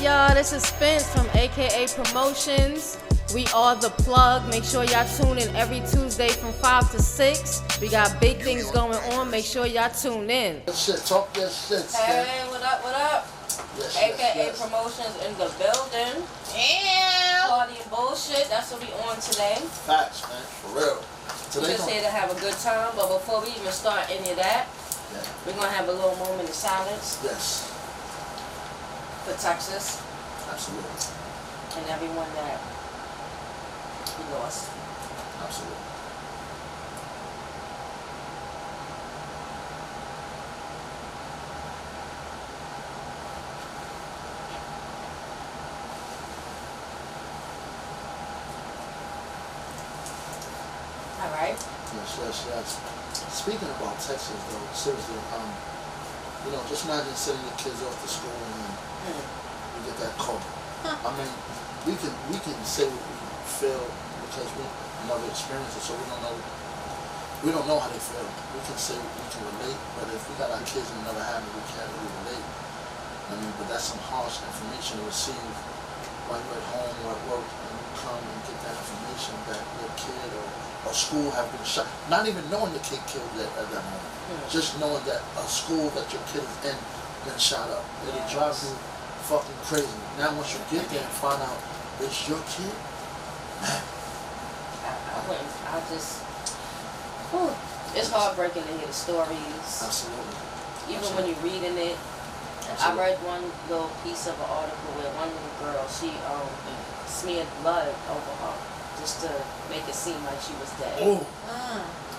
y'all? This is Spence from AKA Promotions. We are the plug. Make sure y'all tune in every Tuesday from 5 to 6. We got big things going on. Make sure y'all tune in. Shit, talk that shit. Hey, what up, what up? Yes, AKA yes. Promotions in the building. Yeah. Party and bullshit. That's what we on today. Facts, man. For real. We're just here to have a good time, but before we even start any of that, we're going to have a little moment of silence. Yes. For Texas. Absolutely. And everyone that we lost. Absolutely. All right. Yes. Speaking about Texas, though, seriously, just imagine sending your kids off to school and you get that call. I mean, we can say what we feel because we never experienced it, so we don't know how they feel. We can say we can relate, but if we got our kids and never had it, we can't really relate. I mean, but that's some harsh information to receive while you're at home or at work, and you come and get that information that your kid or school have been shot. Not even knowing the kid killed at that moment. Just knowing that a school that your kid is in been shot up. It'll drive you fucking crazy. Now once you get there and find out it's your kid, man. It's heartbreaking to hear the stories. Absolutely. Even when you're reading it. I read one little piece of an article where one little girl, she smeared blood over her just to make it seem like she was dead. Oh.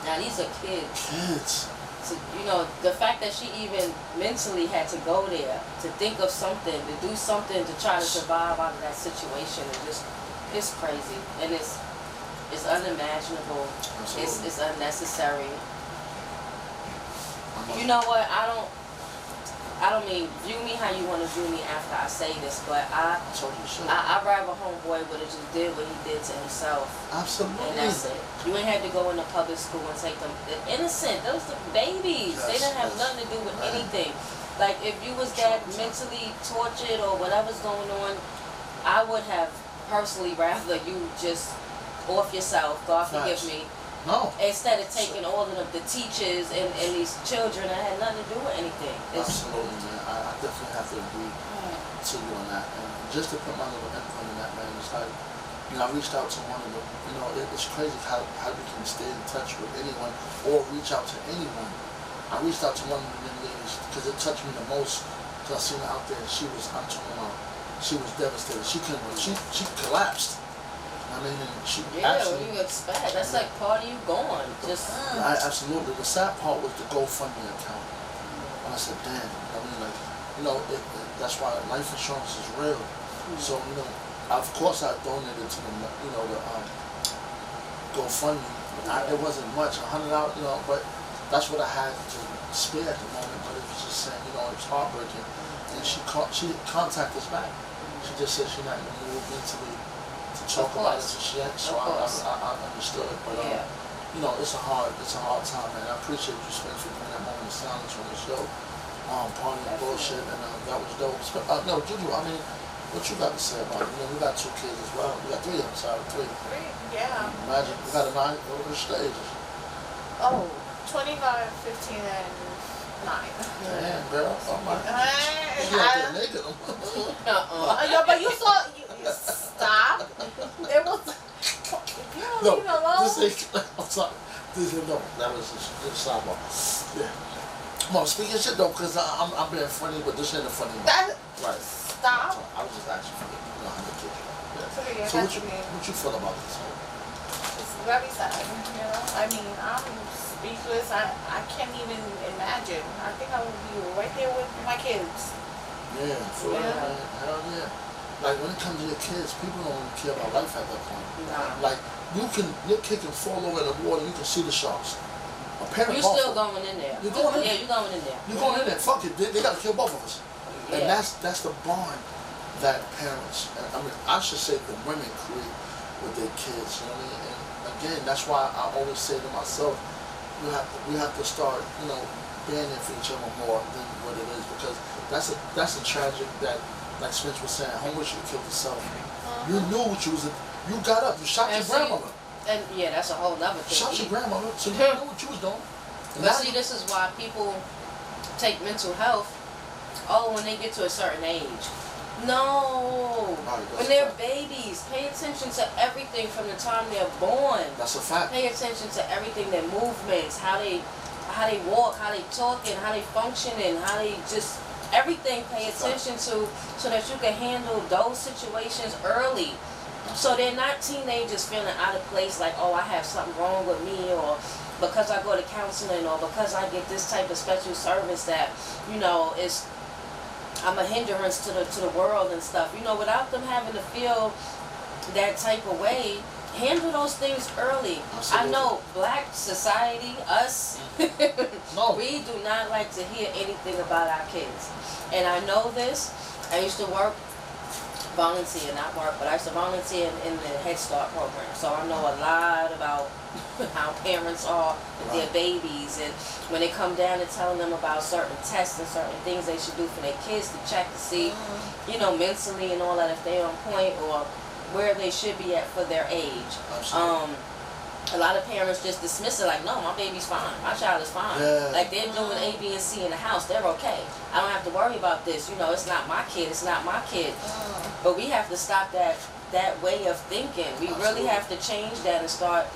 Now these are kids. Kids. So, the fact that she even mentally had to go there to think of something, to do something to try to survive out of that situation, it's crazy and it's unimaginable. It's unnecessary. You know what? I don't mean view me how you want to view me after I say this, but I'd rather homeboy would have just did what he did to himself. Absolutely. And that's it. You ain't had to go into public school and take them. They're innocent. Those are babies. They didn't have nothing to do with anything. Like if you was that mentally tortured or whatever's going on, I would have personally rather you just off yourself. God forgive me. No. Instead of taking all of the teachers and these children that had nothing to do with anything. Absolutely, man. I definitely have to agree to you on that. And just to put my little input in that, man, it's like, I reached out to one of them. It's crazy how we can stay in touch with anyone or reach out to anyone. I reached out to one of the young ladies because it touched me the most because I seen her out there and she was devastated. She collapsed. I mean, and she actually, you expect. That's like part of you gone. Absolutely. The sad part was the GoFundMe account. And I said, damn. I mean, that's why life insurance is real. So, of course I donated to them, the GoFundMe. It wasn't much, $100, but that's what I had to spare at the moment. But it was just saying, it was heartbreaking. And she contacted us back. She just said she's not going to move mentally to talk about it, so I understood. But it's a hard time, man. I appreciate you spending that moment of silence on the show, party and bullshit, and that was dope. No, Juju, I mean, what you got to say about it? We got 2 kids as well. We got 3 of them. Sorry, 3. 3, yeah. Imagine we got a 9 over the stages. Oh, 25, 15, and 9. Damn, girl. Oh my. She out there naked. But you saw. Stop. It was. You don't leave it alone. I'm sorry. That was just sidebar. Yeah. Come on, speaking shit though, because I'm being funny, but this ain't a funny one. Right. Stop. I was just asking for the kid. Yeah. So what you feel about this whole? It's very sad. I mean, I'm speechless. I can't even imagine. I think I would be right there with my kids. Yeah, for real, man. Hell yeah. Like when it comes to your kids, people don't really care about life at that point. Like your kid can fall over in the water, you can see the sharks. A parent. You're still going in there. You're going in there. Yeah, you're going in there. You're going in there. Fuck it, they gotta kill both of us. Yeah. And that's the bond that parents, I should say the women create with their kids. You know what I mean? And again, that's why I always say to myself, we have to start, being there for each other more than what it is, because that's a tragic that like Spence was saying, homework should have killed yourself. You knew what you was. You got up. You shot your grandmother. And yeah, that's a whole nother thing. Shot your grandmother, so you knew what you was doing. But see, this is why people take mental health. Oh, when they get to a certain age. No, when they're babies, pay attention to everything from the time they're born. That's a fact. Pay attention to everything, their movements, how they walk, how they talking, how they functioning, how they just everything. Pay attention to so that you can handle those situations early. So they're not teenagers feeling out of place, like, oh, I have something wrong with me, or because I go to counseling, or because I get this type of special service that, you know, is I'm a hindrance to the world and stuff. You know, without them having to feel that type of way, handle those things early. Absolutely. I know black society, us, No. we do not like to hear anything about our kids. And I know this. I used to volunteer, not work, but I used to volunteer in the Head Start program. So I know a lot about how parents are with their babies, and when they come down and telling them about certain tests and certain things they should do for their kids to check to see, you know, mentally and all that, if they're on point or where they should be at for their age. Absolutely. A lot of parents just dismiss it like, no, my baby's fine, my child is fine. Yeah. Like they're doing A, B, and C in the house, they're okay. I don't have to worry about this. You know, it's not my kid, it's not my kid. But we have to stop that way of thinking. We really have to change that and start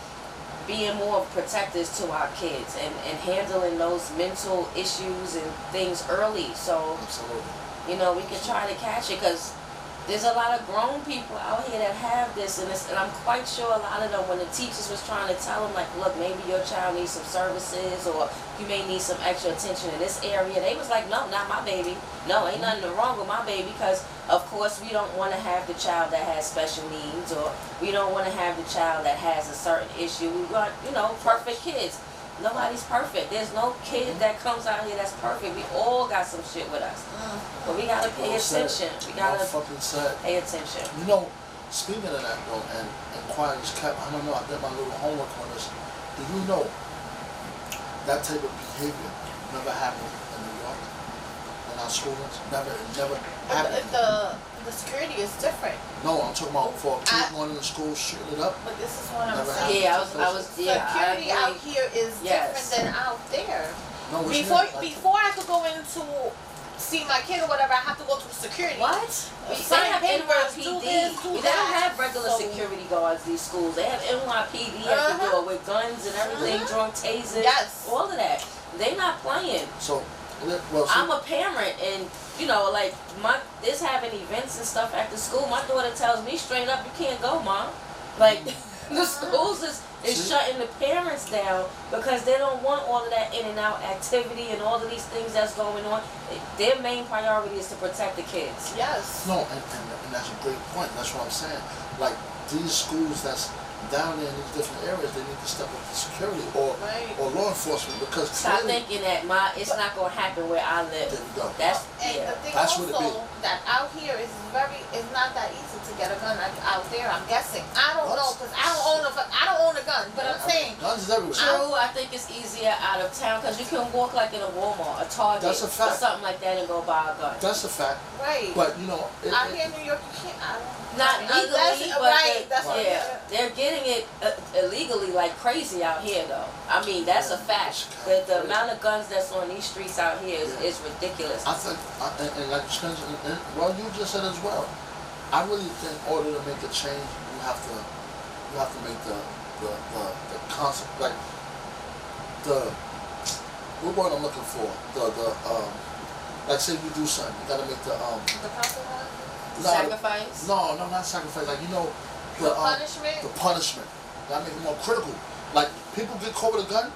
being more protectors to our kids and handling those mental issues and things early. So, you know, we can try to catch it, because there's a lot of grown people out here that have this, and I'm quite sure a lot of them, when the teachers was trying to tell them, like, look, maybe your child needs some services, or you may need some extra attention in this area, they was like, no, not my baby. No, ain't nothing wrong with my baby, because of course we don't want to have the child that has special needs, or we don't want to have the child that has a certain issue. We want, you know, perfect kids. Nobody's perfect. There's no kid that comes out here that's perfect. We all got some shit with us. But we gotta pay attention. We gotta pay attention. You know, speaking of that though, and inquiries kept, I don't know, I did my little homework on this. Do you know that type of behavior never happened in New York? In our schools? Never happened. The security is different. No, I'm talking about for kids going into school, shooting it up. But this is what I'm Never saying. Yeah, Security out here is different than out there. No, Before I could go into see my kid or whatever, I have to go through security. What? They have NYPD. They don't have regular security guards, these schools. They have NYPD at the door with guns and everything, drunk tasers, all of that. They not playing. So, well, I'm a parent, and you know, like this having events and stuff at the school. My daughter tells me straight up, "You can't go, Mom." Like the schools is shutting the parents down because they don't want all of that in and out activity and all of these things that's going on. Their main priority is to protect the kids. Yes. No, and that's a great point. That's what I'm saying. Like these schools that's down there in these different areas, they need to step up to security or law enforcement, because stop thinking that it's not gonna happen where I live. There you go. That's the thing that's also what it be. That out here is it's not that easy to get a gun out there. I'm guessing. I don't know, because I don't own a gun, but I'm saying guns is everywhere. True, I think it's easier out of town because you can walk like in a Walmart, a Target, That's a fact. or something like that, and go buy a gun. That's a fact. Right. But you know, out here in New York, you can't. Not legally, but they're getting it illegally like crazy out here, though. I mean, that's a fact. The amount of guns that's on these streets out here is ridiculous. I think, and like Spencer, well, you just said as well. I really think in order to make a change, you have to make the concept, like what word I'm looking for, like say you do something, you gotta make the consequence. Sacrifice? No, not sacrifice. Like the punishment. The punishment. That make it more critical. Like people get caught with a gun.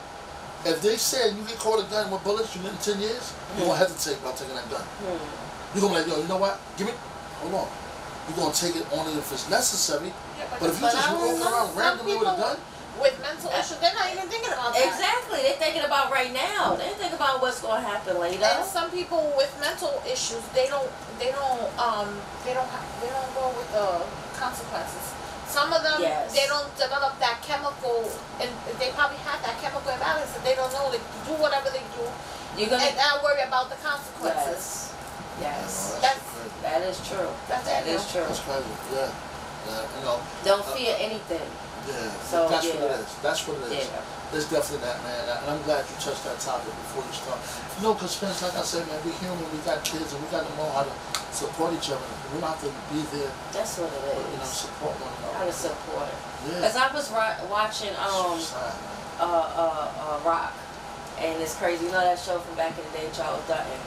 If they say you get caught with a gun with bullets, you get 10 years. You won't hesitate about taking that gun. You're gonna be like, yo, you know what? Hold on. You're gonna take it only if it's necessary. Yeah, but if you just walking around randomly with a gun. With mental issues, they're not even thinking about that. Exactly, they're thinking about right now. They think about what's going to happen later. And some people with mental issues, they don't go with the consequences. Some of them, they don't develop that chemical, and they probably have that chemical imbalance, and they don't know. They do whatever they do, and not worry about the consequences. Yes. That That is true. That is true. That's crazy. Yeah. You know. Don't fear anything. Yeah. So, that's yeah. what it is. That's what it is. Yeah. It's definitely that, man. And I'm glad you touched that topic before you start. You know, because Spence, like I said, man, we human. We got kids, and we got to know how to support each other. We don't have to be there. That's what it is. But, you know, support one another. How to support it. Yeah. Cause I was watching Sad, man. Rock, and it's crazy. You know that show from back in the day, Charles Dutton.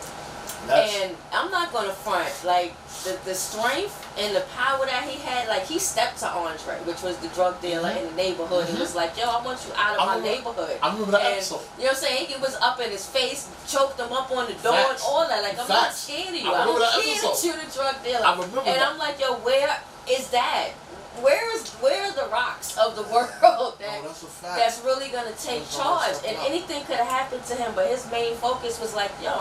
That's- And I'm not gonna front, like the strength and the power that he had. Like he stepped to Andre, which was the drug dealer in the neighborhood, and was like, "Yo, I want you out of my neighborhood." I remember that and, episode. You know what I'm saying? He was up in his face, choked him up on the door, Facts. and all that. Like I'm not Facts. scared of you. I I'm remember that scared that episode. you the drug dealer. I remember and that. I'm like, "Yo, where is that? Where are the rocks of the world that?" that's a fact. That's really gonna take That's all charge. that And stuff, anything could have happened to him, but his main focus was like, yo,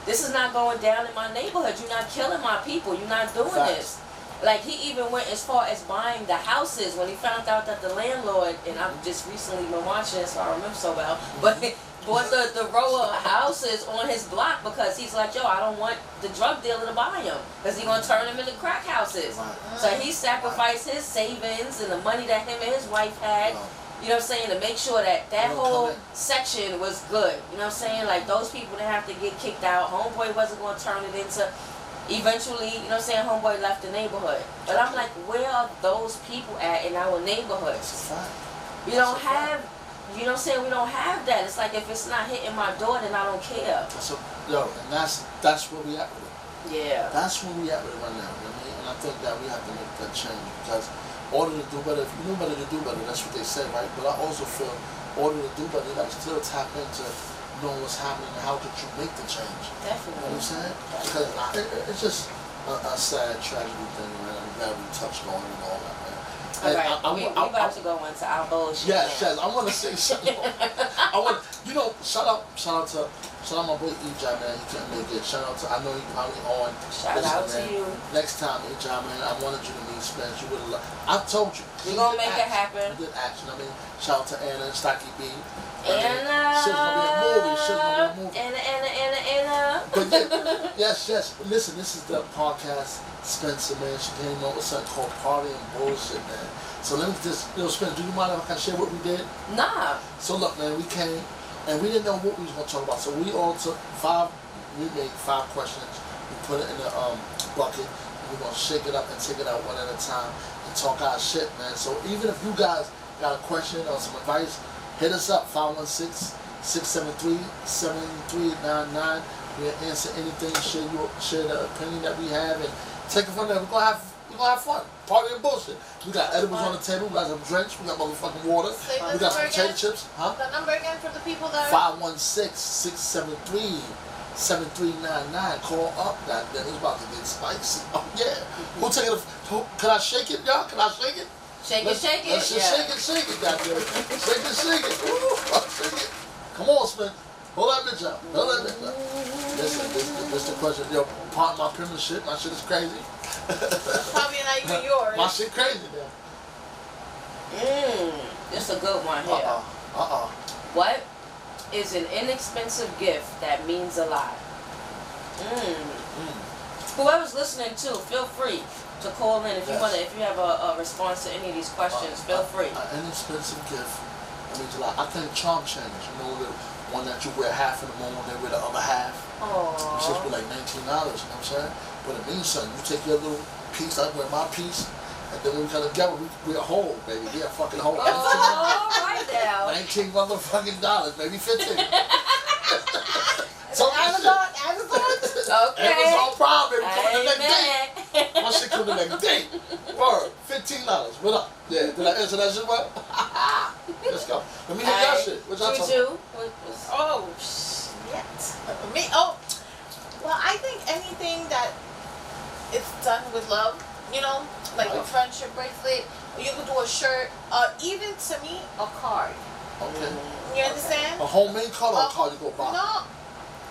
this is not going down in my neighborhood. You're not killing my people. You're not doing Facts. this. Like he even went as far as buying the houses when he found out that the landlord, and I've just recently been watching it, so I remember so well, but bought the row of houses on his block because he's like, yo, I don't want the drug dealer to buy them because he's going to turn them into crack houses. Right. So he sacrificed his savings and the money that him and his wife had, Right. you know what I'm saying, to make sure that They don't whole come in. section was good. You know what I'm saying? Like those people didn't have to get kicked out. Homeboy wasn't going to turn it into, eventually, you know what I'm saying, homeboy left the neighborhood. But I'm like, where are those people at in our neighborhoods? That's a fact. We don't have, you know what I'm saying, we don't have that. It's like if it's not hitting my door, then I don't care. And that's where we at with it. Yeah. That's where we at with it right now. You know what I mean? And I think that we have to make that change because in order to do better, if you knew better to do better, that's what they say, right? But I also feel in order to do better, you got to still tap into knowing what's happening and how could you make the change. Definitely. You know what I'm saying? Because it's just a sad tragedy thing, man. I'm glad we touched on it and all that, man. All right, we about to go into our bullshit. Yes, now. yes. I want to say something. Shout out my boy EJ, man. He couldn't make it. Shout out to, I know he probably on. Shout out to man. you. Next time, EJ, man, I wanted you to meet Spence. You would have. I told you. We gonna make it happen. You did action. I mean, shout out to Anna and Stocky B. Anna. Shit's gonna be a movie. Shit's gonna be a movie. Anna. But yes. But listen, this is the podcast. Spencer, man, she came up with something called Party and Bullshit, man. So let me just, Spencer, do you mind if I can share what we did? Nah. So look, man, we came and we didn't know what we was gonna talk about. So we all took we made 5 questions. We put it in a bucket. And we're gonna shake it up and take it out one at a time and talk our shit, man. So even if you guys got a question or some advice, hit us up 516-673-7399. We'll answer anything, share the opinion that we have, and take it from there. We're gonna have fun. Party and bullshit. We got edibles on the table. We got some drinks. We got motherfucking water. We got some potato chips. Huh? The number again for the people that 516-673-7399. Call up. Goddamn, it's about to get spicy. Oh yeah. Who taking it? Can I shake it, y'all? Can I shake it? Shake it. Let's just shake it, goddamn. Shake it. Woo, shake it. Come on, Spin. Hold that bitch up. Listen, this the question. Yo, part of my pyramid shit. My shit is crazy. probably not even yours. My shit crazy, man. This a good one here. What is an inexpensive gift that means a lot? Whoever's listening to, feel free to call in if you wanna. If you have a response to any of these questions, feel free. An inexpensive gift that means a lot. I think charm change. You know, the one that you wear half in the morning, they wear the other half. Aww. It's just be like $19. You know what I'm saying? But it means something. You take your little piece, I wear my piece, and then when we come together, we're whole, baby. We're a fucking whole. Oh, right now. $19 motherfucking dollars, maybe 15. So Amazon. Okay. Amazon Prime, baby. Come the next day. Amen. My shit come the next day. Word, $15. What up? Yeah, did I answer that shit well? Let's go. Let me hear y'all shit. What y'all talking about? Oh, shit. Me? Oh. Well, I think anything that it's done with love, you know, like a friendship bracelet, or you could do a shirt, even to me, a card. Okay. You understand? A homemade card or a card you go buy? No.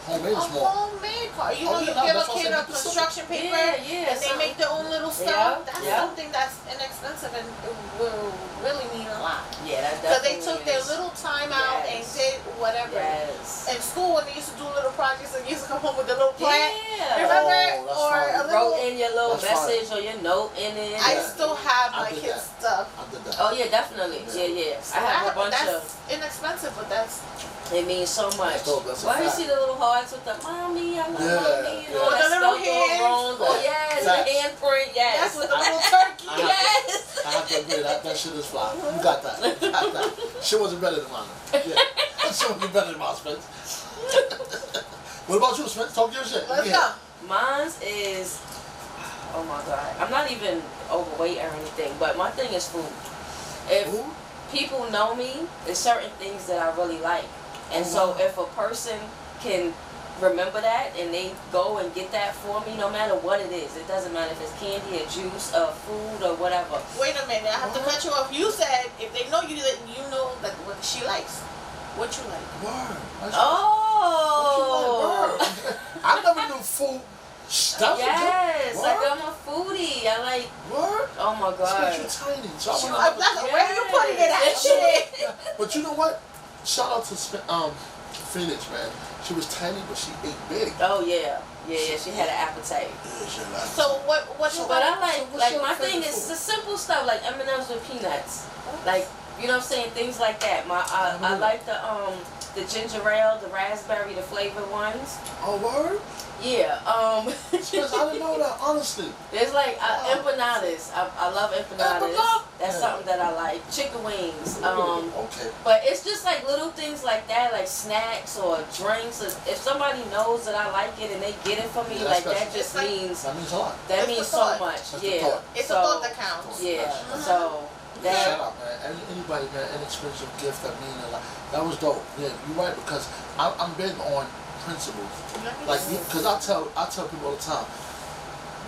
Homemade A is more. homemade card. You know, you no, give that's a what kid I'm a saying. construction paper, Yeah, and they make their own little Yeah, stuff. That's yeah. something that's inexpensive and it will really mean a lot. Yeah, that Because they definitely took their is. little time out and Yes. did whatever. Yes. In school, when they used to do little projects and used to come home with a little plant, Yeah. remember? Oh, that's Or funny. a little Wrote little That's message or your note in it. I Yeah. still have I my did kids' that. stuff. I did that. Oh yeah, definitely. Yeah. I have a bunch that's of. inexpensive, but that's It means so much. That's a Why you fact. see the little hearts with the mommy? I love Yeah, mommy. You know, yeah. that The little spelled all hands. wrong. Oh yes, the Facts. handprint. Yes. that's with the little turkey. I have Yes. I have to agree that shit is fly. You got that. You got that. Shit wasn't better than mine. Yeah. That shit wasn't better than mine, Spence. What about you, Spence? Talk your shit. Let's Yeah. go. Mine's is. Oh my god. I'm not even overweight or anything, but my thing is food. If Ooh. people know me, there's certain things that I really like. And so if a person can remember that and they go and get that for me, no matter what it is, it doesn't matter if it's candy or juice or food or whatever. Wait a minute, I have to cut you off. You said if they know you, that you know like what she likes, what you like. Word. That's Oh! what you like. Word. I never knew food. That was Yes, good. like Word. I'm a foodie. I like. Word. Oh my god. Spence, you tiny. So I She, wanna- where you putting it at? Shit. Yeah, but you know what? Shout out to Phoenix, man. She was tiny, but she ate big. Oh yeah. She had an appetite. Yeah, she liked So what? So- But I like, So what's your my favorite thing is food? the simple stuff like M&M's with peanuts, like you know what I'm saying, things like that. I like the ginger ale, the raspberry, the flavored ones. Oh, word? Yeah. Spence, I didn't know that, honestly. There's like Wow. empanadas. I love empanadas. Empanada? That's Yeah. something that I like. Chicken wings. Okay. But it's just like little things like that, like snacks or drinks. If somebody knows that I like it and they get it for me, Yeah, like that's that special. just It's like- means That means a lot. that It's means the so thought. much. That's the Yeah. thought. It's So, a thought that counts. yeah. That's- So Shout that out, man. Anybody, man, inexpensive gift that mean a lot. That was dope. Yeah, you're right, because I'm big on principles. Like, because I tell people all the time,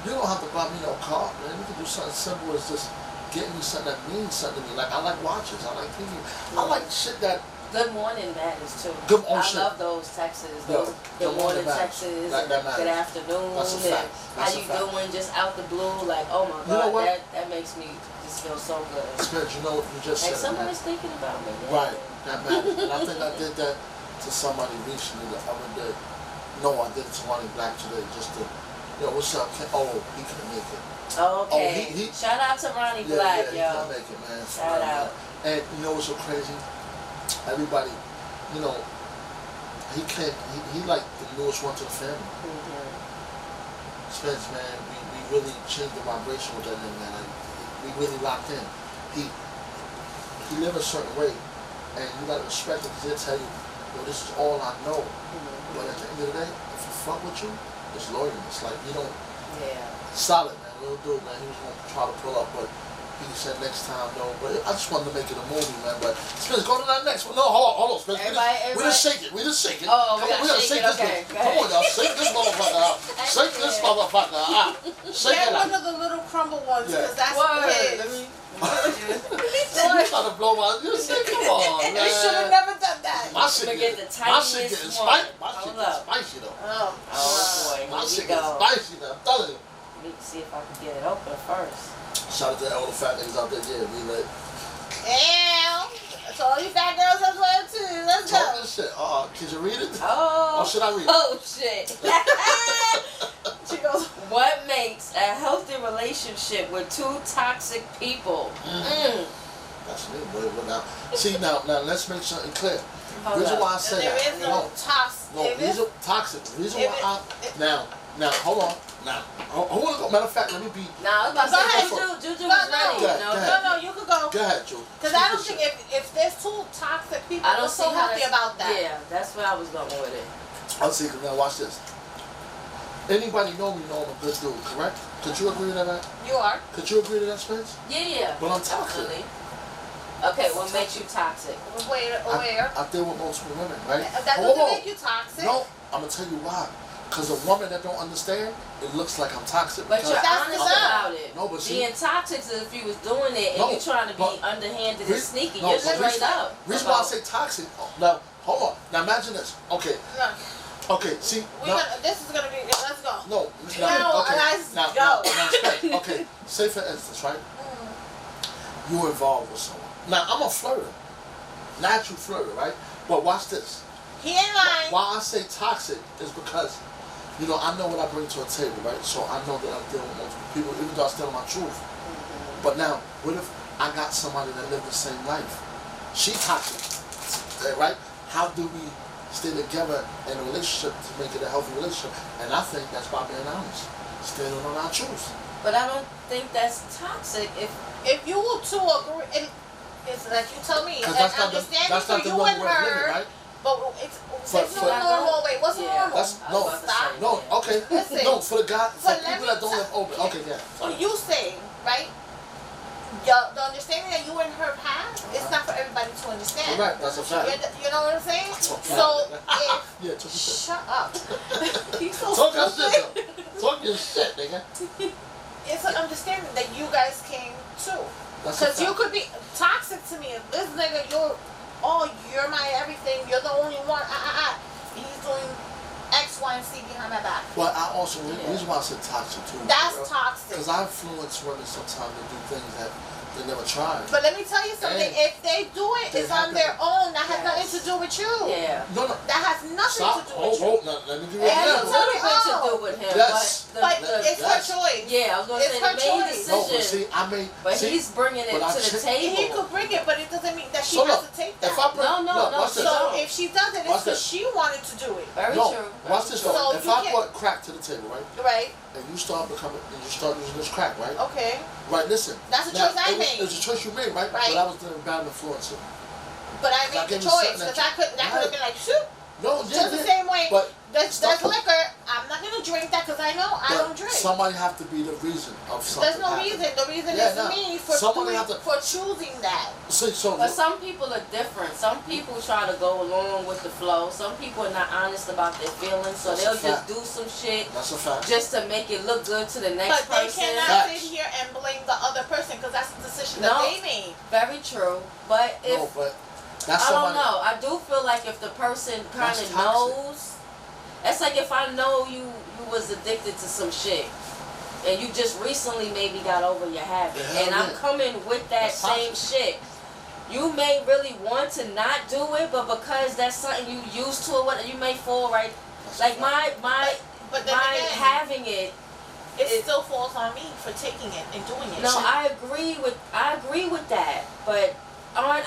you don't have to buy me no car, man. You can do something simple as just getting me something that means something to me. Like, I like watches. I like TV. I like shit that. good morning matters too. Good- oh, I shit. love those texts. Yo, Those good good morning morning matters. texts. That matters. Good afternoon. That's a and fact. how That's a you fact. doing? Just out the blue. Like, oh my You know god, what? that makes me just feel so good. Spence, you know what you just Like said, man. somebody's thinking about me. Yeah. Right, that matters. And I think I did that to somebody recently the other day. No, I did it to Ronnie Black today, just to, yo, what's up? Oh, he couldn't make it. Okay. Oh, he- Shout out to Ronnie Yeah, Black, he yo. couldn't make it, man. Shout out. And you know what's so crazy? Everybody, you know, he like the newest one to the family. Mhm. Spence, man, we really changed the vibration with that nigga, man. Like, we really locked in. He live a certain way, and you gotta respect him, because he'll tell you, yo, this is all I know. But at the end of the day, if he fuck with you, it's loyal. It's like, you don't, Yeah. solid, man, little dude, man. He was gonna try to pull up, but he said next time, no. But I just wanted to make it a movie, man. But Spence, go to that next one. No, hold on, Spence. We just shake it. We just shake it. Oh, Come we on, gotta gotta shake it, this okay, bitch. go Come on, ahead. y'all. Shake this motherfucker out. Shake this motherfucker out. Shake Get it one out. of the little crumble ones, Yeah. because that's Word. his. Let me. You trying to blow my. You say, come on, man. You should have never done that. My shit I'ma getting, get the my shit tiniest getting one. spicy. My shit Hold getting up. spicy though. Oh, Oh boy, My here shit we getting go. spicy now. I'm telling you. Let me see if I can get it open first. Shout out to all the fat niggas out there. Yeah, we like damn. So all you fat girls as well too. Let's talk go. this shit. Can you read it? Oh. Or should I read it? Oh shit. She goes, What makes a healthy relationship with two toxic people? That's me, boy. Well, now, see, now let's make something clear. Hold Reason up. why I say there that. is no toss. No, If reason it's- toxic. Reason if why it- now, hold on. Now, I want to go. Matter of fact, let me be. Nah, I was about to Go say ahead. Juju No, was no. ready. Go You ahead, know? go ahead. No, you could go. Go ahead, Joe. Because I don't think if there's two toxic people, I don't what's see so how healthy that's- about that? Yeah, that's where I was going with it. I'll see. Now, watch this. Anybody know me know I'm a good dude, correct? Could you agree to that? You are. Could you agree to that, Spence? Yeah. But I'm toxic. Definitely. Okay, what makes you toxic? Where? I deal with multiple women, right? That Whoa, doesn't whoa. make you toxic. No, I'm gonna tell you why. Because a woman that don't understand, it looks like I'm toxic. But because you're That's honest the love. about it. No, but see- Being toxic is if you was doing it and No, you're trying to be but- underhanded Re- and sneaky. no, You're but straight reason- up. Reason why I about- say toxic. Now, hold on. Now imagine this. Okay, No. see. We're now, gonna, this is gonna be. Let's go. no, Now, okay. let's now, go. now, Spence, okay. Say for instance, right? You're involved with someone. Now I'm a flirter, natural flirter, right? But watch this. He ain't lying. Why I say toxic is because You know, I know what I bring to a table, right? So I know that I'm dealing with multiple people, even though I still my truth. But now, what if I got somebody that lived the same life? She toxic, right? How do we stay together in a relationship to make it a healthy relationship? And I think that's by being honest, standing on our truth. But I don't think that's toxic if you two agree, and it's like you tell me, and That's understanding not for the you normal and way of living, her, right? but it's For- no normal way. What's normal? That's I was about to Stop. say. No, okay. Listen, No, for the guy, for but let people me that don't live open. Okay, yeah. So you say, right? The understanding that you and her have, it's not for everybody to understand. Right, that's a fact. You know what I'm saying? Okay. So if Yeah, talk your shit. shut up, he's so Talk your stupid. shit, though. Talk your shit, nigga. It's an understanding that you guys came to. That's a Because you fact. could be toxic to me. If this nigga, you're my everything. You're the only one. He's doing X, Y, and Z behind my back. Well, I also, the reason why I said toxic too. That's toxic. Because I influence women sometimes to do things that they never tried. But let me tell you something. And if they do it, they it's on have their to- own. That has Yes. nothing to do with you. Yeah. No, no. That has nothing Stop. to do with you. Hold, no, let me give you It an has It has a example. little bit to do with him, Yes. but But the it's her Yes. choice. yeah, I was gonna It's say her the main choice. No, but decision. see, I mean, But see, he's bringing it but I to the check- table. He could bring it, but it doesn't mean that she So has look, to take that. if I bring, No, watch she this. So don't. if she does it, it's Watch because this. she wanted to do it. Very No, true. watch this though. So If you I can't- brought crack to the table, right, Right? and you start using this crack, right? Okay. Right, listen. That's a Now, choice I it was- made. It was a choice you made, right? Right. But I was doing a bad influence. But I I made the gave you choice something that because that could have been like, shoot. No, yeah, Just the same way. But That's stop. liquor. I'm not gonna drink that because I know I but don't drink. somebody have to be the reason of something. There's no happening. reason. The reason Yeah, is no. me for Somebody have to- for choosing that. So But some people are different. Some people try to go along with the flow. Some people are not honest about their feelings, so That's a they'll fact. just do some shit that's a fact. just to make it look good to the next But they person. cannot Facts. sit here and blame the other person because that's the decision No. that they made. Very true. But if No, but that's I don't somebody. know, I do feel like if the person kind That's of toxic. knows, that's like if I know you was addicted to some shit. And you just recently maybe got over your habit, Yeah, and I'm yeah. coming with that That's same toxic. shit. You may really want to not do it, but because that's something you used to or what, you may fall right. That's Like a fact. But then my again, having it. it still falls on me for taking it and doing it. No, I agree with that, but I'm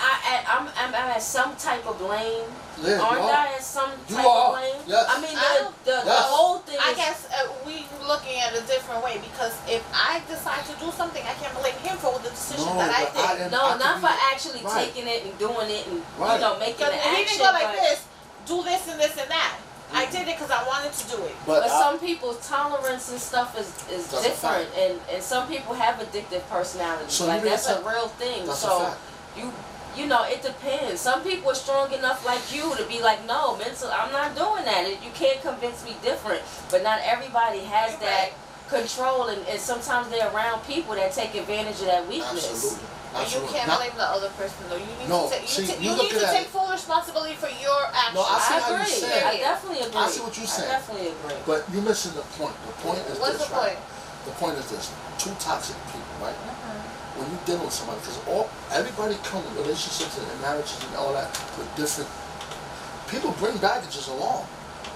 at some type of blame. Yeah, you Aren't are. I at some You type are. of blame? Yes. I mean, I don't- the Yes. whole thing I is. guess we looking at a different way because if I decide to do something, I can't blame him for the decision No, that I but did. No, I not could for be- actually right. taking it and doing it and Right. making Because the he action. didn't go like but, this, do this and this and that. I did it because I wanted to do it. but I- some people's tolerance and stuff is That's a different, fact. and some people have addictive personalities. So like you that's a mean real thing. that's a So fact. you know, it depends. Some people are strong enough like you to be like, no, mental, I'm not doing that. You can't convince me different. But not everybody has You're that right. control, and sometimes they're around people that take advantage of that weakness. Absolutely. And you Absolutely. can't Not- blame the other person though. You need No, to take see, you you need looking to at take it- full responsibility for your actions. No, I see how you agree. said I it. definitely agree. I see what you're saying. I definitely agree. But you're missing the point. The point is What's this, the right? point? The point is this: two toxic people, right? When you deal with somebody, because everybody come with relationships and marriages and all that with different people bring baggages along.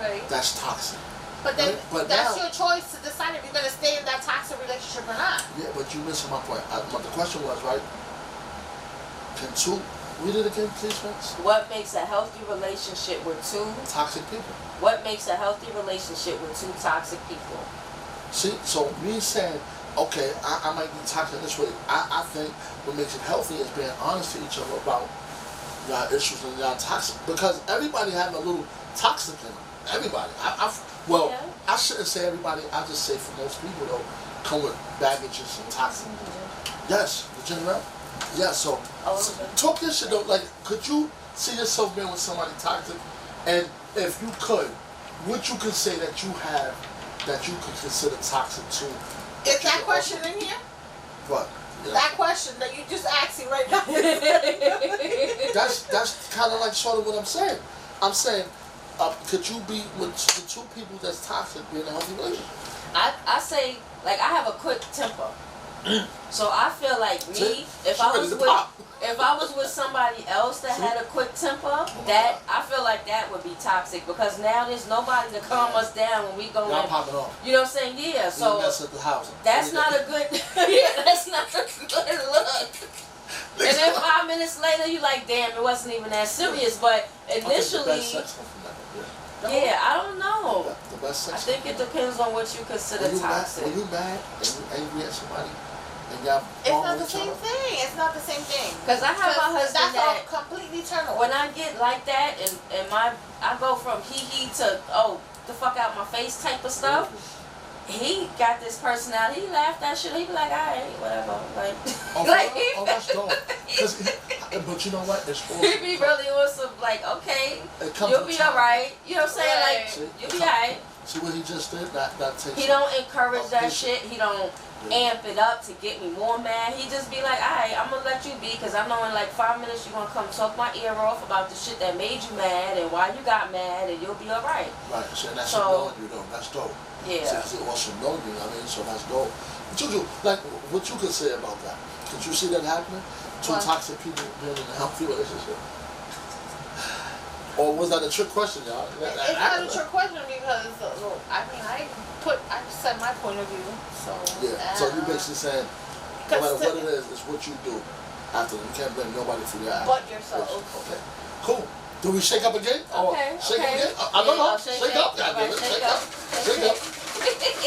Right. That's toxic. But then But that's now- your choice to decide if you're gonna stay in that toxic relationship or not. Yeah, but you're missing my point. But the question was, right? Can two read it again, please, friends? What makes a healthy relationship with two? Toxic people. What makes a healthy relationship with two toxic people? See, so me saying, okay, I might be toxic this way. I think what makes it healthy is being honest to each other about your issues and your toxic. Because everybody have a little toxic in them. Everybody. Well, Yeah. I shouldn't say everybody. I just say for most people though, come with baggages and toxic. Yes, the general. Yeah. So talk this shit though. Like, could you see yourself being with somebody toxic? And if you could, what you could say that you have that you could consider toxic too? Is that question in here? What? That question that you just asked me right now. That's kind of like sort of what I'm saying. I'm saying, could you be with the two people that's toxic be in a healthy relationship? I say, like, I have a quick temper. So I feel like me, if I was with if I was with somebody else that had a quick temper, that I feel like that would be toxic because now there's nobody to calm us down when we go Y'all in. popping off. You know what I'm saying? Yeah. So You mess up the house. that's not a good. Yeah, that's not a good look. And then 5 minutes later, you like, damn, it wasn't even that serious. But initially, yeah, I don't know. The best sex I think it depends on what you consider toxic. When you mad and you angry at somebody, and y'all It's not the same thing. It's not the same thing. Because I have a husband that's that completely turn off. when I get like that and I go from he to the fuck out my face type of stuff. He got this personality. He laughed that shit. He be like, alright, whatever. Like, that's dope. But you know what? It's all. He be really on some like, okay, you'll be alright. You know what I'm saying? Like, you'll be alright. See what he just did? That takes. He don't encourage that shit. He don't amp it up to get me more mad. He just be like, alright, I'm gonna let you be because I know in like 5 minutes you're gonna come talk my ear off about the shit that made you mad and why you got mad and you'll be alright. Right. So that's knowing you though. That's dope. Yeah. So he also know you. I mean, so that's dope. What you could say about that? Could you see that happening? Two toxic people being in a healthy relationship. Or was that a trick question, y'all? It's not a trick question because I mean I said my point of view. So yeah. So you basically saying no matter what it is, it's what you do after. You can't blame nobody for your actions. But yourself. Okay. Cool. Do we shake up again? Okay. Shake up again? I don't know. Shake up, goddamn it. Shake up. Shake up.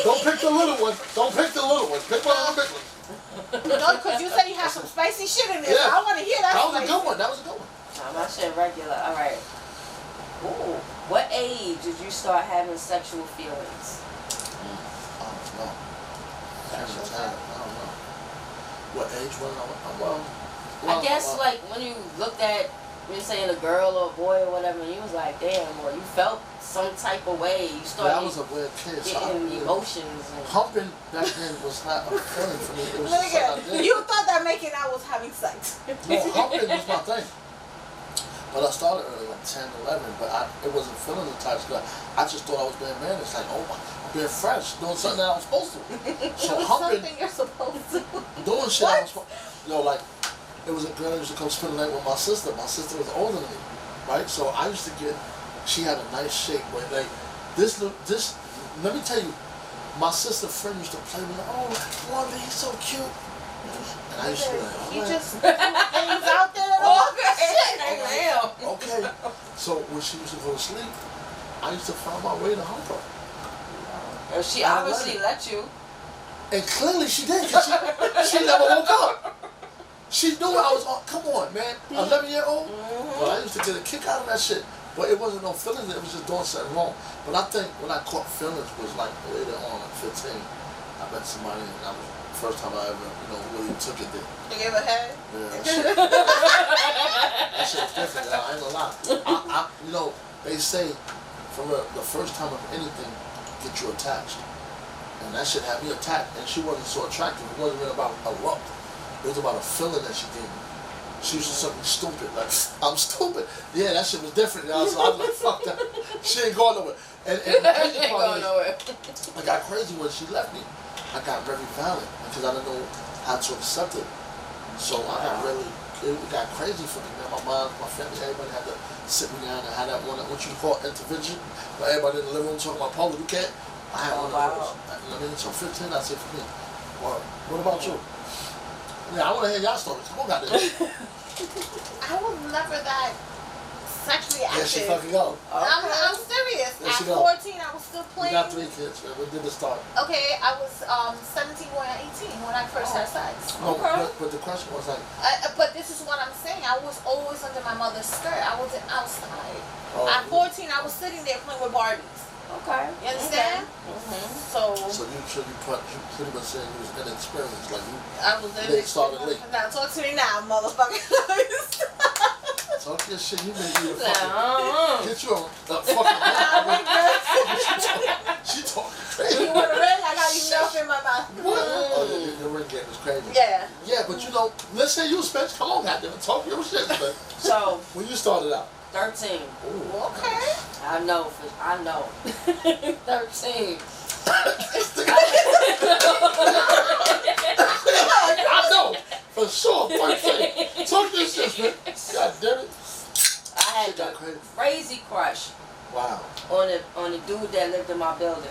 Don't pick the little one. Don't pick the little one. Pick one of the big ones. No, because you said he had some spicy shit in there. Yeah. So I want to hear that. That was a good one. That was a good one. My shit regular. All right. Ooh. What age did you start having sexual feelings? I don't know. I don't know. What age was I? I guess like when you looked at, when you're saying a girl or a boy or whatever, and you was like, damn, or you felt some type of way. You started I was a weird kid. getting emotions. Humping back then was not a feeling for me. It was just something I did. You thought that making out was having sex. No, humping was my thing. But I started early, like 10, 11, but it wasn't feeling the type of I just thought I was being man. It's like, oh my, I'm being fresh, doing something that I was supposed to. So humping, something you're supposed to. doing shit I was supposed to. Like, it was a girl that used to come spend the night with my sister. My sister was older than me, right? So I used to get, she had a nice shape, but like, this, let me tell you, my sister friend used to play me, oh, Wanda, he's so cute. And I used to be like, He just threw things out there and all that shit. Okay. So when she used to go to sleep, I used to find my way to hump her. Or she obviously let you. And clearly she did, because she never woke up. She knew I was on, come on, man, 11-year-old. But I used to get a kick out of that shit. But it wasn't no feelings, it was just doing something wrong. But I think when I caught feelings was like later on, like 15. I met somebody and that was the first time I ever, really took it there. You gave a head? Yeah, that shit was different, I ain't gonna lie. They say from the first time of anything, get you attached. And that shit had me attacked, and she wasn't so attractive. It wasn't really about a lump. It was about a feeling that she gave me. She used to say something stupid, like, I'm stupid. Yeah, that shit was different, y'all. So I was like, fuck that. She ain't going nowhere. And the crazy part is, I got crazy when she left me. I got very violent because I didn't know how to accept it. So I got it got crazy for me, man. My mom, my family, everybody had to sit me down and have that one, what you call intervention. But everybody in the living room talking about Paul, you can't. I had one of those. You know what I mean? So 15, that's it for me. What about you? Yeah, I want to hear y'all stories. Come on, goddamn. I was never that sexually active. There she fucking go. I'm serious. At 14, I was still playing. We got 3 kids, man. When did it start? Okay, I was 17 going on 18 when I first had sex. No, but the question was like... but this is what I'm saying. I was always under my mother's skirt. I wasn't outside. At 14, I was sitting there playing with Barbies. Okay. You understand? So you pretty much saying you was inexperienced, like you. I was started late. Now talk to me now, motherfucker. Talk your shit. You made me fucking get you a fucking. She talking crazy. You want a ring? I got you enough in my mouth. What? Oh, your ring game is crazy. Yeah. Yeah, but let's say you spent. Come on, goddamn, talk your shit, man. So when you started out. 13. Ooh. Okay. I know. 13. I know for sure. 13. Talk this dude that lived in my building.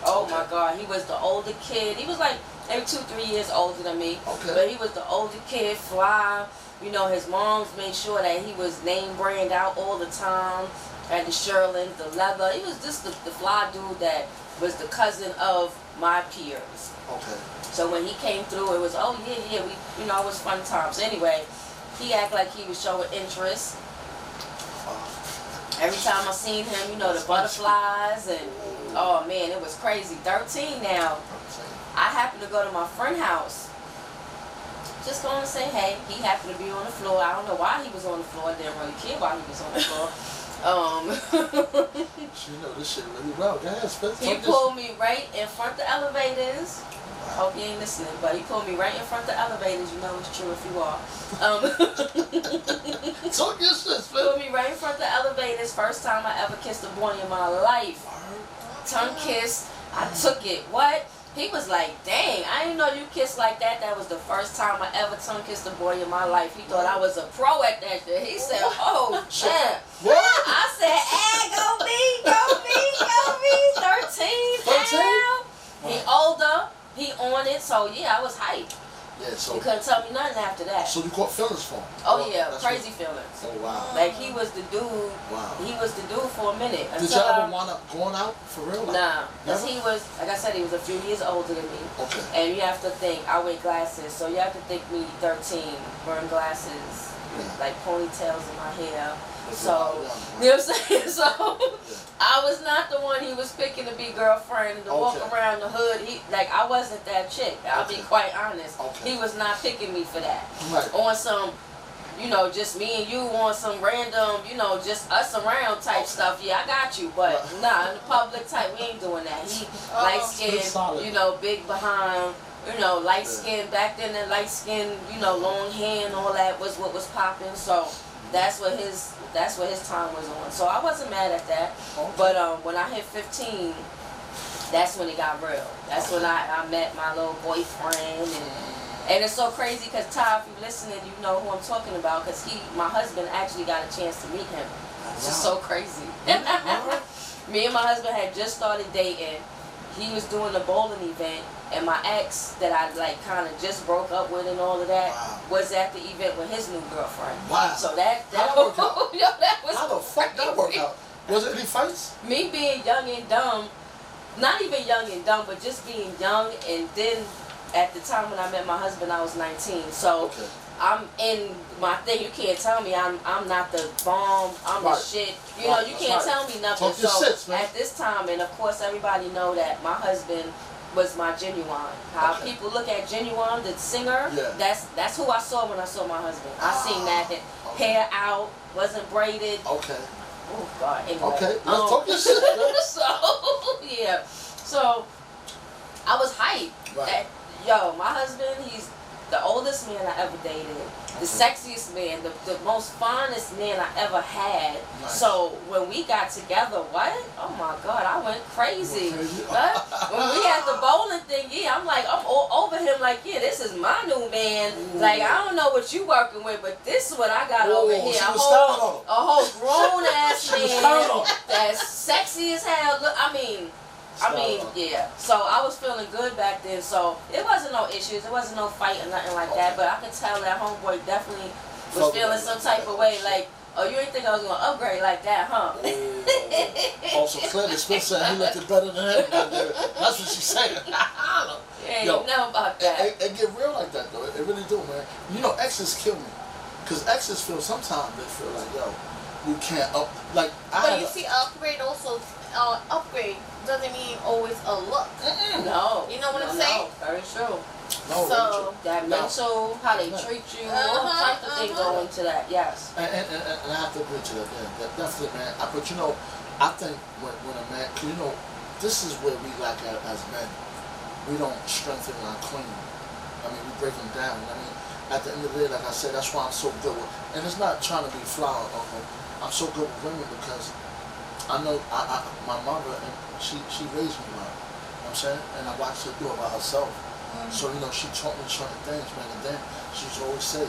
Oh my Okay. God, he was the older kid. He was like maybe 2-3 years older than me. Okay. But he was the older kid, fly. You know, his moms made sure that he was name brand out all the time. Had the Sherlin, the leather. He was just the fly dude that was the cousin of my peers. Okay. So when he came through, it was, oh yeah, we, you know, it was fun times. Anyway, he acted like he was showing interest. Every time I seen him, you know, the butterflies and, oh man, it was crazy. 13 now. I happened to go to my friend's house. Just going to say hey. He happened to be on the floor. I don't know why he was on the floor. I didn't really care why he was on the floor. You know this shit really well. Go ahead, Spencer. He pulled me right in front of the elevators. Hope you ain't listening, but he pulled me right in front of the elevators. You know it's true if you are. Talk your shit, Pulled Spencer. me right in front of the elevators. First time I ever kissed a boy in my life. Tongue kiss. I took it. What? He was like, dang, I didn't know you kissed like that. That was the first time I ever tongue kissed a boy in my life. He thought I was a pro at that shit. He said, oh, shit. What? I said, go me, 13. 13? He older, he on it, so yeah, I was hyped. Yeah, so You couldn't tell me nothing after that. you caught feelings for him. Oh yeah, That's crazy what- feelings. Oh wow. Like he was the dude. Wow. He was the dude for a minute. Did Until y'all ever wind up going out for real? Like, Nah, because never? he was, like I said, he was a few years older than me. Okay. And you have to think, I wear glasses, so you have to think me 13, wearing glasses, Yeah. like ponytails in my hair. That's So, wild, you know what I'm saying? So, I was not the one he was picking to be girlfriend and to walk Okay. around the hood. I wasn't that chick. I'll be Okay. quite honest. Okay. He was not picking me for that. Right. On some, you know, just me and you on some random, you know, just us around type stuff. Yeah, I got you, but Right. nah, in the public type, we ain't doing that. He light Pretty skinned, solid. you know, big behind, you know, light skin. Back then, the light skin, you know, long hair and all that was what was popping. So that's what his time was on. So I wasn't mad at that. Okay. But when I hit 15, that's when it got real. That's when I met my little boyfriend, and it's so crazy because Ty, if you're listening, you know who I'm talking about, because my husband actually got a chance to meet him. It's just so crazy. Me and my husband had just started dating. He was doing a bowling event, and my ex that I like kind of just broke up with and all of that Wow. was at the event with his new girlfriend. Wow. So that How'd that work out? Yo, that was How the fuck that worked out? Was it any fights? me being young and dumb, not even young and dumb, but just being young. And then at the time when I met my husband, I was 19. So Okay. I'm in my thing. You can't tell me I'm not the bomb. I'm Right. the shit. You know, Right, you that's can't right. tell me nothing. Talk your So shit, man. at this time, and of course everybody know that my husband was my Genuine. How Okay. people look at Genuine, the singer. Yeah. That's who I saw when I saw my husband. I seen that Okay. hair out, wasn't braided. Okay. Oh God. Anyway. Okay. Let's talk your shit. man. So yeah, so I was hyped. Right. That, yo, my husband, he's the oldest man I ever dated, the sexiest man, the most finest man I ever had. Nice. So when we got together, what? Oh my God, I went crazy. Went crazy? What? When we had the bowling thing, yeah, I'm like, I'm all over him like, yeah, this is my new man. Ooh. Like, I don't know what you working with, but this is what I got Ooh, over here. she A was whole, styling a whole grown ass She was man styling on. that's sexy as hell. Look, I mean, yeah. So I was feeling good back then. So it wasn't no issues. It wasn't no fight or nothing like that. But I could tell that homeboy definitely was Felt feeling it. some type of way. Like, oh, you didn't think I was gonna upgrade like that, huh? Also, clearly, Spencer said he looked it better than him. That's what she's saying. Yeah, Yo, you know about that. It get real like that, though. It really do, man. You know, exes kill me. Because exes feel, sometimes they feel like, yo, you can't up. Like, But you see, upgrade also, upgrade doesn't mean always a look. No. You know what I'm no, saying? Very true. No, So, That No. mental, how they treat you, all types of things go into that. Yes. And I have to agree to that, yeah, definitely, man. But you know, I think when a man, cause you know, this is where we lack as men. We don't strengthen our queen. I mean, we break them down. I mean, at the end of the day, like I said, that's why I'm so good with. And it's not trying to be flowered. I'm so good with women because I know my mother, and she raised me well. You know what I'm saying? And I watched her do it by herself. So, you know, she taught me certain things, man, and then she used to always say,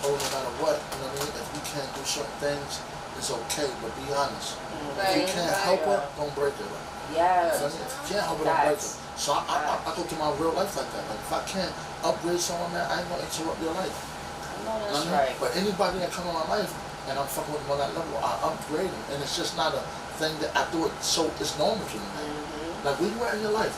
oh, no matter what, you know what I mean, if you can't do certain things, it's okay, but be honest. If you can't help her, don't break her. Yeah. If you can't help it, don't break it. So I go through my real life like that. Like if I can't upgrade someone, man, I ain't gonna interrupt your life. I know that's You know what I mean? right. But anybody that come in my life and I'm fucking with them on that level, I upgrade them, and it's just not a thing that I do it so it's normal to me. Like where you at in your life?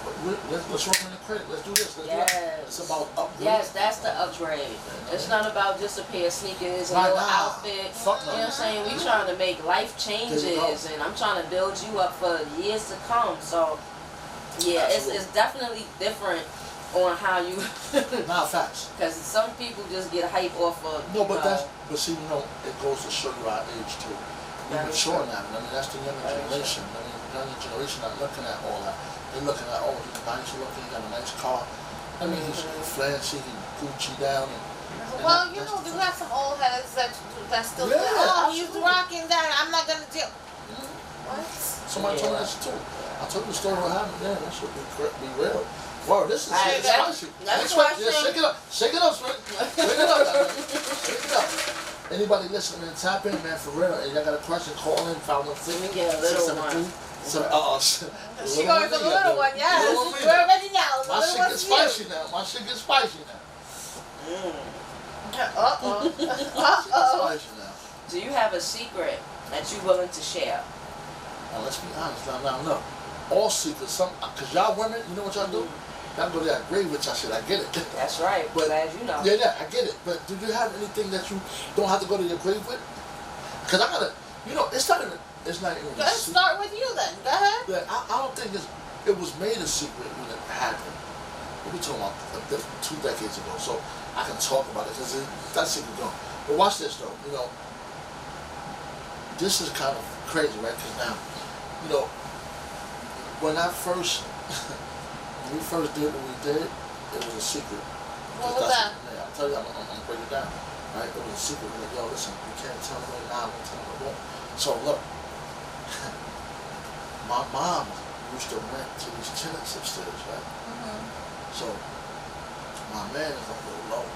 Let's work on the credit. Let's do this. Let's do that. It's about upgrade. Yes, that's the upgrade. It's not about just a pair of sneakers and a little outfit. Fuck you know what I'm saying? We trying to make life changes, and I'm trying to build you up for years to come. So, yeah, it's definitely different on how you. Nah, facts. Because some people just get hype off of. No, but see, it goes to show you our age too. We're mature now. I mean, that's the younger generation. I mean, the younger generation not looking at all that. They're looking at, oh, he's nice looking, he got a nice car. I mean, he's flashy, he Gucci down. Well, you know, you have some old heads that still say, oh, he's rocking that, I'm not going to deal. What? Somebody told me that shit too. I told you the story what happened there. That should be real. Wow, this is spicy. Next question. Yeah, shake it up. Shake it up, Swing. Shake it up. Shake it up. Anybody listening, tap in, man, for real. And y'all got a question, call in, 516. Yeah, little one. She going for the little one, yes. We're already now. My shit gets spicy now. My shit gets spicy now. Spicy now. Do you have a secret that you're willing to share? Now, let's be honest. Now, look. All secrets, because y'all women, you know what y'all do? Y'all go there, I agree with y'all shit, I get it. That's right, but glad you know. Yeah, I get it. But do you have anything that you don't have to go to your grave with? Because I gotta, it's not even Let's start with you then, go ahead. Yeah, I don't think it was made a secret when it happened. We're talking about 2 decades ago, so I can talk about it because that secret gone. But watch this though, this is kind of crazy, right? Because now, when we first did what we did, it was a secret. What was that? Yeah, I'll tell you, I'm gonna break it down. Right? It was a secret. We're like, yo, listen, you can't tell me now, I'm tell me what. So look, my mom used to rent to these tenants upstairs, right? So my man is like, yo, low.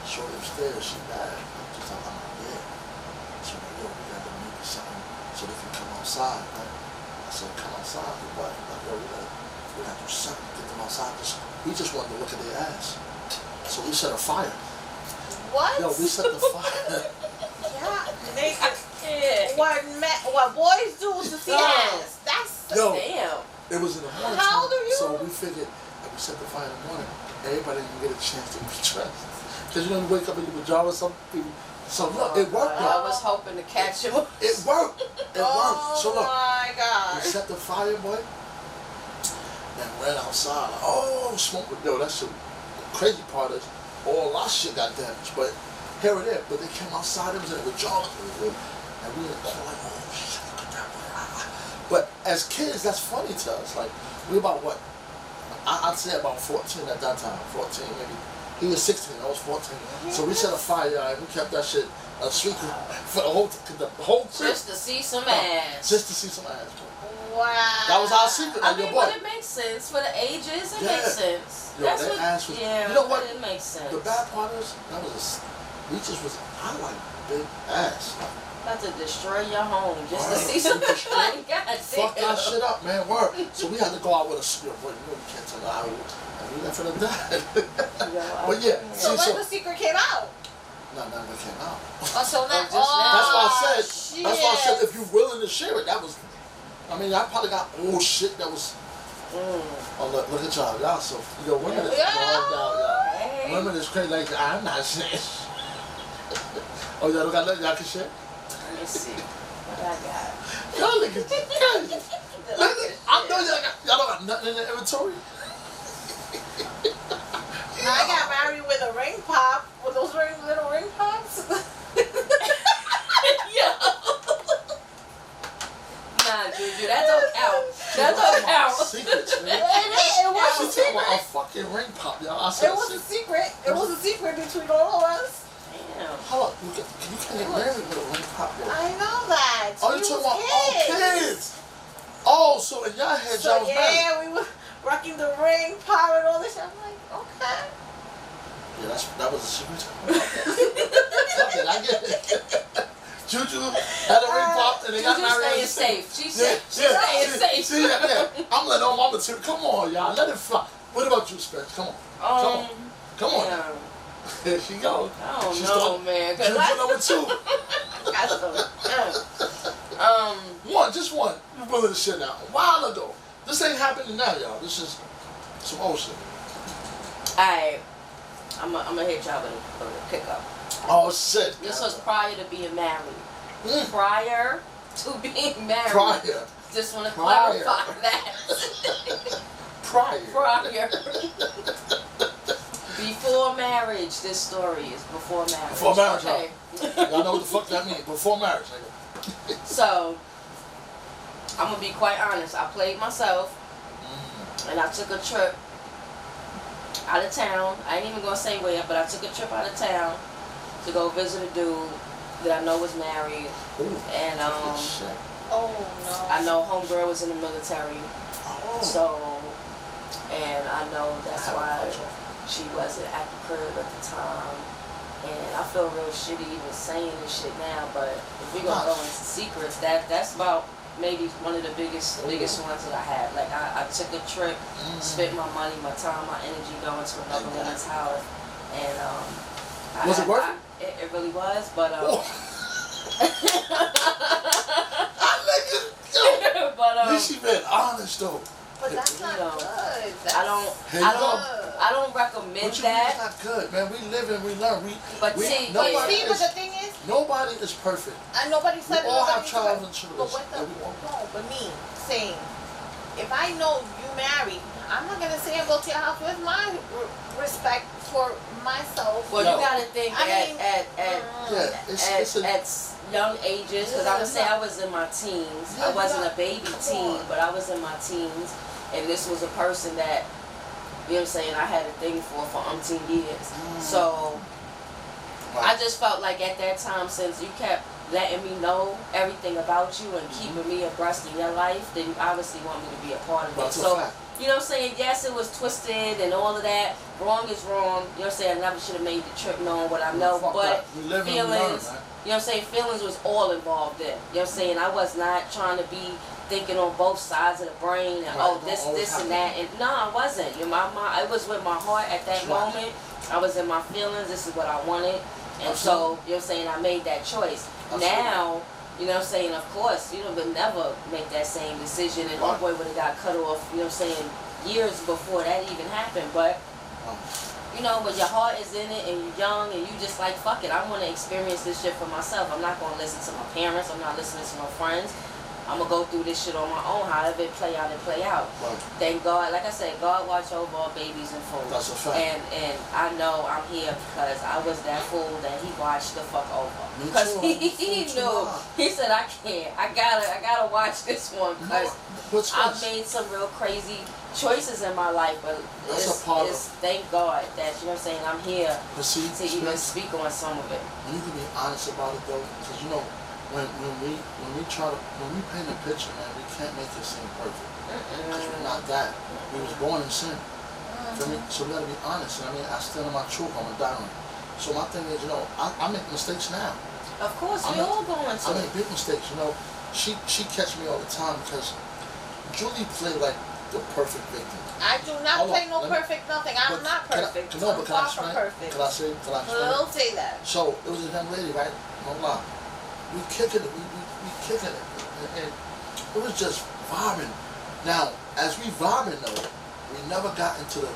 Shorty upstairs, she died. I'm just like, yeah. So like, yo, we gotta make something so they can come outside, right? I said, come outside, what? Like, yo, we gotta do something, get them outside. We just wanted to look at their ass. So we set a fire. What? Yo, we set the fire. What boys do to see ass. That's damn. It was in the morning. How old are you? So we figured if we set the fire in the morning, everybody can get a chance to be dressed. Because you wake up in your pajamas, some people. So look, it worked. I was hoping to catch him. It worked. It worked. So look, my God. we set the fire, boy, and ran outside. Like, oh, smoke with yo. That's the crazy part is all our shit got damaged, but here it is. But they came outside. It was in the pajamas, and we were like, oh shit, look at that boy. But as kids, that's funny to us. Like we about what? I'd say about 14 at that time. 14 maybe. He was 16, I was 14. So we set a fire, and we kept that shit a secret for the whole crib. Just to see some ass. Just to see some ass. Wow. That was our secret. I mean, but it makes sense. For the ages, it makes sense. Yo, that's that ass was, yeah, you know what? It makes sense. The bad part is, I like big ass. About to destroy your home just to see some ass. God damn. Fuck that shit up, man. Word. So we had to go out with a secret. Boy, you can't tell the hour. And we left for the dad. But yeah. So when the secret came out? No, never came out. Oh, so now, that's why I said. shit. That's why I said if you're willing to share it, that was. I mean, I probably got old shit that was. Oh look at y'all so women is y'all. Hey. Women is crazy. Like I'm not saying. Oh y'all don't got nothing y'all can share. Let me see what I got. Y'all niggas crazy. I know y'all don't got nothing in the inventory. I got married with a ring pop, with those little ring pops. Yeah. Nah, Juju, that don't count. That don't count. Secrets, man. It was a She talking about a secret. fucking ring pop, y'all. I said It was a secret. It was a secret between all of us. Damn. Hold up, you can't get married with a ring pop, yo. I know that. Oh, you talking about kids? Oh, so in y'all head, y'all was married. Yeah, we were rocking the ring pop and all this shit. I'm like, okay. Yeah, that was a secret. Okay, I get it. Juju had a ring pop and they got Juju's married. staying safe. She's staying safe. See, yeah. I'm letting all my material. Come on, y'all. Let it fly. What about you, Spence? Come on. Come on. Yeah. There she goes. I don't She know, started- man. Juju number 2. Just one. You pulling the shit out. A while ago. This ain't happening now, y'all. This is some old shit. Alright. I'm gonna hit y'all with a pickup. Oh shit. This was prior to being married. Mm. Prior to being married. Prior. Just want to Prior. clarify that. Prior. Prior. Before marriage, this story is before marriage. Before marriage, okay. Y'all know what the fuck that means. Before marriage, nigga. So, I'm gonna be quite honest. I played myself, and I took a trip out of town. I ain't even gonna say where, but I took a trip out of town to go visit a dude that I know was married. Ooh. And Shit. Oh no. I know homegirl was in the military, Oh. so, and I know that's why she wasn't at the crib at the time. And I feel real shitty even saying this shit now, but if we're gonna go into secrets, that's about maybe one of the biggest ones that I have. Like I took a trip, spent my money, my time, my energy going to another woman's house, and was it worth it? It really was, but But at least she been honest though. But that's not good. That's I don't recommend What you mean that. it's not good, man? We live and we learn. But we see, nobody but is, the thing is, nobody is perfect. and nobody said We all have nobody's trials perfect. and But tribulations. but me saying, if I know you married, I'm not gonna say and go to your house with my respect for myself. Well, No. you gotta think at young ages, because I would say I was in my teens. I wasn't a baby teen, but I was in my teens, and this was a person that, you know what I'm saying, I had a thing for umpteen years. So I just felt like at that time, since you kept letting me know everything about you and keeping me abreast of your life, then you obviously want me to be a part of it. That's a So, fact. you know what I'm saying? Yes, it was twisted and all of that. Wrong is wrong. You know what I'm saying? I never should have made the trip knowing what I know. Fuck But that. We live and we learn, feelings, man. you know what I'm saying? Feelings was all involved in. You know what I'm saying? I was not trying to be thinking on both sides of the brain and, Right, this and that. And no, I wasn't. You know, I was with my heart at that moment. I was in my feelings. This is what I wanted. And so, you know what I'm saying? I made that choice. Now, you know what I'm saying, of course, you know, would never make that same decision, and my boy would have got cut off, you know what I'm saying, years before that even happened. But, you know, when your heart is in it and you're young and you just like, fuck it, I want to experience this shit for myself. I'm not going to listen to my parents. I'm not listening to my friends. I'm going to go through this shit on my own, however it play out and play out. Right. Thank God, like I said, God watch over all babies and fools. That's a fact. And I know I'm here because I was that fool that he watched the fuck over. Me Because too. he knew. He said, I can't. I gotta watch this one because I've made some real crazy choices in my life, but That's a part of- thank God that, you know what I'm saying, I'm here But see, to even speak on some of it. you can be honest about it though, because you know, when we paint a picture, man, we can't make it seem perfect. Because we're not that. We was born in sin. Feel me? So we gotta be honest. And I mean, I stand on my truth. I'm a diamond. So my thing is, you know, I make mistakes now. Of course, we all going I to. make big mistakes. You know, she catch me all the time because Julie played like the perfect victim. I do not Hold play on, no let me- perfect nothing. I'm not perfect. No, I'm but can I far from explain? perfect. Can I explain? Don't say that. So it was a young lady, right? No lie. We kicking it. We kicking it, and it was just vibing. Now, as we vibing though, we never got into the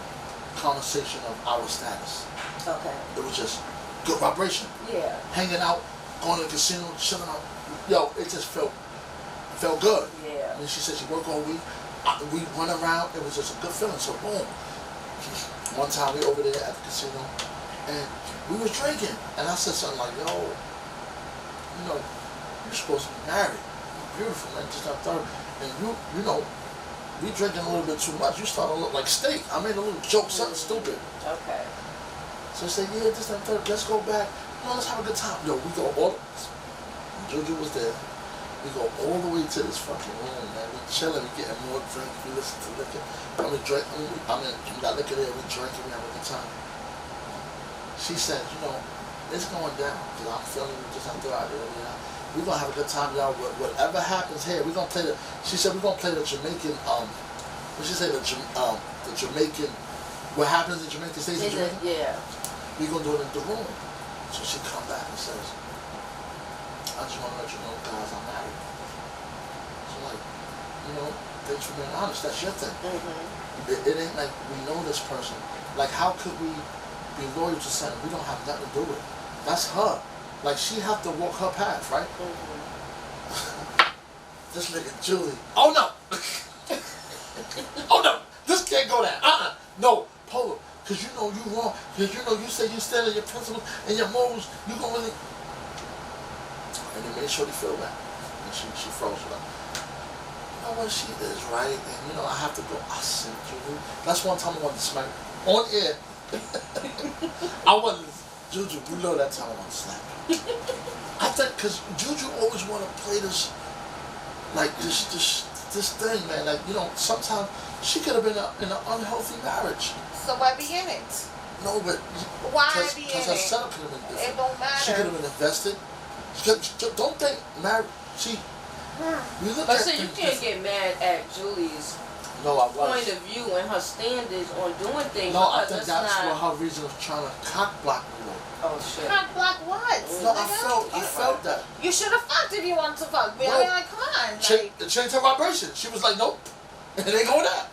conversation of our status. Okay. It was just good vibration. Yeah. Hanging out, going to the casino, chilling out. Yo, it just felt good. Yeah. And she said she worked all week. We run around. It was just a good feeling. So boom. One time we over there at the casino, and we was drinking, and I said something like, "Yo, you know, you're supposed to be married. You're beautiful, man. Just not third. And you know, we drinking a little bit too much. You starting to look like steak. I made a little joke, something stupid. Okay. So I said, yeah, this and third. Let's go back. No, let's have a good time. Yo, we go all. Juju was there. We go all the way to this fucking room, man. We chilling. We getting more drink. We listen to liquor. We got liquor there. We drinking. We having a good time. She said, you know, it's going down because I'm feeling just after out there. we're gonna have a good time, y'all. Whatever happens here, we're gonna play the. She said we're gonna play the Jamaican. What she say? The Jamaican. What happens in Jamaica stays in Jamaica. Yeah. We're gonna do it in the room. So she come back and says, I just want to let you know, guys, I'm married. So like, you know, thanks for being honest. That's your thing. It ain't like we know this person. Like, how could we be loyal to something we don't have nothing to do with? That's her. Like, she have to walk her path, right? This nigga Julie. Oh no! Oh no! This can't go there. No, Polo. Cause you know you wrong. Cause you know you say you stand on your principles and your morals. You gonna really. And they made sure they feel that. And she froze it up. You know what? She is right. And you know I have to go. I said, Juju. That's one time I wanted to smack her. On air. I wanted Juju. You know that time I wanted to slap her. I think cause Juju always want to play this, like this thing, man. Like, you know, sometimes she could have been in an unhealthy marriage. So why be in it? No, but why be in because her it? setup could have been different. It don't matter. She could have been invested. Don't think marriage. See, you look But at see, you things can't different. get mad at Julie's No, I was. point of view and her standards on doing things. No, I because think that's not. what her reason of trying to cock block me was. Oh shit. Cock block what? No, I nigga? felt that. You should have fucked if you wanted to fuck. But I mean, like, come on. It changed her vibration. She was like, nope, it ain't going that.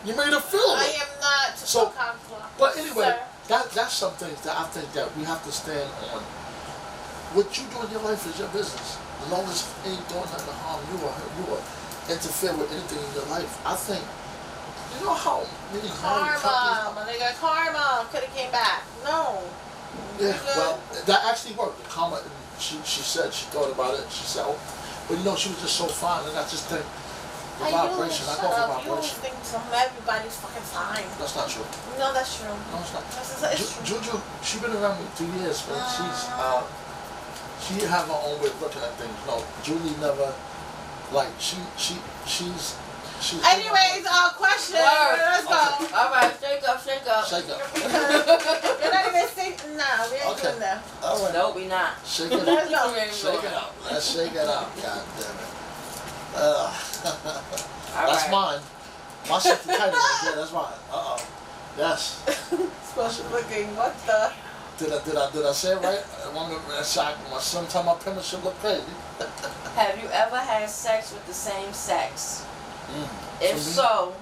You made her feel I it. am not So, cock block. But anyway, Sir. that's some things that I think that we have to stand on. What you do in your life is your business. As long as it ain't doing nothing to harm you or interfere with anything in your life. I think, you know how many married Karma, couples. my nigga, karma could have came back. No. Yeah, Nigga. well, that actually worked. The karma, she said, she thought about it. She said, oh, but you know, she was just so fine, and I just think the vibration. I go for You always vibration. think everybody's fucking fine. That's not true. No, that's true. No, it's not. It's true. Juju, she been around me 2 years, man. She have her own way of looking at things. No, Julie never, like, she's. Anyways, question. Word. Let's go. Okay. All right, shake up, shake up. Shake up. You're not even saying, nah, we ain't Okay. doing that. All right. No, we not. Shake it Let's up. go. Shake it up. Let's shake it up. God damn it. All That's right. mine. My shit's tight right there. That's mine. Yes. Special looking, what the? Did I say it right? My son told my penmanship look crazy. Have you ever had sex with the same sex? If For me? so,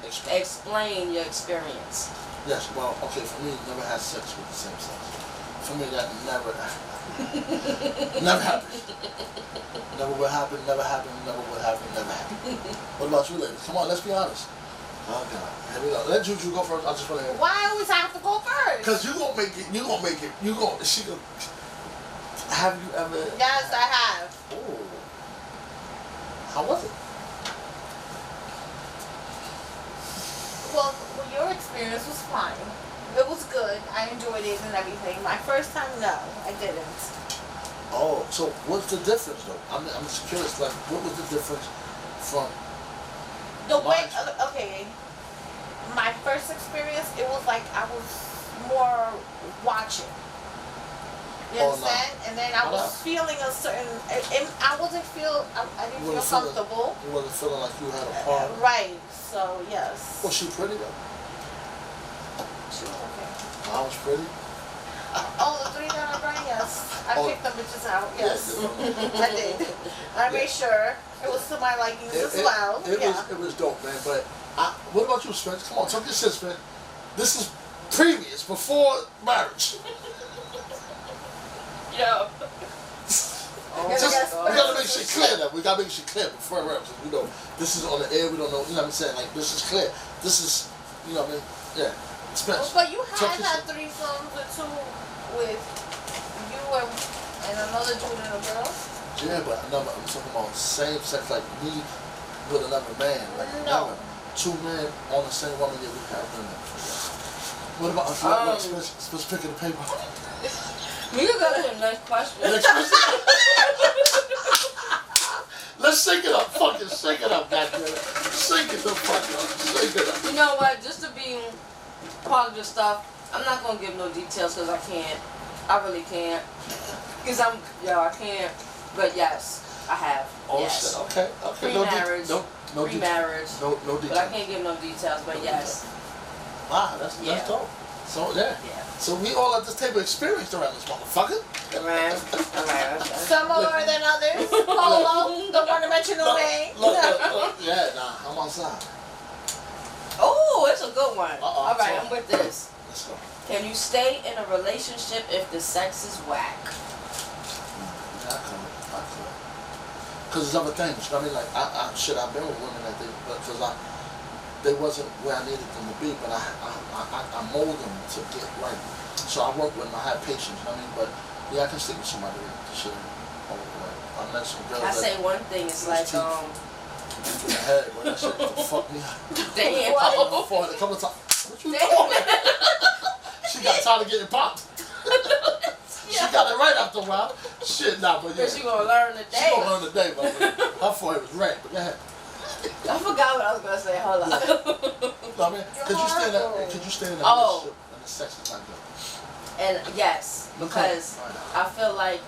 Explain. explain your experience. Yes, well, okay, for me, never had sex with the same sex. For me, that never never happened. Never will happen, never happened, never will happen, never happened. What about you ladies? Come on, let's be honest. Oh, God. Here we go. Let Juju go first. I just want to hear it. Why always have to go first? Because you gonna make it, she gonna, have you ever? Yes, I have. Oh. How was it? Well, your experience was fine. It was good. I enjoyed it and everything. My first time, no, I didn't. Oh, so what's the difference though? I'm just curious, like, what was the difference from The way, mine? okay, my first experience, it was like I was more watching. You Oh, no. understand? And then I Oh, was no. feeling a certain, I didn't You feel wasn't feeling- comfortable. You wasn't feeling like you had a part. Right, so yes. Was she pretty though? Sure, okay. I was pretty. Oh, the three that I brought, yes. I Oh. picked them bitches out, yes. Yeah. I did. I made sure it was to my likings as well. It was dope, man. But what about you, Spence? Come on, talk your shit, Spence. This is previous, before marriage. Yeah. Just, we gotta make shit clear that. We gotta make shit clear before marriage. You know, this is on the air. We don't know. You know what I'm saying? Like, this is clear. This is, you know what I mean? Yeah. Spence. But you talk had your had shit. threesomes with you and another dude and a girl? Yeah, but I'm talking about same sex, like me with another man. Like, No. never. Two men on the same woman, yeah, we have done that. What about Spence picking the paper? We can go to the next question. Next question. Let's shake it up. Fuck it. Shake it up, goddammit. Shake it the fuck up. Shake it up. You know what? Just to be part of the stuff, I'm not gonna give no details because I can't. I really can't. Cause I can't. But yes, I have. Oh yes. shit. Okay. Pre-marriage. No Pre-marriage. No details. But I can't give no details. But No yes. Wow, that's dope. So yeah. So we all at this table experienced around this motherfucker. Right. Some more than others. Polo, don't want to mention no name. Look, yeah, nah, I'm outside. Oh, it's a good one. Uh-oh, All right, so- I'm with this. Let's go. Can you stay in a relationship if the sex is whack? Yeah, I could. Cause there's other things. I mean, like I've been with women that they wasn't where I needed them to be, but I mold them to get right. So I work with them. I have patience. I mean, but yeah, I can stick with somebody that shit ain't all the way. I met some girls. I say one thing. It's like in the head, boy, that shit fuck me up. Damn. I hit my forehead a couple of times. What you doing? She got tired of getting popped. She got it right after a while. Shit, nah, but yeah. But she gonna learn today. She gonna learn today, but her forehead was red. But go ahead. I forgot what I was gonna say. Hold on. No, I mean, could you stay in a relationship and the sex is not good? And yes, because I feel like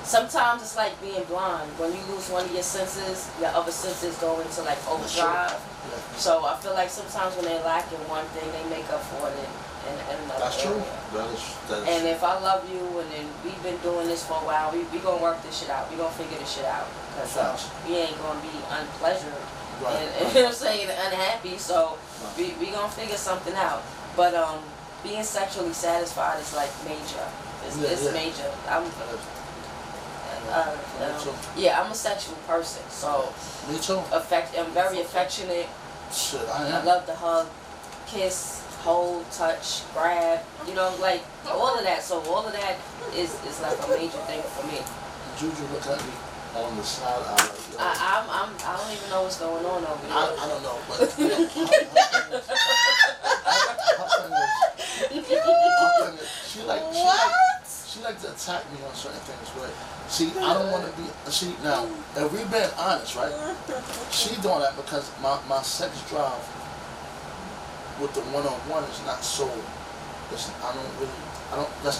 sometimes it's like being blind. When you lose one of your senses, your other senses go into like overdrive. Yeah. So I feel like sometimes when they're lacking one thing, they make up for it in another That's true. area. That is. And if I love you and then we've been doing this for a while, we gonna work this shit out. We gonna figure this shit out. Because we ain't gonna be unpleasured. Right. And you know what I'm saying, unhappy. So we gonna figure something out. But being sexually satisfied is like major. It's major. I'm a sexual person. So Me too. I'm very affectionate. Shit, I love to hug, kiss, hold, touch, grab, you know, like all of that. So all of that is like a major thing for me. Juju look at me on the side. I don't even know what's going on over there. I don't know, but she like to attack me on certain things. But see, I don't want to be. See now, if we being honest, right? She doing that because my sex drive with the one-on-one is not so. That's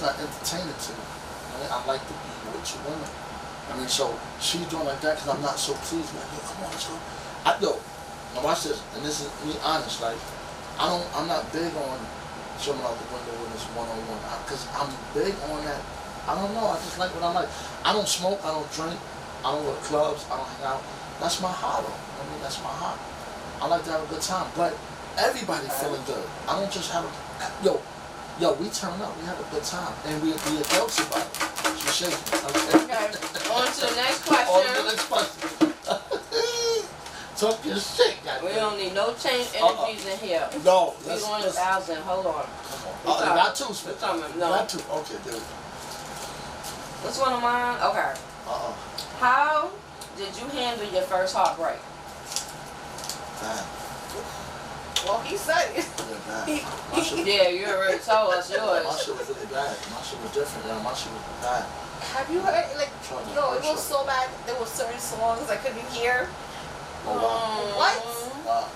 not entertaining to me. I like to be with two women. I mean, so she's doing like that because I'm not so pleased. Like, yo, come on, let's go. Now watch this, and this is me honest. Like, I'm not big on jumping out the window when it's one-on-one because I'm big on that. I don't know. I just like what I like. I don't smoke. I don't drink. I don't go to clubs. I don't hang out. That's my hobby. I mean, that's my hobby. I like to have a good time, but everybody feeling good. I don't just have a yo. We turn up. We have a good time, and we adults about it. She's shaking. Okay. On to the next question. On to the next question. Talk your shit, goddamn. We don't need no change energies in here. No, we're going 1,000. Hold on. Not two, Smith. No. Not two. Okay, dude. What's one of mine? Okay. How did you handle your first heartbreak? Bad. Well, he said it. Yeah, you already told us yours. My shit was really bad. My shit was different. Yeah, my shit was bad. Have you heard, like, it was so bad, there were certain songs I couldn't hear. Oh, wow. What? Wow.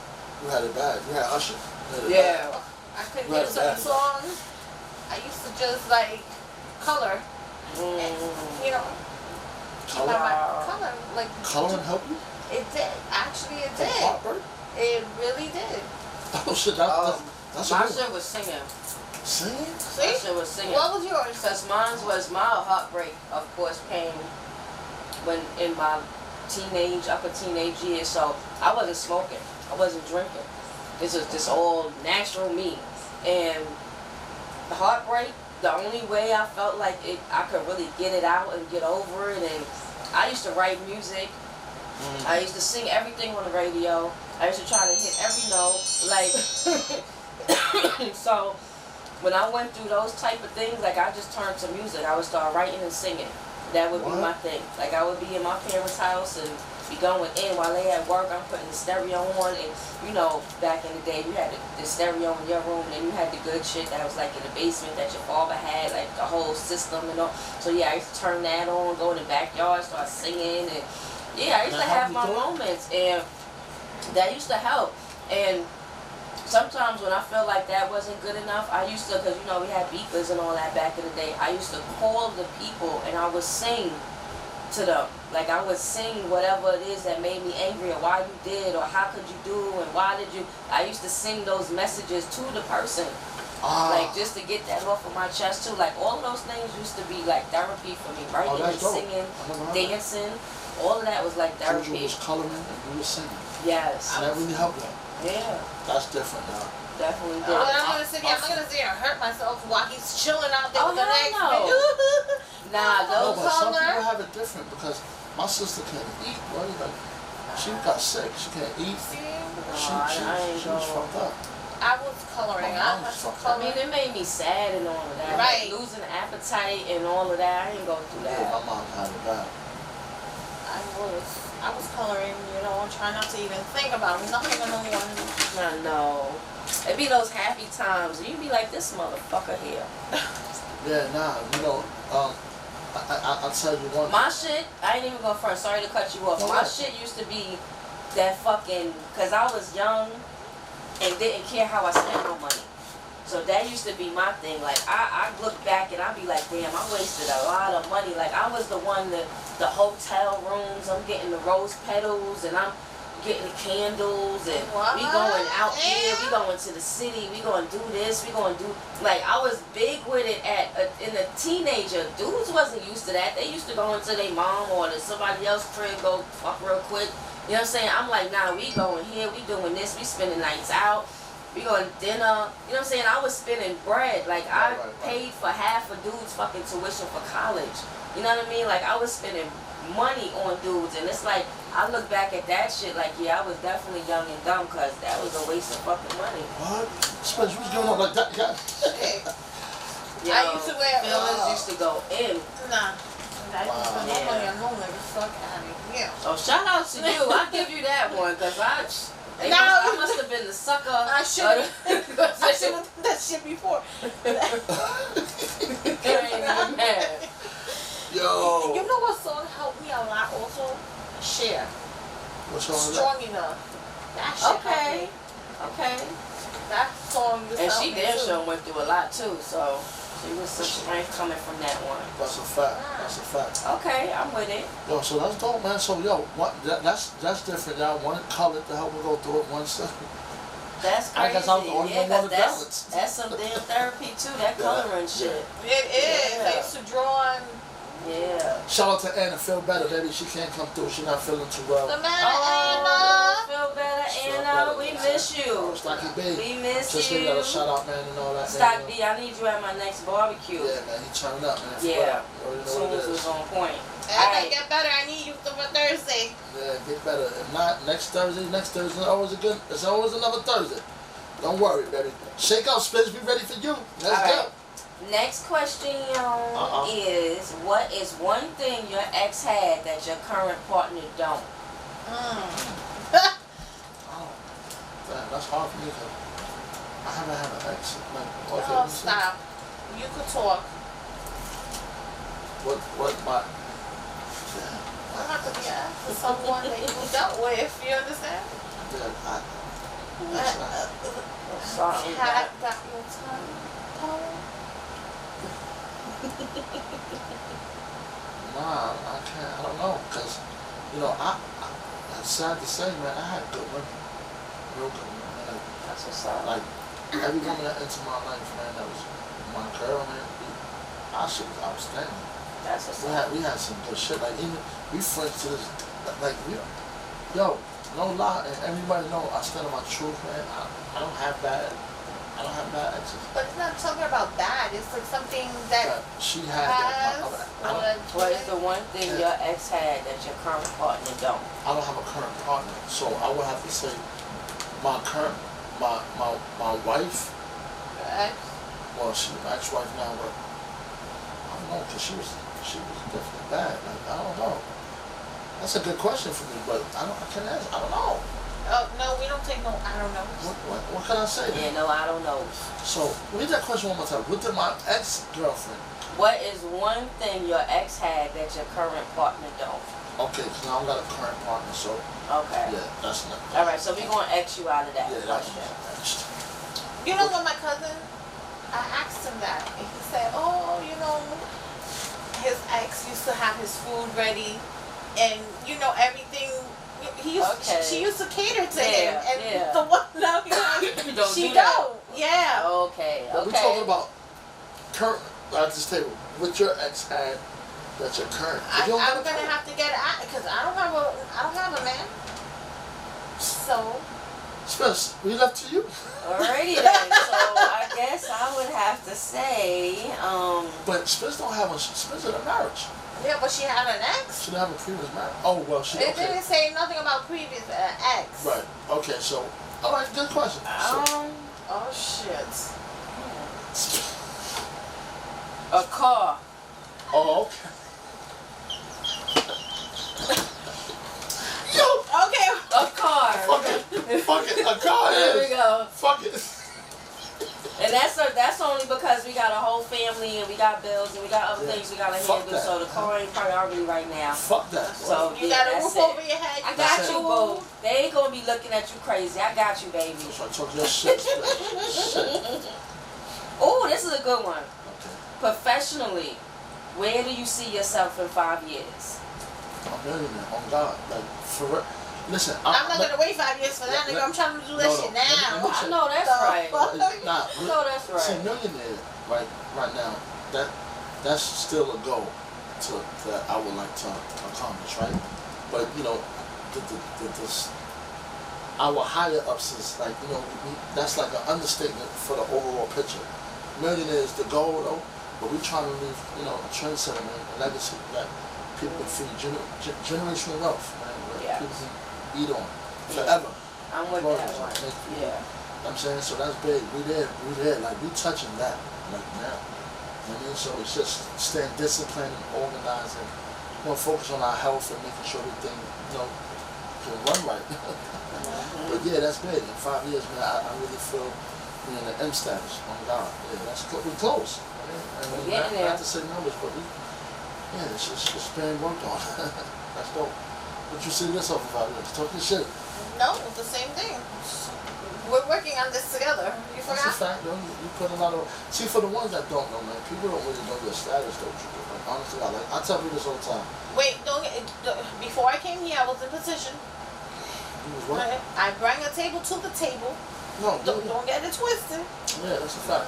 You had it bad. You had Usher. Yeah. I couldn't hear certain songs. I used to just, like, color. And, you know, Color? color. Like, Coloring help you? It did. Actually, it did. Heartbreak? It really did. Oh, shit. That's my shit was singing. Singing? My shit was singing. What was yours? Because mine was, my heartbreak, of course, came when in my upper teenage years. So I wasn't smoking. I wasn't drinking. This was just all natural me. And the heartbreak, the only way I felt like I could really get it out and get over it. And I used to write music. I used to sing everything on the radio. I used to try to hit every note. Like, so when I went through those type of things, like I just turned to music. I would start writing and singing. That would be my thing. Like I would be in my parents' house and be going in while they at work. I'm putting the stereo on, and you know, back in the day, you had the stereo in your room, and you had the good shit that was like in the basement that your father had, like the whole system and all. So yeah, I used to turn that on, go in the backyard, start singing, and yeah, I used to have my moments, and that used to help. And sometimes when I felt like that wasn't good enough, I used to, because you know we had beepers and all that back in the day, I used to call the people and I would sing to them. Like I would sing whatever it is that made me angry, or why you did, or how could you do, and why did you. I used to sing those messages to the person, like just to get that off of my chest too. Like all of those things used to be like therapy for me. Writing and singing, dancing, all of that was like therapy. You was coloring and you was singing. Yes. And that really helped you. Yeah. That's different now. Definitely did. I'm gonna sit here and hurt myself while he's chilling out there with the next no. Nah, No, those but some people have it different because my sister can't eat, right? Like, she got sick, she can't eat. She was fucked up. I was coloring. I mean, it made me sad and all of that. Right. Like, losing appetite and all of that. I didn't go through that. Yeah, my mom had it bad. I was coloring, you know, trying not to even think about nothing or no one. I know. It'd be those happy times, and you'd be like, this motherfucker here. Yeah, nah, you know, I'll tell you one. My shit, I ain't even gonna front. Sorry to cut you off. My shit used to be that fucking, cause I was young and didn't care how I spent my money. So that used to be my thing. Like I look back and I be like, damn, I wasted a lot of money. Like I was the one that the hotel rooms, I'm getting the rose petals and I'm getting the candles and we going out here, we going to the city, we going to do this, we going to do, like I was big with it in a teenager. Dudes wasn't used to that. They used to go into their mom or to somebody else's crib, go fuck real quick. You know what I'm saying? I'm like, nah, we going here, we doing this, we spending nights out, we going to dinner. You know what I'm saying? I was spending bread. Like I paid for half a dude's fucking tuition for college. You know what I mean? Like I was spending money on dudes, and it's like I look back at that shit like, yeah, I was definitely young and dumb because that was a waste of fucking money. What? Especially what's going on like that? Yo, I used to wear feelings used to go in. Nah. I used to spend no money on no nigga. Fuck out of here. Oh, shout out to you. I give you that one because I must have been the sucker. I should have done that shit before. I ain't even mad. Yo. You know what song helped me a lot also? Cher. What song is that? Strong Enough. That shit Okay. helped me. Okay. That song just And helped she me damn too. sure went through a lot too, so she was some strength coming from that one. That's a fact. That's a fact. Okay, I'm with it. Yo, so that's dope, man. So yo, that's different. Y'all one colored to help me go through it. One stuff. That's crazy. I guess I'm the only one with balance. That's some damn therapy too, that coloring shit. It is. Yeah. I used to draw and Yeah. Shout out to Anna. Feel better, baby. She can't come through. She not feeling too well. the man Oh, feel better, Anna. We miss you. Stocky B. We miss Just you. give a shout out, man, and all that. Stock B, I need you at my next barbecue. Yeah, man. He turning up, man. Yeah. You already know Soon what as it it's is. on point. As I get better, I need you for Thursday. Yeah, get better. If not, next Thursday is always it's always another Thursday. Don't worry, baby. Shake out, Spence. Be ready for you. Let's go. Next question is, what is one thing your ex had that your current partner don't? Oh, damn, that's hard for me because I haven't had an ex. Like, okay, Oh, stop. You could talk. What my... I'm not gonna be asked for someone that you dealt with. You understand? Yeah, Something Cat got your tongue. Nah, I can't. I don't know, cause you know it's sad to say, man. I had good women, real good women. Like, That's what's up. like every woman that entered my life, man, that was my girl, man. Our shit was outstanding. That's what's up. We had some good shit. Like even we friends to this, like yo, no lie, and everybody know I stand on my truth, man. I don't have bad exes. But it's not talking about that. It's like something that She had has. What is the one thing your ex had that your current partner don't? I don't have a current partner, so I would have to say my wife. Ex. Well, she's my ex-wife now, but I don't know, cause she was definitely bad. Like I don't know. That's a good question for me, but I can't answer. I don't know. Oh no, we don't take no. I don't know. What can I say? Yeah, no, I don't know. So read that question one more time. What did my ex-girlfriend? What is one thing your ex had that your current partner don't? Okay, cause now I got a current partner, so Okay. yeah, that's not. All right, so we're gonna X you out of that Yeah, that's question. You know what, my cousin? I asked him that, and he said, "Oh, you know, his ex used to have his food ready, and you know everything. She used to cater to him, and the one now she don't. Yeah. Okay. But we're talking about current at this table. What your ex had that your current. I'm gonna have to get it because I don't have a man. So. Spence, we left to you. Alrighty then. So I guess I would have to say. But Spence don't have Spence in a marriage. Yeah, but she had an ex. She didn't have a previous marriage. Oh well, she. It didn't say nothing about previous ex. Right. Okay. So, all right. Good question. Oh shit. A car. Oh, okay. Yo. Okay. A car. Fuck it. A car. There we go. Fuck it. And that's only because we got a whole family and we got bills and we got other things we gotta handle. That. So the car ain't priority right now. Fuck that. So you got a roof over your head. I got you, boo. They ain't gonna be looking at you crazy. I got you, baby. So I talk your shit. Oh, this is a good one. Okay. Professionally, where do you see yourself in 5 years? I'm millionaire. On God, like for real. Listen, I'm not gonna wait 5 years for that, nigga. I'm trying to do that shit now. I know that's right. Nah, I know that's right. See, millionaire right now, that's still a goal that I would like to accomplish, right? But you know, our higher ups is like, you know, that's like an understatement for the overall picture. Millionaire is the goal though, but we trying to leave, you know, a trendsetter, man, a legacy that people can feed generational wealth, man. People can eat on forever. I'm with that one. Yeah. I'm saying, so that's big. We there, like we touching that like now. You know what I mean? So it's just staying disciplined and organized and, you know, focus on our health and making sure everything, you know, can run right. But yeah, that's big. In 5 years, man, I really feel we're in the M status. On God, yeah, that's we close. I mean, not to say numbers, but it's being worked on. That's dope. What you see this off of 5 years? Talk your shit. No, it's the same thing. We're working on this together. You forgot? That's a fact, though. You put a lot of. See, for the ones that don't know, man, people don't really know your status, though. Like, honestly, I tell people this all the time. Wait, before I came here, I was in position. You was what? I bring a table to the table. No, don't get it twisted. Yeah, that's a fact.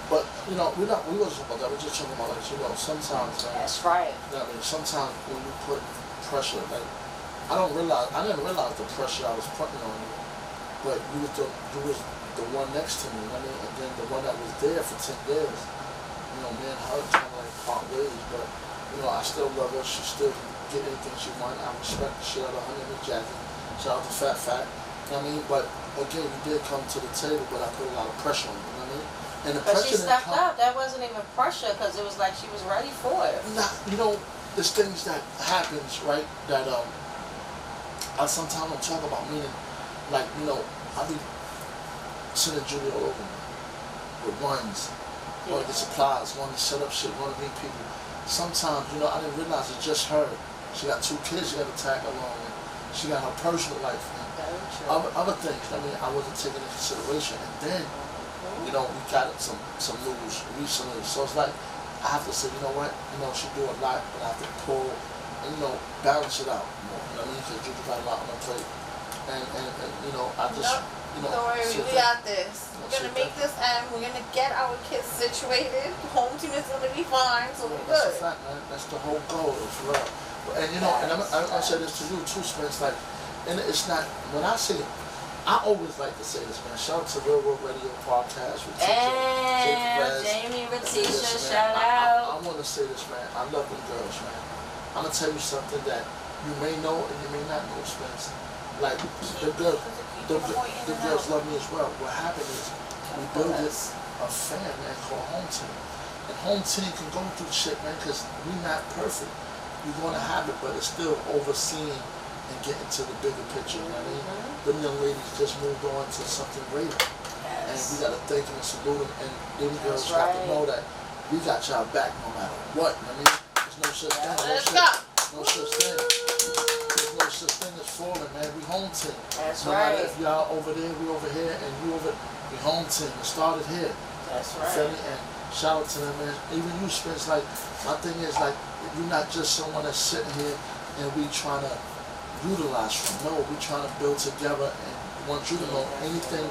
But you know, we wasn't about that. We're just talking about, like, you know, sometimes. That's right. You know what I mean? Sometimes when you put pressure, like, I didn't realize the pressure I was putting on you, but you was the one next to me. You know what I mean? And then the one that was there for 10 years. You know, me and her kind of like part ways, but you know, I still love her. She still can get anything she wants. I respect the shit out of her and the jacket. Shout out to Fat. You know what I mean? But again, you did come to the table, but I put a lot of pressure on you. You know what I mean? And the but pressure she stepped up. That wasn't even pressure because it was like she was ready for it. Nah, you know, there's things that happens, right? That I sometimes don't talk about. Meaning, like, you know, I be sending Julie all over me with ones, going to get supplies, going to set up shit, going to meet people. Sometimes, you know, I didn't realize it's just her. She got 2 kids she got to tag along with. She got her personal life and other things. I mean, I wasn't taking into consideration. And then, you know, we got some news recently. So it's like, I have to say, you know what? You know, she do a lot, but I have to pull and, you know, balance it out more. You know what I mean? Because you got a lot on the plate. And you know, I just, you know. Don't worry, we got this. We're going to make this end. We're going to get our kids situated. Home team is going to be fine, so we're good. That's a fact, man. That's the whole goal, for real. And you know, and I say this to you too, Spence, like, and it's not, when I say, I always like to say this, man. Shout out to Real World Radio Podcast with Jamie, Ratisha, shout out. I want to say this, man. I love them girls, man. I'm going to tell you something that you may know and you may not know, Spence. Like, the girls love me as well. What happened is, we built a fan, man, called Home Team. And Home Team can go through shit, man, because we're not perfect. You're going to have it, but it's still overseeing and getting to the bigger picture, you know what I mean? Them young ladies just moved on to something greater. And we got to thank them and salute them. And them girls got to know that we got y'all back no matter what, you know what I mean? There's no such thing. No such thing. There's no such thing as falling, man. We Home Team. That's no right. matter if y'all over there, we over here, and you over, we Home Team. It started here. That's You right. feel me? And shout out to them, man. Even you, Spence. Like, my thing is, like, you're not just someone that's sitting here and we trying to utilize from. No, we trying to build together and want you to know anything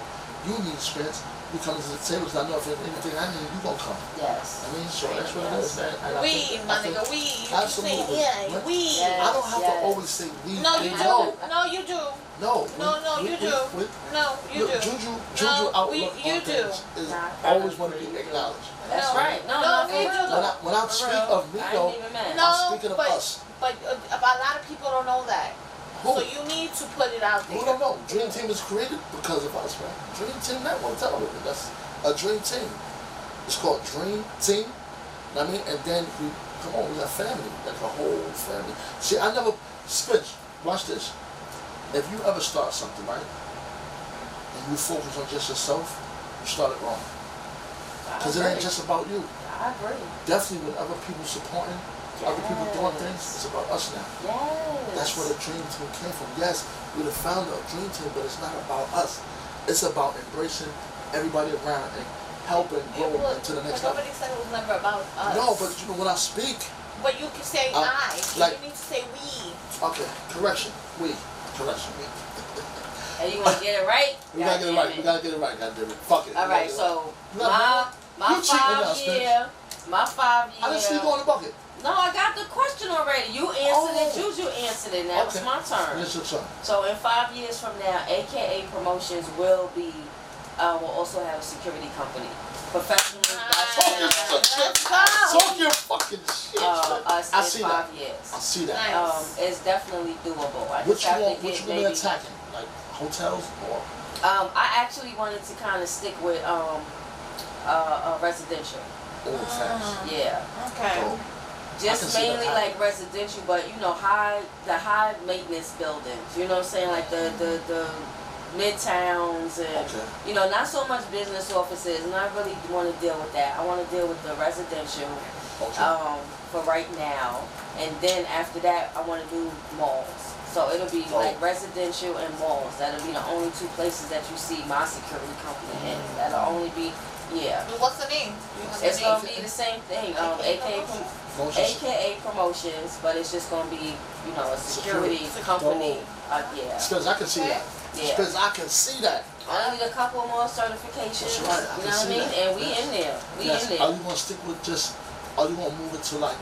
you need, Spence. You come to the table, 'cause I know if there's anything I need, you gonna come. Yes. I mean, so that's what it is, man. And I We, think- my I think- nigga, we. You Absolutely. say, yeah, we. Yes. I don't have to always say we. No, they you know. do. No, you do. No. No, you do. No, you Look, do. Juju No, outlook you on do. things is Nah, always want to be acknowledged. That's No. right. No, No, for we real. do. When I For speak real. of me, I though, ain't even mad. No, I'm speaking of but, us. But a lot of people don't know that. Who? So you need to put it out there. Who don't know? Dream Team is created because of us, man. Dream Team Network Television. That's a dream team. It's called Dream Team. You know what I mean? And then we come on, we got family, like a whole family. See, I never Spence, watch this. If you ever start something, right, and you focus on just yourself, you start it wrong. Because it ain't just about you. I agree. Definitely with other people supporting, other people doing things, it's about us now. Yes. That's where the Dream Team came from. Yes, we're the founder of Dream Team, but it's not about us. It's about embracing everybody around and helping grow into the next level. Nobody said it was never about us. No, but you know when I speak, But you can say I. like- You need to say we. okay, correction, correction, we. And you want to get it right? We gotta get it God right. damn We gotta get it right. Goddamn it. Fuck it. All We gotta right, get it so No, my you cheating now, 5 Spence. year, my 5 year. I didn't see you go in the bucket. No, I got the question already. You answered it. Oh. Juju answered it. Now Okay. it's my turn. Yes, your turn. So in 5 years from now, AKA Promotions will be, will also have a security company. Professional. Talk your shit. Let's go. Talk your fucking shit. Us I in see 5 that. years. I see that. Nice. It's definitely doable. I What just you have want? to What get you gonna be maybe. attacking? Like hotels or? I actually wanted to kind of stick with residential. Old fast. Yeah. Okay. Oh, I can Just see that mainly happening. like residential, but you know, the high maintenance buildings. You know what I'm saying? Like the midtowns and Okay. you know, not so much business offices. And I really want to deal with that. I want to deal with the residential Okay. for right now, and then after that, I want to do malls. So it'll be like residential and malls. That'll be the only 2 places that you see my security company in. That'll only be, yeah. What's the name? You have It's the gonna name? be the same thing, AKA AKA Promotions, but it's just gonna be, you know, a security company. Yeah. Spence, I can see that. Yeah. Spence, I can see that. I need a couple more certifications. That's right, I You can know what I see mean? that. And we Yes. in there. We Yes. in Are there. you gonna stick with just? Are you gonna move it to like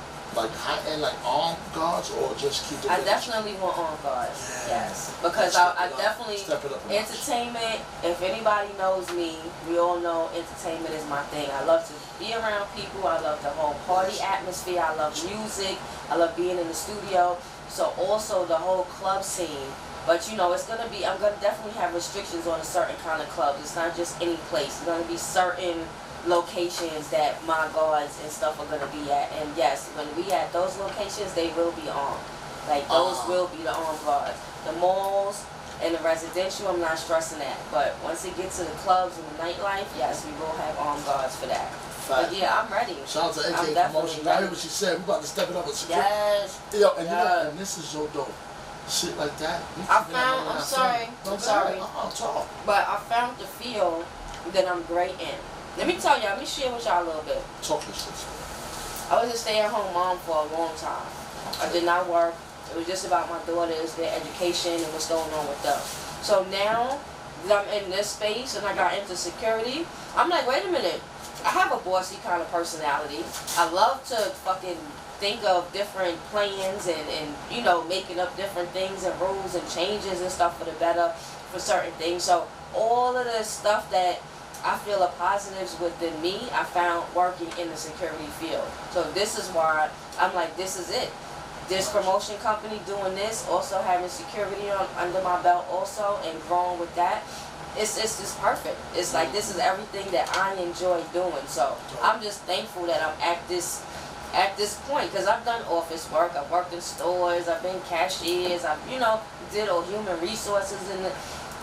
high end, like armed guards, or just keep it? I definitely want on guards. Yeah. Yes. Because Step I it up. definitely Step it up a notch. entertainment, if anybody knows me, we all know entertainment is my thing. I love to be around people. I love the whole party atmosphere. I love music. I love being in the studio. So also the whole club scene. But you know, it's gonna be, I'm gonna definitely have restrictions on a certain kind of club. It's not just any place. It's gonna be certain locations that my guards and stuff are gonna be at. And yes, when we at those locations, they will be armed. Like those will be the armed guards. The malls and the residential, I'm not stressing that. But once it gets to the clubs and the nightlife, yes, we will have armed guards for that. But yeah, I'm ready. Shout out to I'm AK definitely Promotion. I ready. heard what she said. We about to step it up and secure. Yes. Yo, and you know, Yes. and this is so dope. Shit like that. we I keep it found- on I'm our sorry. family. No, I'm go sorry. ahead. Talk. But I found the field that I'm great in. Let me tell y'all, let me share with y'all a little bit. Talk your shit. I was a stay-at-home mom for a long time. I did not work. It was just about my daughters, their education, and what's going on with them. So now that I'm in this space and I got into security, I'm like, wait a minute. I have a bossy kind of personality. I love to fucking think of different plans and you know, making up different things and rules and changes and stuff for the better for certain things. So all of the stuff that I feel are positives within me, I found working in the security field. So this is why I'm like, this is it. This promotion company doing this, also having security under my belt also, and growing with that. It's just perfect. It's like this is everything that I enjoy doing. So I'm just thankful that I'm at this point, because I've done office work, I've worked in stores, I've been cashiers, I've did all human resources, and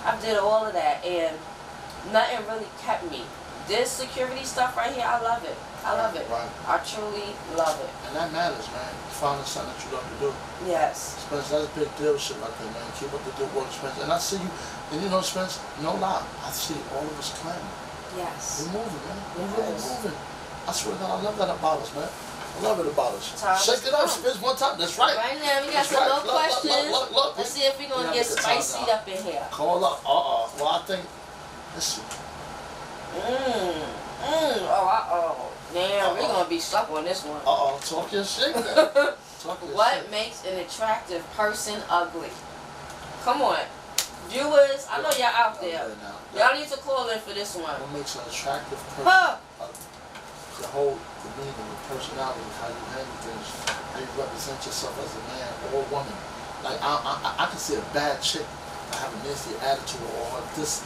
I did all of that, and nothing really kept me. This security stuff right here, I love it. I love it. Right. I truly love it. And that matters, man. Finding something that you love to do. Yes. Spence, that's a big deal shit right there, man. Keep up the good work, Spence. And I see you, and you know, Spence, no lie, I see all of us clamming. Yes. We're moving, man. We're really moving. I swear to God, I love that about us, man. I love it about us. Shake it up, spins one time. That's right. Right now, we got That's some right. more questions. Look. Let's see if we're going to get spicy up in here. Call up. Well, I think, let's see. Damn, we're going to be stuck on this one. Talk your shit, man. Talk your What shit. makes an attractive person ugly? Come on. Viewers, I know y'all out there. Y'all need to call in for this one. What makes an attractive person? The whole demeanor, the personality, how you handle things, how you represent yourself as a man or a woman. Like I can see a bad chick that have a nasty attitude or this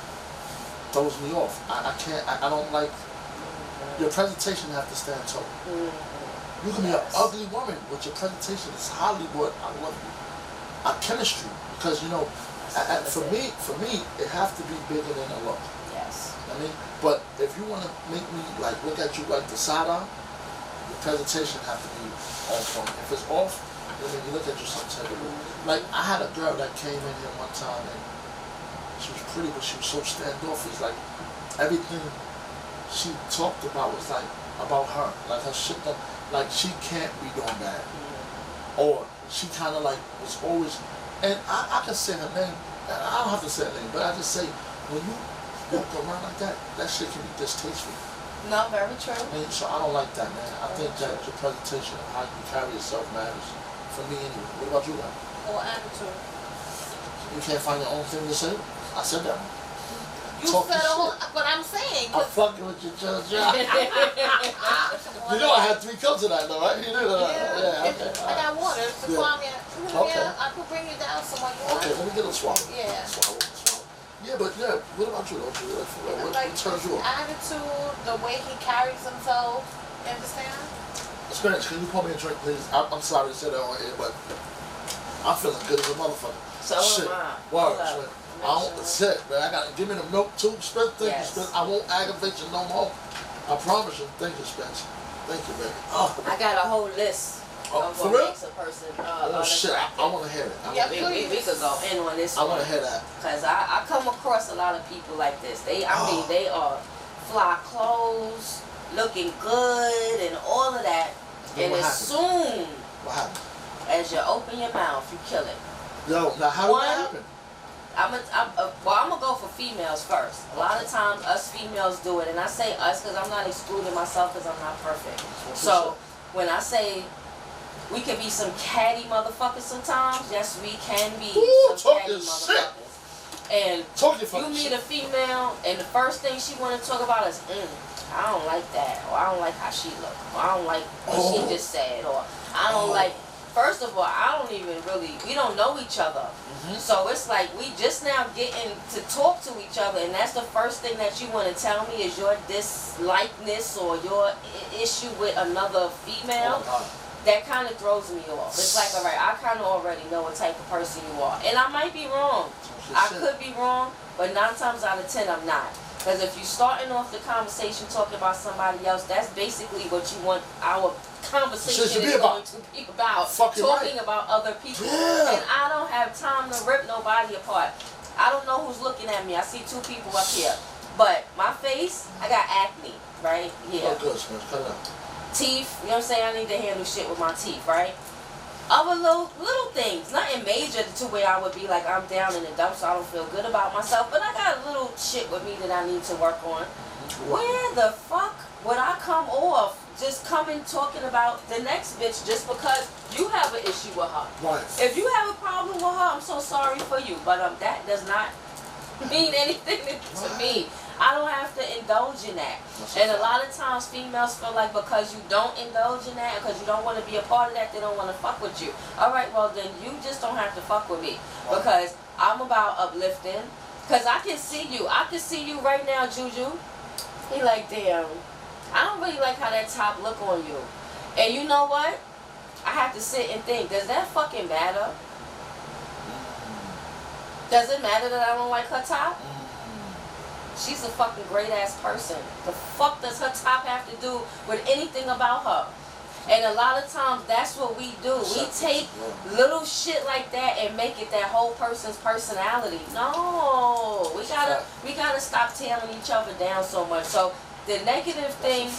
throws me off. I can't. I don't like. Your presentation have to stand tall. You can be an ugly woman, but your presentation is Hollywood. I love you. Our chemistry, because you know, for me, it has to be bigger than a look. Yes. I mean, but if you want to make me like look at you like the side eye, the presentation have to be on point. If it's off, then you look at you some type of way. Like I had a girl that came in here one time and she was pretty, but she was so standoffish. Like everything she talked about was like about her, like her shit. Like she can't be doing bad, or she kind of like was always. And I can say her name. I don't have to say her name, but I just say when you walk around like that, that shit can be distasteful. No, very true. So I don't like that, man. I think that your presentation of how you carry yourself matters. For me anyway. What about you, man? Or attitude. You can't find your own thing to say? I said that. You said all, but I'm saying. I'm fucking with you, Judge. You know I had 3 cups of that, though, right? You knew that, right? Yeah, okay. I got water. So okay. I could bring you down somewhere you want. Okay, let me get a swallow. Yeah. Swallow. Yeah, but yeah, what about you? What turns you on? Attitude, the way he carries himself. You understand? Experience, can you pour me a drink, please? I'm sorry to say that on here, but I'm feeling good as a motherfucker. So shit. am I. Word, shit. I don't shit, man. I gotta give me the milk too, Spence. Thank you, Spence. I won't aggravate you no more. I promise you. Thank you, Spence. Thank you, baby. I got a whole list of for what real? makes a person shit, I wanna hear it. we could go in on this I one. wanna hear that. Cause I come across a lot of people like this. They mean they are fly clothes, looking good and all of that. And as soon as you open your mouth, you kill it. Yo, now how did that happen? I'm gonna go for females first. A lot of times us females do it, and I say us because I'm not excluding myself because I'm not perfect. So when I say we can be some catty motherfuckers sometimes, yes, we can be some catty motherfuckers. And you meet a female, and the first thing she want to talk about is, I don't like that, or I don't like how she look, or I don't like what she just said, or I don't like. First of all, we don't know each other. So it's like we just now getting to talk to each other, and that's the first thing that you want to tell me is your dislikeness or your issue with another female. That kind of throws me off. It's like, all right, I kind of already know what type of person you are. And I might be wrong. I could be wrong, but 9 times out of 10, I'm not. Because if you're starting off the conversation talking about somebody else, that's basically what you want our conversation is going to be about. Talking about other people. And I don't have time to rip nobody apart. I don't know who's looking at me. I see 2 people up here. But my face, I got acne, right? Yeah. Teeth, you know what I'm saying? I need to handle shit with my teeth, right? Other little things, nothing major to where I would be like I'm down in the dumps, so I don't feel good about myself. But I got a little shit with me that I need to work on. Where the fuck would I come off just coming talking about the next bitch just because you have an issue with her? Right. If you have a problem with her, I'm so sorry for you. But that does not mean anything to me. I don't have to indulge in that. And a lot of times females feel like because you don't indulge in that, because you don't want to be a part of that, they don't want to fuck with you. Alright, well then you just don't have to fuck with me. Because I'm about uplifting. Because I can see you. I can see you right now, Juju. He like, damn, I don't really like how that top look on you. And you know what? I have to sit and think, does that fucking matter? Does it matter that I don't like her top? She's a fucking great ass person. The fuck does her top have to do with anything about her? And a lot of times that's what we do. We take little shit like that and make it that whole person's personality. No, we gotta stop tearing each other down so much. So the negative thing,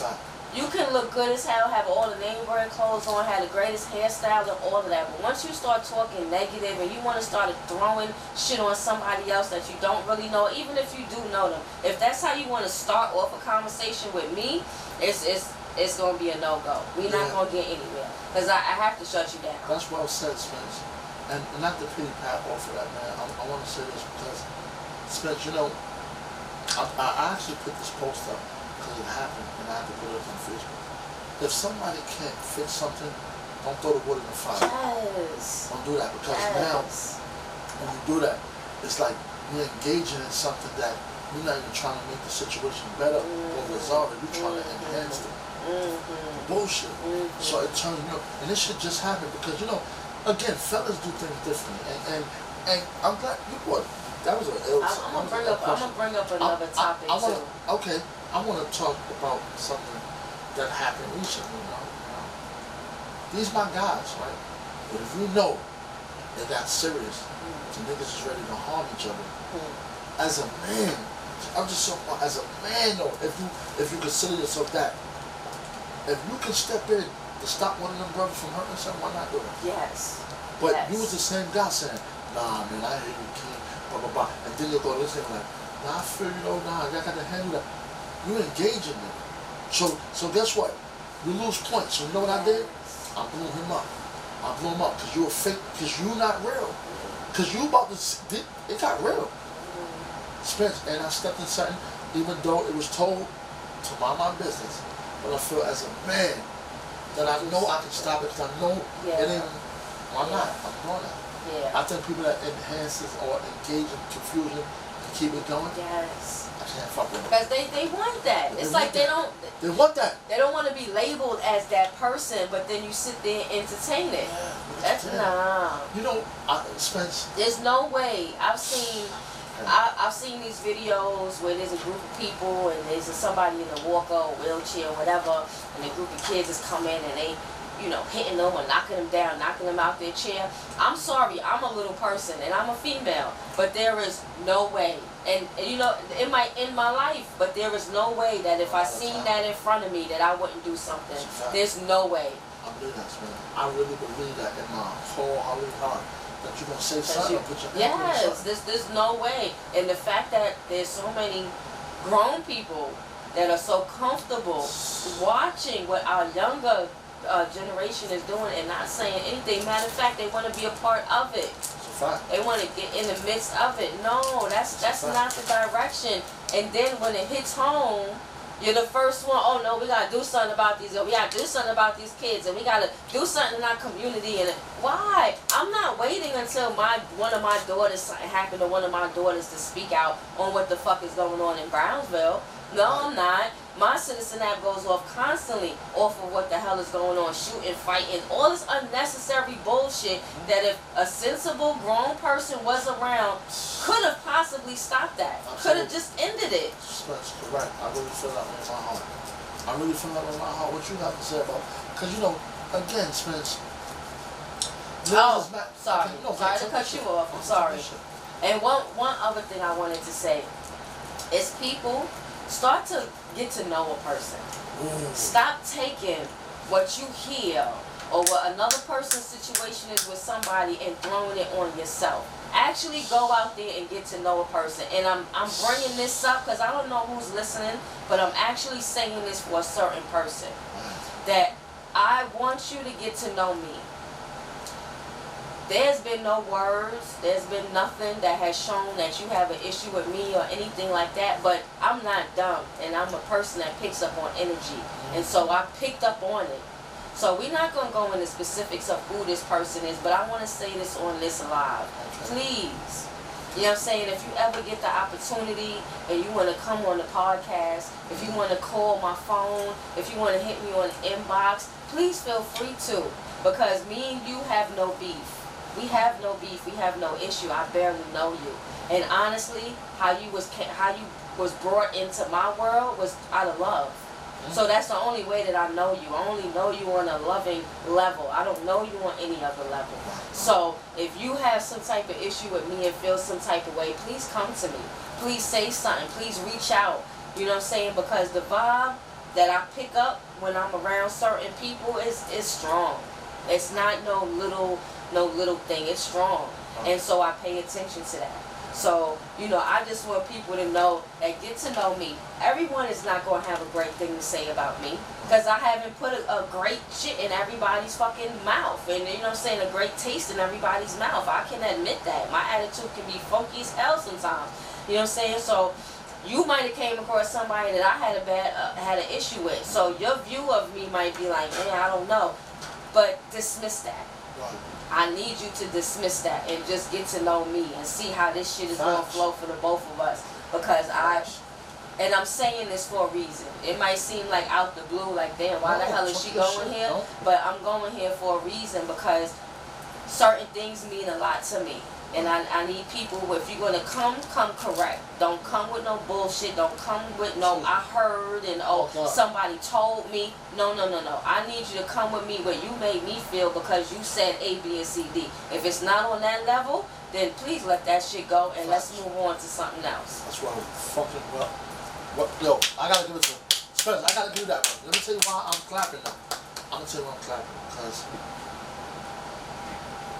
you can look good as hell, have all the name brand clothes on, have the greatest hairstyle and all of that. But once you start talking negative and you want to start throwing shit on somebody else that you don't really know, even if you do know them, if that's how you want to start off a conversation with me, it's going to be a no-go. We're not going to get anywhere. Because I have to shut you down. That's well said, Spence. And not to pity pat off of that, man. I want to say this because, Spence, you know, I actually put this post up because it happened and I had to put it up on Facebook. If somebody can't fix something, don't throw the wood in the fire. Yes. Don't do that because now, when you do that, it's like you're engaging in something that you're not even trying to make the situation better or resolve it. You're trying to enhance it. Bullshit. So it turns, you know, and this shit just happened because, you know, again, fellas do things differently, and I'm glad you brought. That was an ill. I'm gonna bring up another topic too. Okay, I want to talk about something that happened recently. You know, these my guys, right? But if you know it got serious, the niggas is ready to harm each other. As a man, I'm just so as a man though, if you consider yourself that, if you can step in to stop one of them brothers from hurting someone, why not do it? Yes. But you was the same guy saying, nah, man, I hear you, king, blah, blah, blah. And then you'll go listen like, nah, I feel you, know, nah, y'all got to handle that. You engaging them. So guess what? You lose points. So you know what I did? I blew him up. I blew him up because you were fake, because you not real. Because you about to, it got real. Spence, and I stepped in something, even though it was told to mind my business. But I feel as a man, that I know I can stop it because I know it ain't, why not? I'm doing that. Yeah. I think people that enhances or engage in confusion and keep it going, Yes. I can't fuck with them. Because they want that. It's like they don't. They want that. They don't want to be labeled as that person, but then you sit there and entertain it. Yeah, That's nah. You know, Spence. There's no way. I've seen these videos where there's a group of people and there's somebody in a walker or wheelchair or whatever, and a group of kids is coming and they, you know, hitting them or knocking them down, knocking them out their chair. I'm sorry, I'm a little person and I'm a female, but there is no way. And you know, it might end my life, but there is no way that if I seen that in front of me that I wouldn't do something. There's no way. I believe that, man. I really believe that in my whole heart. That you're gonna say something, put your yes, there's no way. And the fact that there's so many grown people that are so comfortable watching what our younger generation is doing and not saying anything. Matter of fact, they want to be a part of it. They want to get in the midst of it. No, that's not the direction. And then when it hits home, you're the first one. Oh no, we gotta do something about these. We gotta do something about these kids, and we gotta do something in our community. And why? I'm not waiting until one of my daughters something happened to one of my daughters to speak out on what the fuck is going on in Brownsville. No, I'm not. My citizen app goes off constantly off of what the hell is going on, shooting, fighting, all this unnecessary bullshit that if a sensible grown person was around, could have possibly stopped that. Could have just ended it. That's correct. I really feel that in my heart. I really feel that in my heart. What you have to say about, because you know, again, Spence. Oh, sorry. Sorry to cut you off. I'm sorry. And one other thing I wanted to say is people start to get to know a person. Stop taking what you hear or what another person's situation is with somebody and throwing it on yourself. Actually go out there and get to know a person. And I'm bringing this up because I don't know who's listening, but I'm actually saying this for a certain person. That I want you to get to know me. There's been no words, there's been nothing that has shown that you have an issue with me or anything like that, but I'm not dumb, and I'm a person that picks up on energy, and so I picked up on it. So we're not going to go into specifics of who this person is, but I want to say this on this live. Please, you know what I'm saying, if you ever get the opportunity and you want to come on the podcast, if you want to call my phone, if you want to hit me on the inbox, please feel free to, because me and you have no beef. We have no beef. We have no issue. I barely know you. And honestly, how you was brought into my world was out of love. So that's the only way that I know you. I only know you on a loving level. I don't know you on any other level. So if you have some type of issue with me and feel some type of way, please come to me. Please say something. Please reach out. You know what I'm saying? Because the vibe that I pick up when I'm around certain people is strong. It's not no little thing. It's strong. And so I pay attention to that. So, you know, I just want people to know that get to know me. Everyone is not going to have a great thing to say about me because I haven't put a great shit in everybody's fucking mouth. And, you know what I'm saying, a great taste in everybody's mouth. I can admit that. My attitude can be funky as hell sometimes. You know what I'm saying? So, you might have came across somebody that I had an issue with. So, your view of me might be like, man, I don't know. But dismiss that. I need you to dismiss that and just get to know me and see how this shit is going to flow for the both of us. Because and I'm saying this for a reason. It might seem like out the blue, like, damn, why the hell is she going here? But I'm going here for a reason because certain things mean a lot to me. And I need people, if you're going to come correct. Don't come with no bullshit. Don't come with no I heard and somebody told me. No. I need you to come with me where you made me feel because you said A, B, and C, D. If it's not on that level, then please let that shit go and let's move on to something else. That's what I'm fucking yo, I gotta give it to Spence. I gotta do that one. Let me tell you why I'm clapping now. I'm gonna tell you why I'm clapping. Because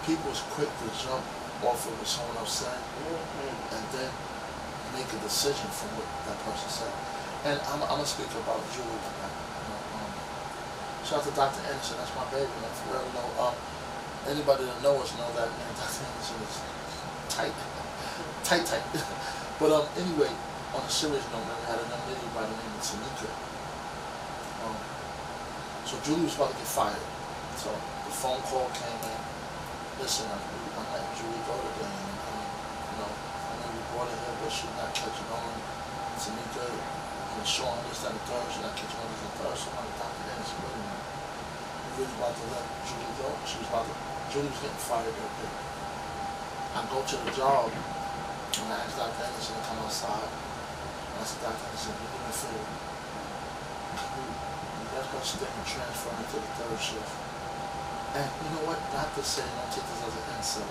people's quick to jump off of what someone else said and then make a decision from what that person said. And I'm gonna speak about Julie tonight. Shout out to Dr. Anderson, that's my baby, man. For real, anybody that knows us know that, man. Dr. Anderson is tight. But anyway, on a serious note, man, we had a young lady by the name of Tamika. So Julie was about to get fired. So the phone call came in. Listen, I'm letting Julie go today, and you know, I know you brought her here, but she's not catching on. Tamika, and Sean, this, that, and the third, she's not catching on, this, and the third. So I'm like, Dr. Anderson, wait a minute. You really about to let Julie go? Julie was getting fired that day. I go to the job, and I asked Dr. Anderson to come outside. And I said, Dr. Anderson, you do me a favor. You guys got to stay and transfer me to the third shift. And you know what? Not to say, don't take this as an insult,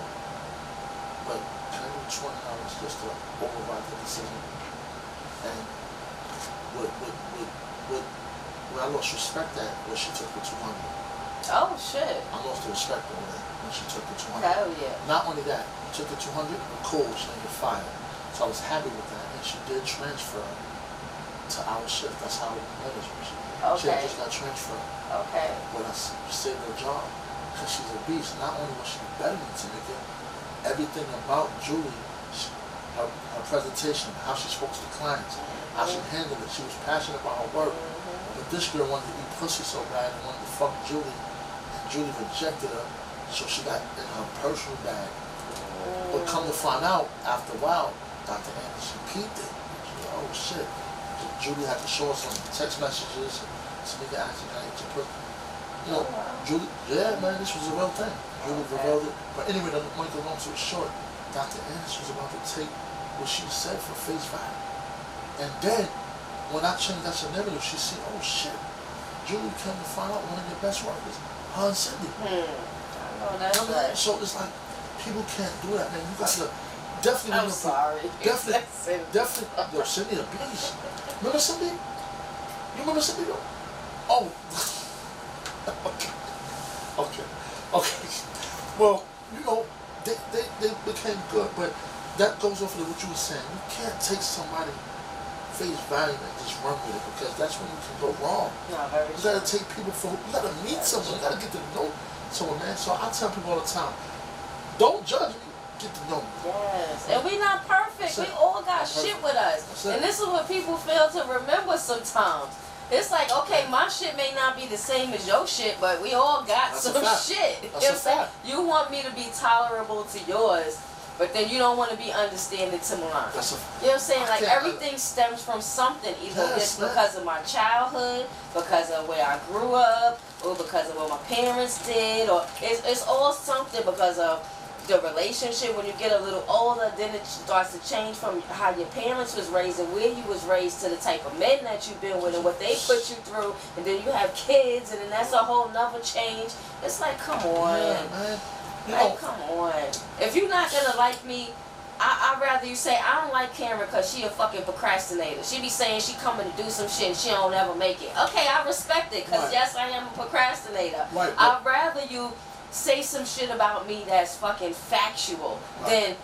but can I give $20 just to override the decision? And what I lost respect at was she took the 200. Oh shit! I lost the respect over that when she took the 200. Hell yeah! Not only that, she took the 200, cool, she didn't get fired. So I was happy with that, and she did transfer to our shift. That's how we managed. She had just got transferred. Okay. But I saved her job. Because she's a beast. Not only was she better than Tamika, everything about Julie, her presentation, how she spoke to the clients, how she handled it, she was passionate about her work. But this girl wanted to eat pussy so bad and wanted to fuck Julie, and Julie rejected her, so she got in her personal bag. But come to find out, after a while, Dr. Anderson peeped it. She was like, oh shit. Julie had to show us some text messages, and Tamika asked her, can I eat your pussy? You know, Julie, yeah, man, this was a real thing. Julie revealed it. But anyway, to make the long story short, Dr. Anderson was about to take what she said for face value. And then, when I changed that scenario, she said, oh shit, Julie came to find out one of your best workers, her and Cindy. I know that's right. So it's like, people can't do that, man. You got to definitely... I'm sorry. Definitely, yo, Cindy the beast. Remember Cindy? You remember Cindy though? Oh. Okay. Well, you know, they became good, but that goes off of what you were saying. You can't take somebody face value and just run with it because that's when you can go wrong. No, very you gotta take people you gotta meet someone, you gotta get to know someone, man. So I tell people all the time, don't judge me, get to know me. Yes, and we not perfect. We all got shit with us. And this is what people fail to remember sometimes. It's like, okay, my shit may not be the same as your shit, but we all got some shit. You know what I'm saying? You want me to be tolerable to yours, but then you don't want to be understanding to mine. You know what I'm saying? Like, everything stems from something, either it's because of my childhood, because of where I grew up, or because of what my parents did, or it's all something because of the relationship, when you get a little older, then it starts to change from how your parents was raised and where you was raised to the type of men that you've been with and what they put you through, and then you have kids, and then that's a whole nother change. It's like, come on. Yeah, man. Like, come on. If you're not gonna like me, I'd rather you say, I don't like Cameron because she a fucking procrastinator. She be saying she coming to do some shit and she don't ever make it. Okay, I respect it because yes, I am a procrastinator. Right, I'd rather you say some shit about me that's fucking factual than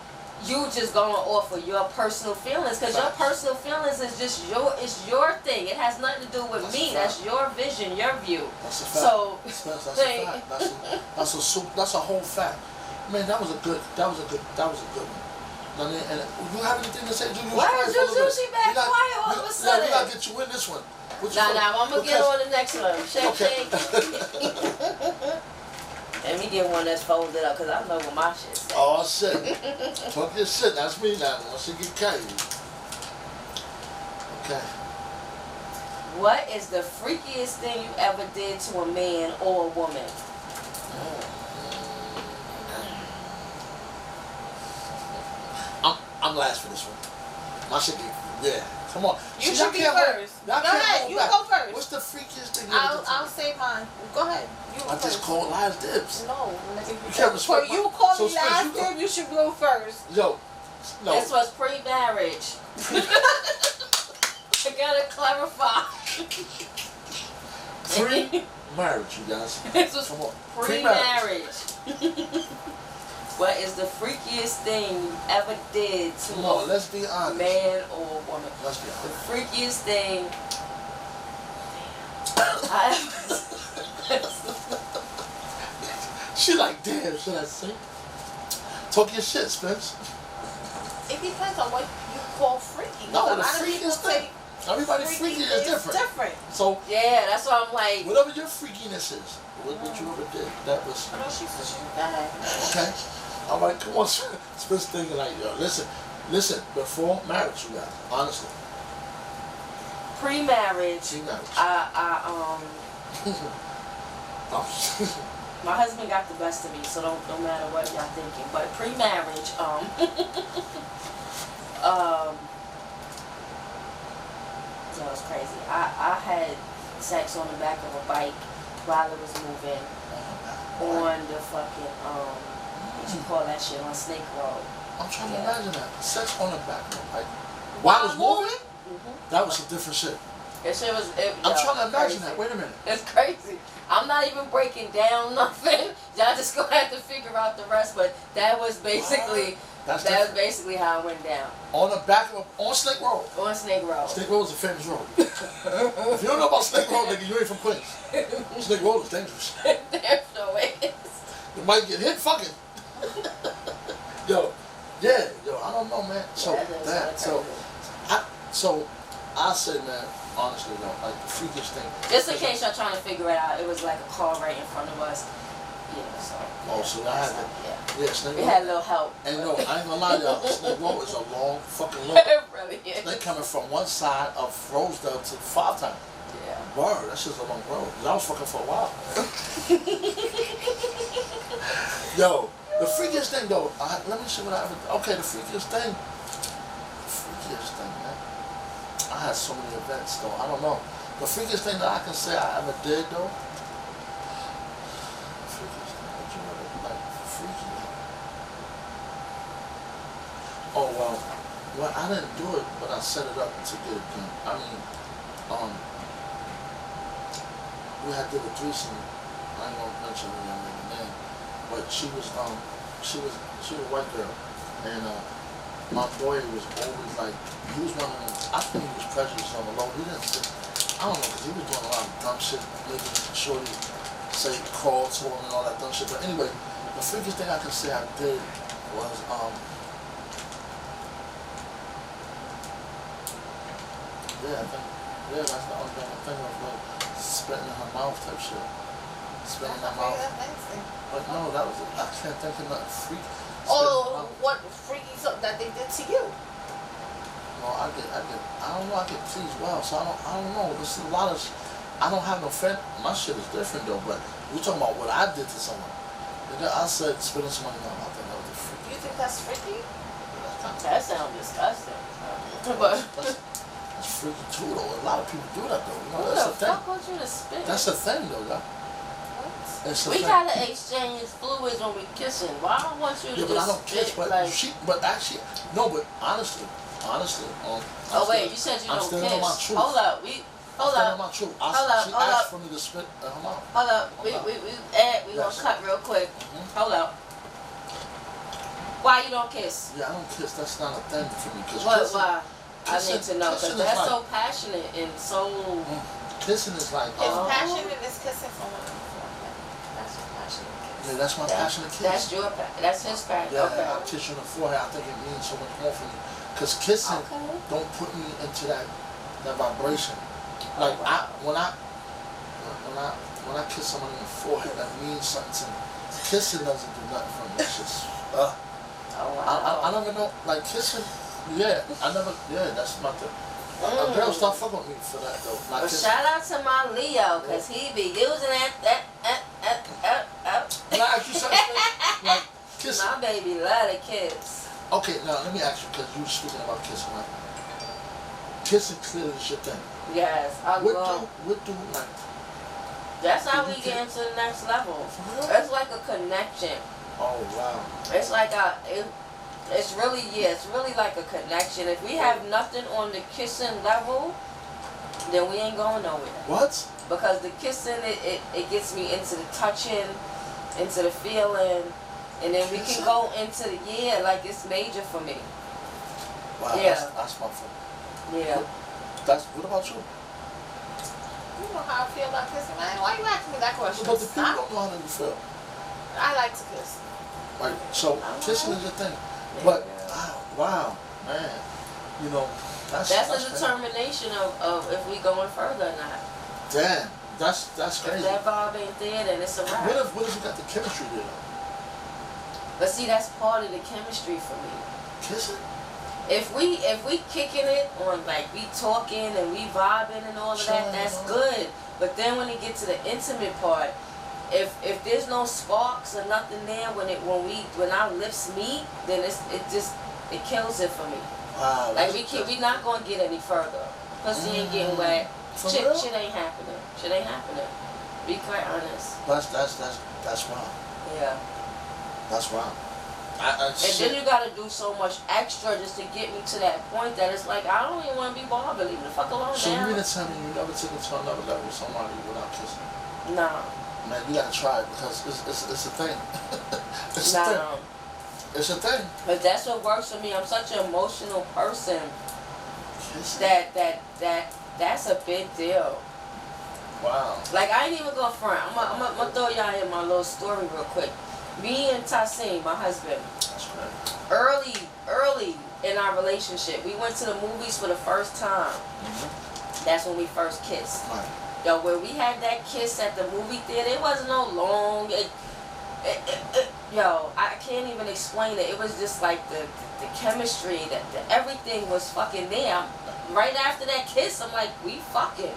you just going off of your personal feelings, because your personal feelings is just your thing. It has nothing to do with me. That's your vision, your view. That's a fact. So that's a fact. That's a whole fact. Man, that was a good one. I mean, and you have anything to say, Juju? Why is Juju back quiet all of a sudden? We gotta get you in this one. Nah, I'm gonna get on the next one. Shake. Let me get one that's folded up, because I know what my shit says. Oh, shit. Talk your shit. That's me now. Once you get carried. Okay. What is the freakiest thing you ever did to a man or a woman? I'm last for this one. My shit get, come on. You should be first. Go ahead. You go first. What's the freakiest thing you I'll ever did? say mine. Go ahead. You go I first. just called last dibs. No. You can't respect For you call so me last dib, you should go first. Yo. No. This was pre-marriage. I gotta clarify. Pre-marriage, you guys. This was come on. pre-marriage. What is the freakiest thing you ever did to a let's be honest. man or a woman? Let's be The honest. freakiest thing I She like, damn, should I say? Talk your shit, Spence. It depends on what you call freaky. No, A the lot of freaky people is say Everybody freaky is different. So yeah, that's why I'm like. whatever your freakiness is, what you ever did, that was I know she's bad. okay. I'm like, come on, Spence thinking like, yo, listen, before marriage, you guys, honestly. Pre-marriage, my husband got the best of me, so don't matter what y'all thinking. But pre-marriage, that was crazy. I had sex on the back of a bike while it was moving on the fucking what you call that shit, on Snake Road. I'm trying to imagine that. Sex on the back of a bike. While it was moving? That was some different shit. That shit was. I'm trying to imagine crazy. that. Wait a minute. It's crazy. I'm not even breaking down nothing. Y'all just gonna have to figure out the rest. But that was basically That's that was basically how it went down. On the back of on Snake Road. On Snake Road. Snake Road is a famous road. If you don't know about Snake Road, nigga, you ain't from Queens. Snake Road is dangerous. There's no way. You might get hit fucking. Yo, I don't know, man. So I say, man, honestly though, like the freakiest thing. Just in case y'all trying to figure it out, it was like a car right in front of us. Yeah, so. Oh, so I had that. Yeah, Snake We Road. had a little help. And no, I ain't gonna lie, y'all. Snake Road is a long fucking road. It really is. They coming from one side of Rosedale to 5 Town. Yeah. Word, that's just a long road. I was fucking for a while. Yo, the freakiest thing though, let me see what I ever. Okay, the freakiest thing, man. I had so many events though. I don't know. The freakiest thing that I can say I ever did though. Freakiest thing, what you ever like freaky? Oh well, I didn't do it, but I set it up to get it done. I mean, we had did a threesome. I ain't gonna mention the young lady's name, but she was a white girl, and my boy was always like, he was one of them. I think he was prejudiced on the low. He didn't. I don't know, because he was doing a lot of dumb shit, making shorty say crawl to him and all that dumb shit. But anyway, the freakiest thing I can say I did was that's the only thing I'm thinking of, like spitting in her mouth type shit. Spitting in her mouth. But no, that was I can't think of nothing freaky. Oh, what freaky something that they did to you? No, I don't know, I get pleased well, so I don't know. There's a lot of, I don't have no my shit is different though, but we're talking about what I did to someone. I said spitting somebody in my mouth, I think that was the think that's freaky? That sounds disgusting. That's freaky too, though. A lot of people do that, though. You know, Who that's the the thing. fuck want you to spit? That's the thing, though, y'all. What? It's the We thing. gotta exchange fluids when we kissing. Why I don't want you to Yeah, but I just don't kiss, spit but but actually, no, but honestly, Oh wait, you said you I'm don't standing on my kiss. truth. Hold up, Hold on, my truth. Hold up, She hold asked up. for me to spit in her mouth. Hold up, we Yes. gonna cut real quick. Hold up. Why you don't kiss? Yeah, I don't kiss. That's not a thing for me. Cause What? kissing, Why? I need kissing- to know kissing because is that's like- so passionate and so. Kissing is like. It's Oh. passionate as kissing someone on the forehead. That's a passionate kiss. Yeah, that's my passionate kiss. That's his passion. Yeah, Okay. I kiss you on the forehead. I think it means so much more for me. Cause kissing Okay. don't put me into that vibration. Like when I kiss someone in the forehead, that means something to me. Kissing doesn't do nothing for me. It's just Oh wow. I never know, like kissing, yeah, that's my thing. A girl start fucking with me for that though. Not Well, kissing. shout out to my Leo, cause he be using that. Can I ask you something? Like kissing. My baby love to kiss. Okay, now let me ask you, because you were speaking about kissing, right? Kissing clearly is your thing. Yes, I love. What do like? That's how Did we you get get- into the next level. For real? It's like a connection. Oh wow. It's like it's really like a connection. If we have nothing on the kissing level, then we ain't going nowhere. What? Because the kissing, it gets me into the touching, into the feeling, and then we can Kissing? go into the, like it's major for me. Wow. Yeah. That's my fault. Yeah. What about you? You know how I feel about kissing, man. Why you asking me that question? But the people Stop. don't know how they feel. I like to kiss. Right. So Alright. kissing is your thing. Yeah. But wow, man. You know, That's a crazy. determination of if we going further or not. Damn, that's If crazy. that vibe ain't there, then it's a wrap. What if you got the chemistry there? But see, that's part of the chemistry for me. Kissing? If we kicking it on, like we talking and we vibing and all of that, that's good. But then when it gets to the intimate part, if there's no sparks or nothing there when our lips meet, then it kills it for me. Wow. Like we not gonna get any further. Pussy ain't getting wet. For Shit real? ain't happening. Shit ain't happening. Be quite honest. That's wild. Yeah. That's wild. And then you gotta do so much extra just to get me to that point that it's like I don't even want to be bothered. Leave me the fuck alone So you now. mean to tell me you never took it to another level with somebody without kissing? Nah. Man, you gotta try it because it's a thing. It's a thing. Nah. It's a thing. But that's what works for me. I'm such an emotional person Kissing. that's a big deal. Wow. Like I ain't even gonna front. I'm gonna throw y'all in my little story real quick. Me and Tassim, my husband, That's great. early in our relationship, we went to the movies for the first time. That's when we first kissed. Right. Yo, where we had that kiss at the movie theater, it wasn't no long. Yo, I can't even explain it. It was just like the chemistry, that everything was fucking there. Right after that kiss, I'm like, we fucking.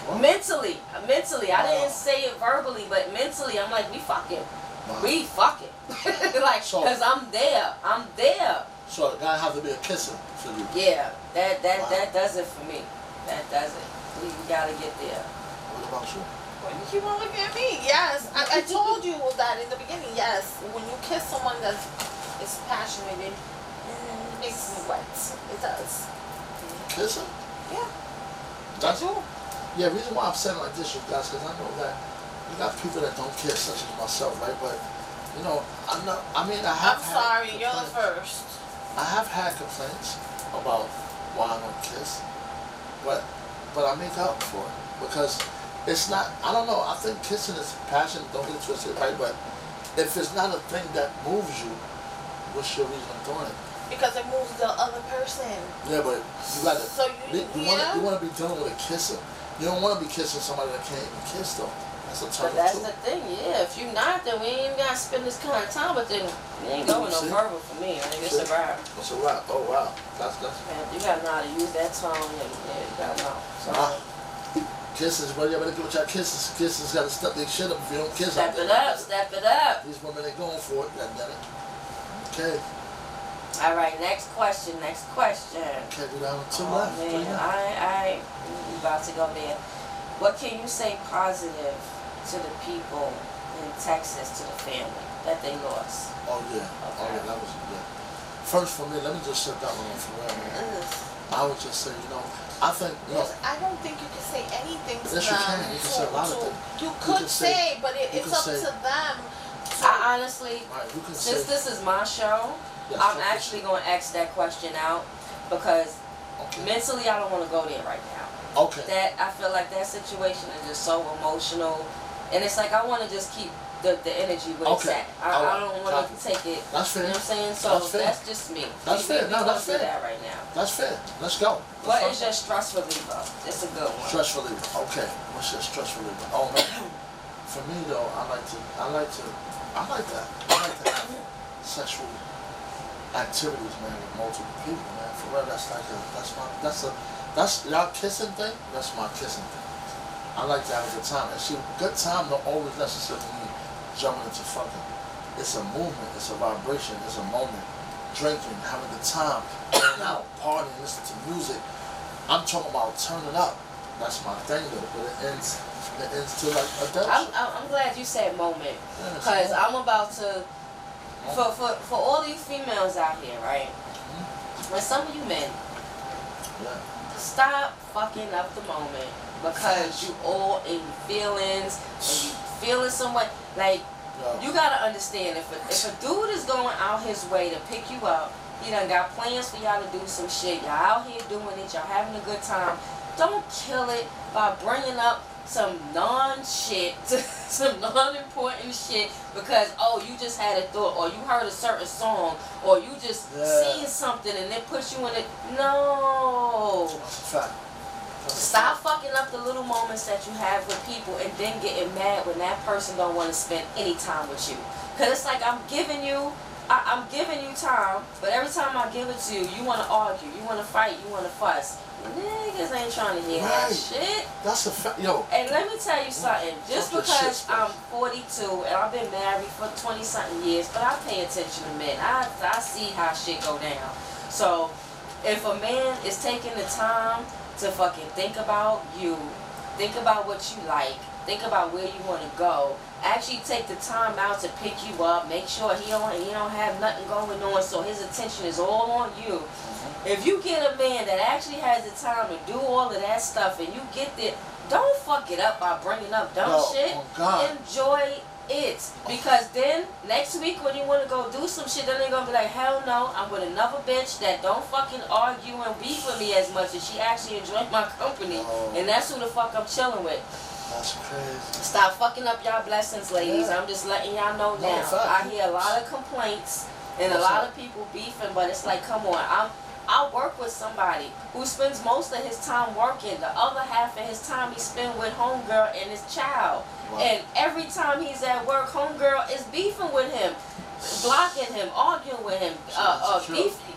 What? Mentally, I Wow. didn't say it verbally, but mentally, I'm like, we fucking. Wow. We fucking. Like, So- cause I'm there. So it gotta have to be a kisser for you. Yeah, Wow. that does it for me. That does it. We gotta get there. What about you? When you keep on looking at me, yes. I told you that in the beginning, yes. When you kiss someone that is passionate, it makes me wet. It does. Kissing? Yeah. That's I do. Yeah, the reason why I'm saying like this, you guys, because I know that you got people that don't kiss, such as myself, right? But you know, I have. I'm sorry, had you're the complaints. first. I have had complaints about why I don't kiss, but I make up for it because it's not. I don't know. I think kissing is passion. Don't get it twisted, right? But if it's not a thing that moves you, what's your reason of doing it? Because it moves the other person. Yeah, but you got to. So you want to be dealing with a kisser. You don't want to be kissing somebody that can't even kiss though. That's a But turn that's too. the thing, yeah. If you not, then we ain't gotta spend this kind of time. But then we ain't going no See? further for me. I think it's a See? wrap. It's a wrap. Oh wow, that's Man, you gotta know how to use that tongue, and you gotta know. So kisses. But you better do with your kisses. Kisses got to step their shit up if you don't kiss. step out there. it up, step it up. These women ain't going for it. God damn it. Okay. All right, next question. Okay, we down to two Oh left. man, we about to go there. What can you say positive to the people in Texas, to the family that they lost? Oh yeah, that was good. First for me, let me just set that one on for real, man. I would just say, I think, I don't think you can say anything to yes, them. you can. You can say a lot of things. You could say, but it's up to them. I honestly, right, you can since say, this is my show, yes, I'm focus. actually going to ask that question out because mentally I don't want to go there right now. Okay. That I feel like that situation is just so emotional, and it's like I want to just keep the energy where it's at. I don't want to take it. That's fair. You know what I'm saying? So that's just me. That's fair. No, that's fair. That right now. That's fair. Let's go. What is your stress reliever? It's a good one. Stress reliever. Okay. What's your stress reliever? Oh man. For me though, I like that. I like to have sexual activities, man, with multiple people, man. For real, that's y'all kissing thing. That's my kissing thing. I like to have a good time. And see, good time don't always necessarily mean jumping into fucking. It's a movement. It's a vibration. It's a moment. Drinking, having a good time, going out, partying, listening to music. I'm talking about turning up. That's my thing though. But it ends to like a death. I'm glad you said moment, because I'm about to for all you females out here, right? And some of you men, stop fucking up the moment because you all in feelings and you feeling somewhat like. You gotta understand, if a dude is going out his way to pick you up, he done got plans for y'all to do some shit, y'all out here doing it, y'all having a good time, don't kill it by bringing up some non-shit, some non-important shit because, you just had a thought, or you heard a certain song, or you just seen something and it puts you in it. No. That's a fact. Stop fucking up the little moments that you have with people and then getting mad when that person don't want to spend any time with you. Because it's like I'm giving you time, but every time I give it to you, you want to argue, you want to fight, you want to fuss. Niggas ain't trying to hear that shit. That's a fact, yo. And let me tell you something. Just because I'm 42 and I've been married for 20-something years, but I pay attention to men. I see how shit go down. So if a man is taking the time to fucking think about you, think about what you like, think about where you want to go, actually take the time out to pick you up, make sure he don't have nothing going on, so his attention is all on you. If you get a man that actually has the time to do all of that stuff and you get there, don't fuck it up by bringing up dumb shit. Enjoy it. Because then, next week when you want to go do some shit, then they're going to be like, hell no, I'm with another bitch that don't fucking argue and beef with me as much as she actually enjoys my company. And that's who the fuck I'm chilling with. That's crazy. Stop fucking up y'all blessings, ladies. I'm just letting y'all know now. I hear a lot of complaints and a lot of people beefing, but it's like, come on, I work with somebody who spends most of his time working. The other half of his time he spends with homegirl and his child. Wow. And every time he's at work, homegirl is beefing with him, blocking him, arguing with him,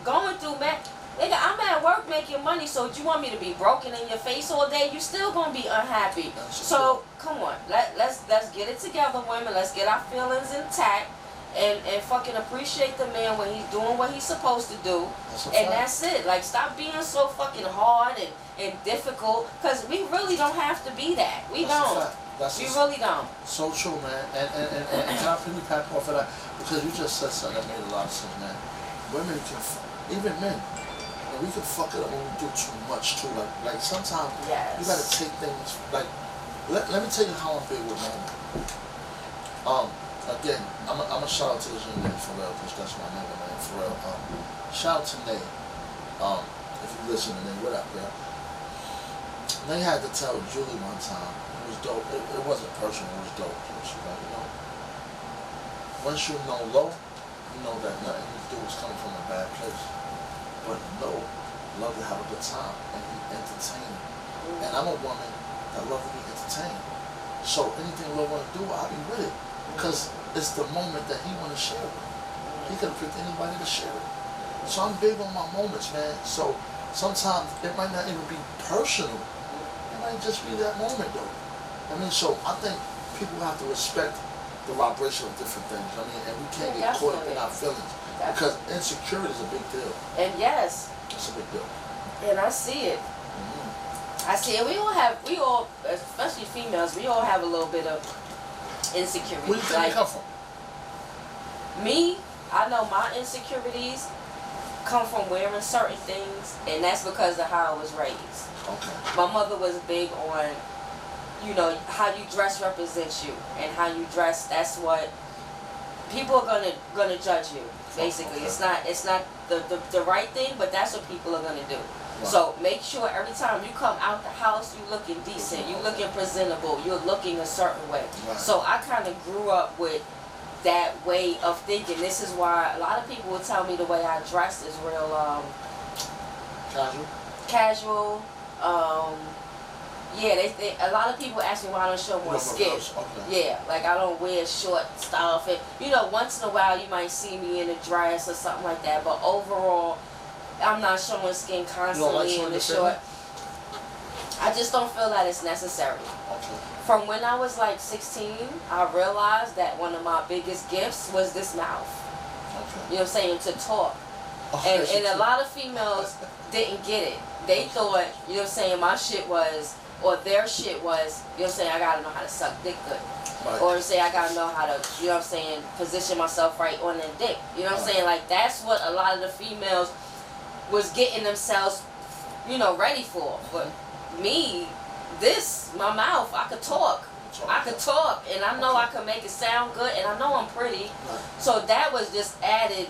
going through nigga, I'm at work making money, so do you want me to be broken in your face all day? You still gonna be unhappy. So come on, let's get it together, women. Let's get our feelings intact. And fucking appreciate the man when he's doing what he's supposed to do. That's it. Like, stop being so fucking hard and difficult, because we really don't have to be that. We don't. We really don't. So true, man. And can I really pat off of that? Because you just said something that made a lot of sense, man. Women can, even men, and we can fuck it up when we do too much, too. Like sometimes you gotta take things, like, let me tell you how I'm big with men. Again, I'm a shout out to this young man for real, because that's my nigga, man, for real. Shout out to Nate. If you listen to Nate, what up, girl? Nate had to tell Julie one time, it was dope. It wasn't personal, it was dope. She was like, once you know low, you know that nothing you do is coming from a bad place. But low, love to have a good time and be entertained. And I'm a woman that love to be entertained. So anything low want to do, I'll be with it. Because it's the moment that he want to share it. He could have picked anybody to share it. So I'm big on my moments, man. So sometimes it might not even be personal. It might just be that moment, though. I mean, so I think people have to respect the vibration of different things. I mean, and we can't get caught up in our feelings. Because insecurity is a big deal. And yes. It's a big deal. And I see it. Mm-hmm. I see it. We all, especially females, we all have a little bit of insecurity. Where do you think like, you come from? Me, I know my insecurities come from wearing certain things, and that's because of how I was raised. Okay. My mother was big on, you know, how you dress represents you, and how you dress, that's what people are gonna judge you. Basically, Okay. it's not the right thing, but that's what people are gonna do. Right. So make sure every time you come out the house, you looking decent, you looking presentable, you're looking a certain way. Right. So I kind of grew up with that way of thinking. This is why a lot of people will tell me the way I dress is real Casual? casual. Yeah, they a lot of people ask me why I don't show more skin. Okay. Yeah, like I don't wear short stuff, and you know, once in a while you might see me in a dress or something like that. But overall, I'm not showing skin constantly in the short. I just don't feel that it's necessary. Okay. From when I was like 16, I realized that one of my biggest gifts was this mouth. Okay. You know what I'm saying? To talk. And a lot of females didn't get it. They thought, you know what I'm saying, my shit was, or their shit was, you know what I'm saying, I gotta know how to suck dick good. Right. Or say I gotta know how to, you know what I'm saying, position myself right on the dick. You know what I'm saying? Like that's what a lot of the females was getting themselves, you know, ready for. But me, my mouth, I could talk. I could talk, and I know I could make it sound good, and I know I'm pretty. Right. So that was just added.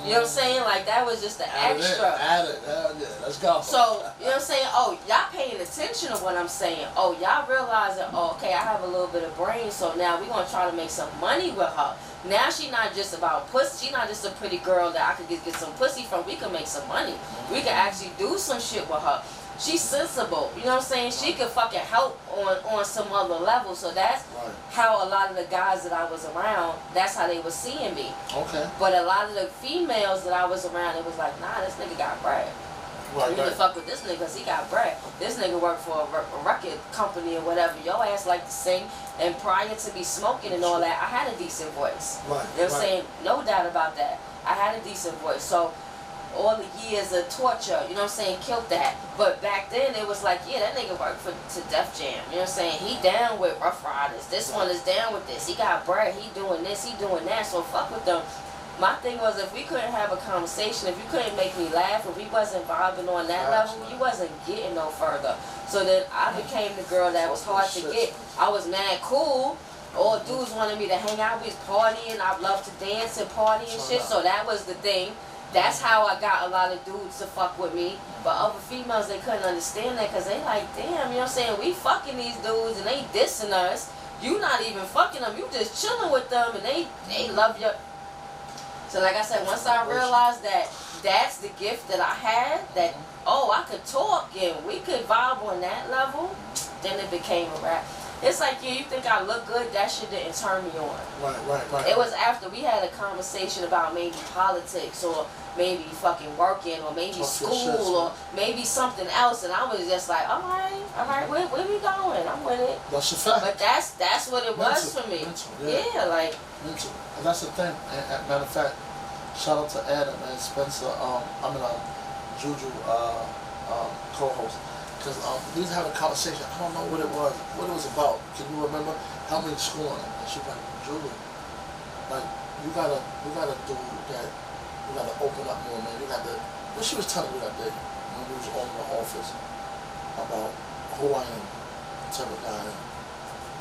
You know what I'm saying? Like that was just the extra. Add it. Yeah, let's go. So, you know what I'm saying? Oh, y'all paying attention to what I'm saying. Oh, y'all realizing, oh, okay, I have a little bit of brain, so now we're going to try to make some money with her. Now she not just about pussy. She not just a pretty girl that I could get some pussy from. We can make some money. We can actually do some shit with her. She's sensible. You know what I'm saying? She could fucking help on some other level. So that's how a lot of the guys that I was around, that's how they were seeing me. Okay. But a lot of the females that I was around, it was like, nah, this nigga got bread. You need to fuck with this nigga because he got bread. This nigga worked for a record company or whatever. Your ass like to sing. And prior to me smoking and all that, I had a decent voice. Right. You know what I'm saying? No doubt about that. I had a decent voice. So all the years of torture, you know what I'm saying, killed that. But back then it was like, yeah, that nigga worked to Def Jam. You know what I'm saying? He down with Rough Riders. This one is down with this. He got bread. He doing this. He doing that. So fuck with them. My thing was, if we couldn't have a conversation, if you couldn't make me laugh, if we wasn't vibing on that level, you wasn't getting no further. So then I became the girl that was hard to get. I was mad cool. All dudes wanted me to hang out. We was partying. I loved to dance and party and shit. So that was the thing. That's how I got a lot of dudes to fuck with me. But other females, they couldn't understand that because they like, damn, you know what I'm saying? We fucking these dudes and they dissing us. You not even fucking them. You just chilling with them and they love your... So like I said, once I realized that that's the gift that I had, that, oh, I could talk and we could vibe on that level, then it became a rap. It's like, yeah, you think I look good, that shit didn't turn me on. Right. It was after we had a conversation about maybe politics or maybe fucking working or maybe school or maybe something else, and I was just like, all right, where we going? I'm with it. That's a fact. But that's what it was for me. Yeah, like. Mental. And that's the thing. And matter of fact, shout out to Adam and Spencer. Juju co-host. Because we was having a conversation. I don't know what it was about. Can you remember how many school on it? And she was like, Julie, like you gotta do that. You gotta open up more, man. You got to. What she was telling me that day when we was all in the office about who I am, what type of guy I am.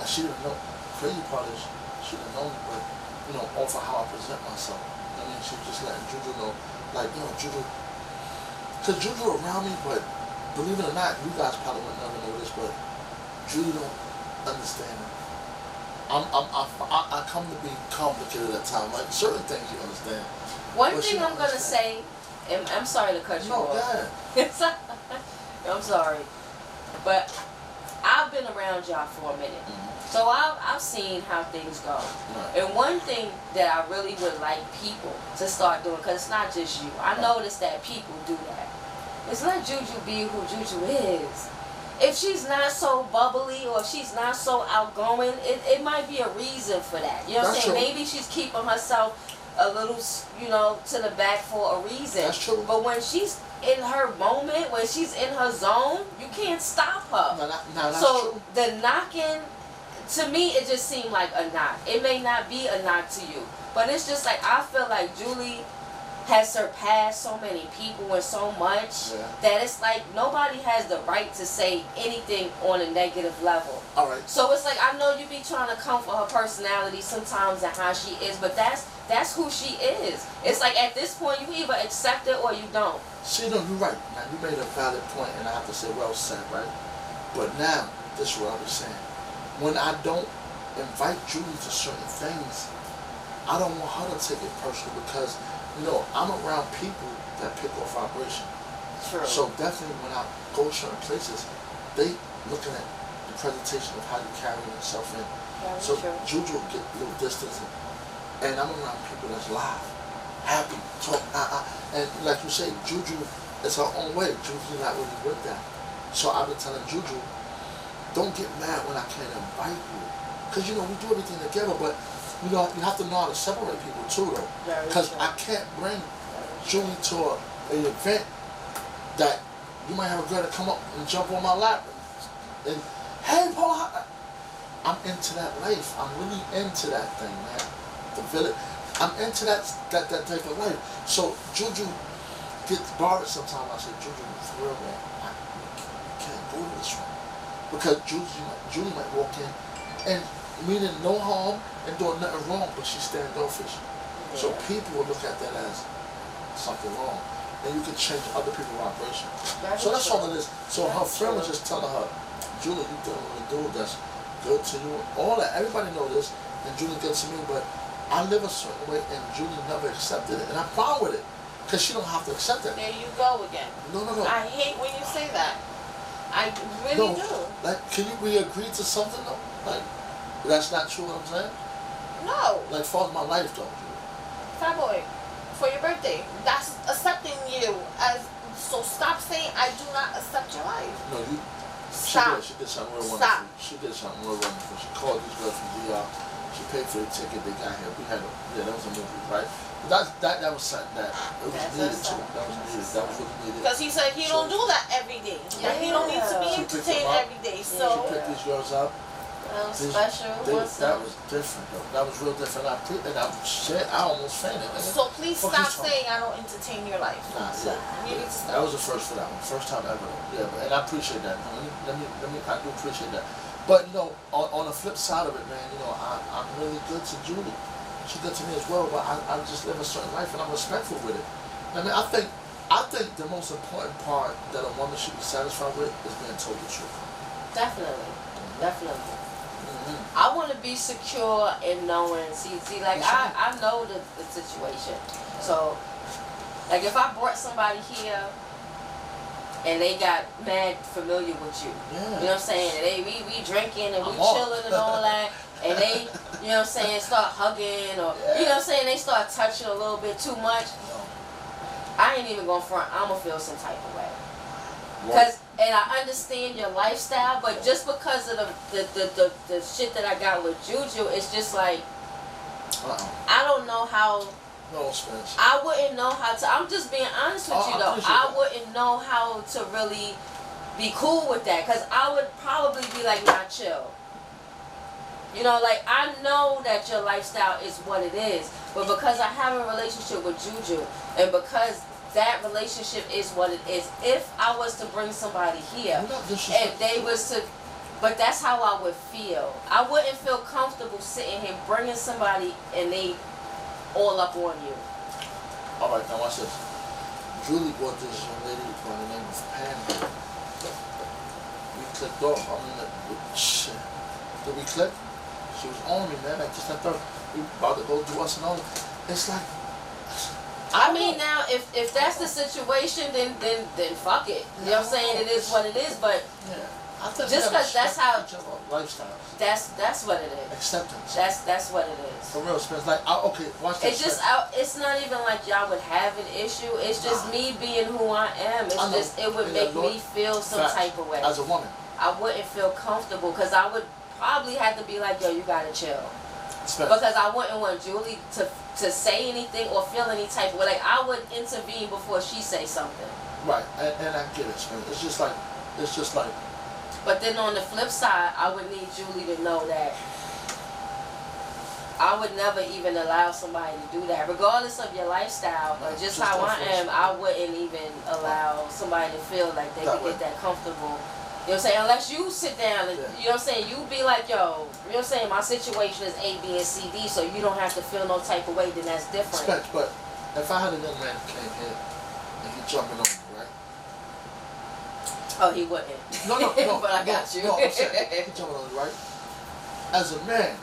And she didn't know. Crazy part is she didn't know me, but you know, over how I present myself. I mean, she was just letting Juju know, like, you know, Juju. Cause Juju around me, but. Believe it or not, you guys probably would never know this, but Julie don't understand it. I come to be complicated at times. Like certain things you understand. One thing I'm gonna say, and I'm sorry to cut you off. No, go ahead. I'm sorry, but I've been around y'all for a minute, so I've seen how things go. Right. And one thing that I really would like people to start doing, because it's not just you. I noticed that people do that. It's let Juju be who Juju is. If she's not so bubbly or if she's not so outgoing, it might be a reason for that. You know what I'm saying? Maybe she's keeping herself a little, you know, to the back for a reason. That's true. But when she's in her moment, when she's in her zone, you can't stop her. No, that's So true. the knocking, to me, it just seemed like a knock. It may not be a knock to you, but it's just like I feel like Julie has surpassed so many people and so much that it's like nobody has the right to say anything on a negative level. All right. So it's like I know you be trying to come for her personality sometimes and how she is, but that's who she is. It's like at this point you either accept it or you don't. See, no, you're right. Now, you made a valid point, and I have to say, well said, right? But now, this is what I was saying. When I don't invite Julie to certain things, I don't want her to take it personal because, you know, I'm around people that pick off vibration. True. So definitely when I go certain places, they looking at the presentation of how you carry yourself in. Very So true. Juju will get a little distance, and I'm around people that's live, happy, talk, and like you say, Juju is her own way. Juju's not really with that. So I've been telling Juju, don't get mad when I can't invite you, because you know we do everything together, but you know you have to know how to separate people too, though. Because I can't bring Julie to an event that you might have a girl to come up and jump on my lap and hey Paul, I'm into that life. I'm really into that thing, man. The village. I'm into that type of life. So Juju gets bothered sometimes. I say, Juju, for real, man, I can't go to this one because Julie might walk in and meaning no harm and doing nothing wrong, but she's standoffish. So people will look at that as something wrong, and you can change other people's vibration. So that's all it is. So her friend was just telling her, Julie, you dealing with a dude that's good to you, all that. Everybody know this, and Julie good to me, but I live a certain way, and Julie never accepted it, and I'm fine with it, because she don't have to accept it. There you go again. No. I hate when you say that. I really do. Like, we agree to something though? Like, that's not true. What I'm saying? No. Like, for my life though. Fat boy, for your birthday, that's accepting you as. So stop saying I do not accept your life. No, you. Stop. She did something real Stop. wonderful. She did something real wonderful. She called these girls from DR. She paid for the ticket. They got here. We had that was a movie, right? But that was something that it was needed too. That was needed. That was really needed. Because he said he don't do that every day. That he don't need to be She picked entertained them up. every day. She So picked these girls up. That was special. That was different though. That was real different. I almost fainted. so please Fuck stop you talking. saying I don't entertain your life. Nah, You need to stop. that was the first for that one. First time ever. Yeah, and I appreciate that. Let me. I do appreciate that. But you know, on the flip side of it, man, you know, I'm really good to Julie. She's good to me as well. But I just live a certain life, and I'm respectful with it. I mean, I think the most important part that a woman should be satisfied with is being told the truth. Definitely. Mm-hmm. I want to be secure in knowing. See, like I know the situation. So, like if I brought somebody here and they got mad familiar with you, you know what I'm saying? And we drinking and we chilling and all that, and they, you know what I'm saying, start hugging or you know what I'm saying, they start touching a little bit too much. I ain't even gonna front. I'ma feel some type of way. And I understand your lifestyle, but just because of the shit that I got with Juju, it's just like I don't know how. No offense. I wouldn't know how to. I'm just being honest with you though. I wouldn't know how to really be cool with that, cause I would probably be like, nah, chill. You know, like I know that your lifestyle is what it is, but because I have a relationship with Juju, and because that relationship is what it is. If I was to bring somebody here and they was to, but that's how I would feel. I wouldn't feel comfortable sitting here bringing somebody and they all up on you. All right, now watch this. Julie brought this young lady by the name of Pam. We clicked off. I mean, shit. Did we click? She was on me, man. I just thought we about to go do us and all. It's like. I mean, now if that's the situation, then fuck it. You know what I'm saying? It is what it is. But just because that's how lifestyles. That's what it is. Acceptance. That's what it is. For real, Spence. Like, okay, watch this. It's just it's not even like y'all would have an issue. It's just me being who I am. It's just it would make me feel some type of way. As a woman, I wouldn't feel comfortable because I would probably have to be like, yo, you gotta chill. Spence. Because I wouldn't want Julie to say anything or feel any type of way. Like, I would intervene before she say something. Right, and I get it, Spence. It's just like. But then on the flip side, I would need Julie to know that I would never even allow somebody to do that, regardless of your lifestyle or just how I am. I wouldn't even allow somebody to feel like they could get that comfortable. You know what I'm saying? Unless you sit down and, you know what I'm saying, you be like, yo, you know what I'm saying, my situation is A, B, and C, D, so you don't have to feel no type of way, then that's different. Spence, but if I had a young man who came here and he jumping on me, right? Oh, he wouldn't. No. But I got you. No, I'm saying, he jumping on me, right? As a man,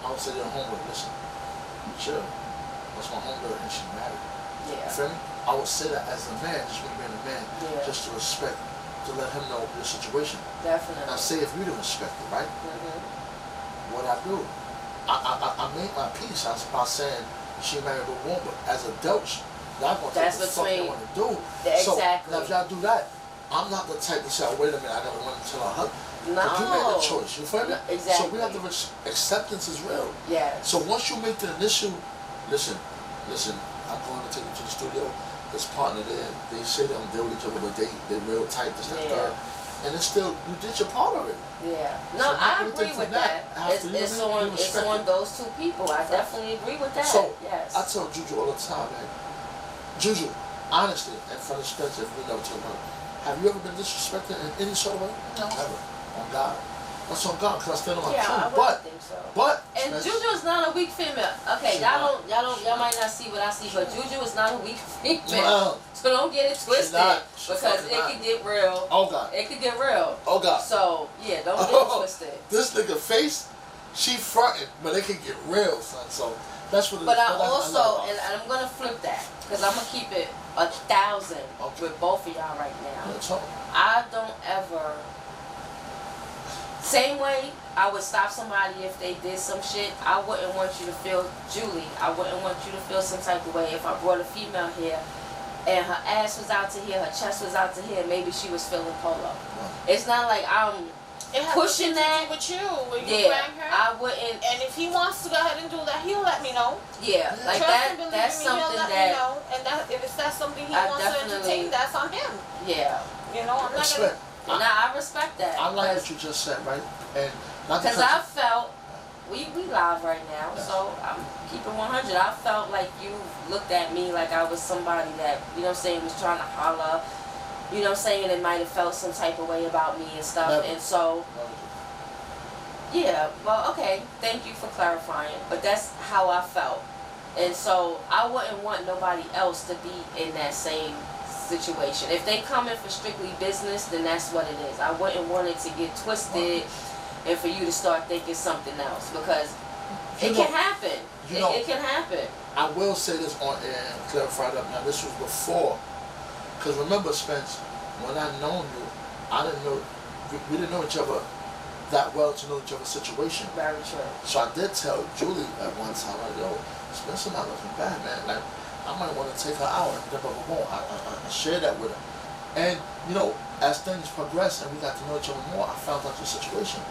I would say to your homegirl, listen, chill. That's my homegirl and she's married. Yeah. You feel me? I would say that as a man, just me being a man, just to respect, to let him know your situation. Definitely. Now say if you didn't respect it, right? What I do? I made my peace by saying she married a woman, but as adults, y'all gonna do what the fuck they want to do. Exactly. So now if y'all do that, I'm not the type to say, oh, wait a minute, I never wanted to tell her. No. But you made the choice, you feel me? Exactly. So we have to, acceptance is real. Yeah. So once you make the initial, listen, I'm going to take you to the studio, this partner there, they say they don't deal with each other, but they're real tight, this, that, third. And it's still, you did your part of it. Yeah. No, So I agree with that. It's on those two people. I definitely agree with that. So, yes. I tell Juju all the time, man, Juju, honestly, in front of Spencer, if we never talk about it, have you ever been disrespected in any sort of way? No. Never. On God. That's on God, because I stand on my I truth. wouldn't think so. But And Spencer, Juju is not a weak female. Okay, y'all might not see what I see, but Juju is not a weak female. Well, So don't get it twisted, because it could get real. Oh God. It could get real. Oh God. So yeah, don't get it twisted. This nigga face, she fronting, but it can get real, son. So that's what it is. But I also, and I'm gonna flip that, because I'm gonna keep it 1,000 with both of y'all right now. I don't ever. Same way I would stop somebody if they did some shit. I wouldn't want you to feel, Julie, I wouldn't want you to feel some type of way if I brought a female here and her ass was out to here, her chest was out to here, maybe she was feeling polo. It's not like I'm pushing that with you when you bang her. I wouldn't. And if he wants to go ahead and do that, he'll let me know. Yeah, like Trust and that's believe me, something he'll let me know. And that, if that's something he wants to entertain, that's on him. Yeah. You know, I'm not gonna. I respect that. I like what you just said, right? And because I felt we live right now, so I'm keeping 100. I felt like you looked at me like I was somebody that, you know what I'm saying, was trying to holler. You know what I'm saying? It might have felt some type of way about me and stuff. Never. And so, yeah, well, okay, thank you for clarifying. But that's how I felt. And so I wouldn't want nobody else to be in that same situation. If they come in for strictly business, then that's what it is. I wouldn't want it to get twisted and for you to start thinking something else, because it can happen. It can happen. I will say this on air and clarify that. Now, this was before. Because remember, Spence, when I known you, I didn't know, we didn't know each other that well to know each other's situation. Very true. So I did tell Julie at one time, like, yo, Spencer not looking bad, man. Like, I might want to take her out. I shared that with her. And, you know, as things progressed and we got to know each other more, I found out your situation.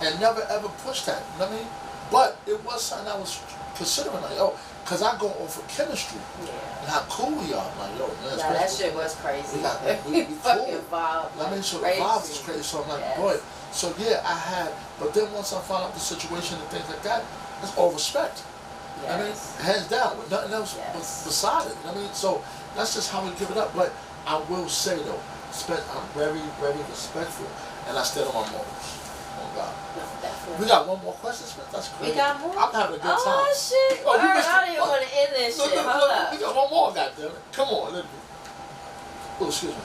And never ever pushed that, you know what I mean? But it was something I was considering, like, yo, because I go off of chemistry. Yeah. And how cool we are. I'm like, yo, man, nah, that shit was crazy. We fucking cool. vibe. I mean, so the vibe was crazy. So I'm like, boy. So yeah, I had, but then once I found out the situation and things like that, it's all respect. Yes. I mean, hands down, with nothing else beside it. I mean, so that's just how we give it up. But I will say though, I'm very, very respectful, and I stand on my morals. Oh God. No, definitely. We got one more question, Spence. That's crazy. We got more? I'm having a good time. Oh shit! Oh, I don't even want to end this shit. Hold up. We got one more, goddammit. Come on, let me. Oh, excuse me.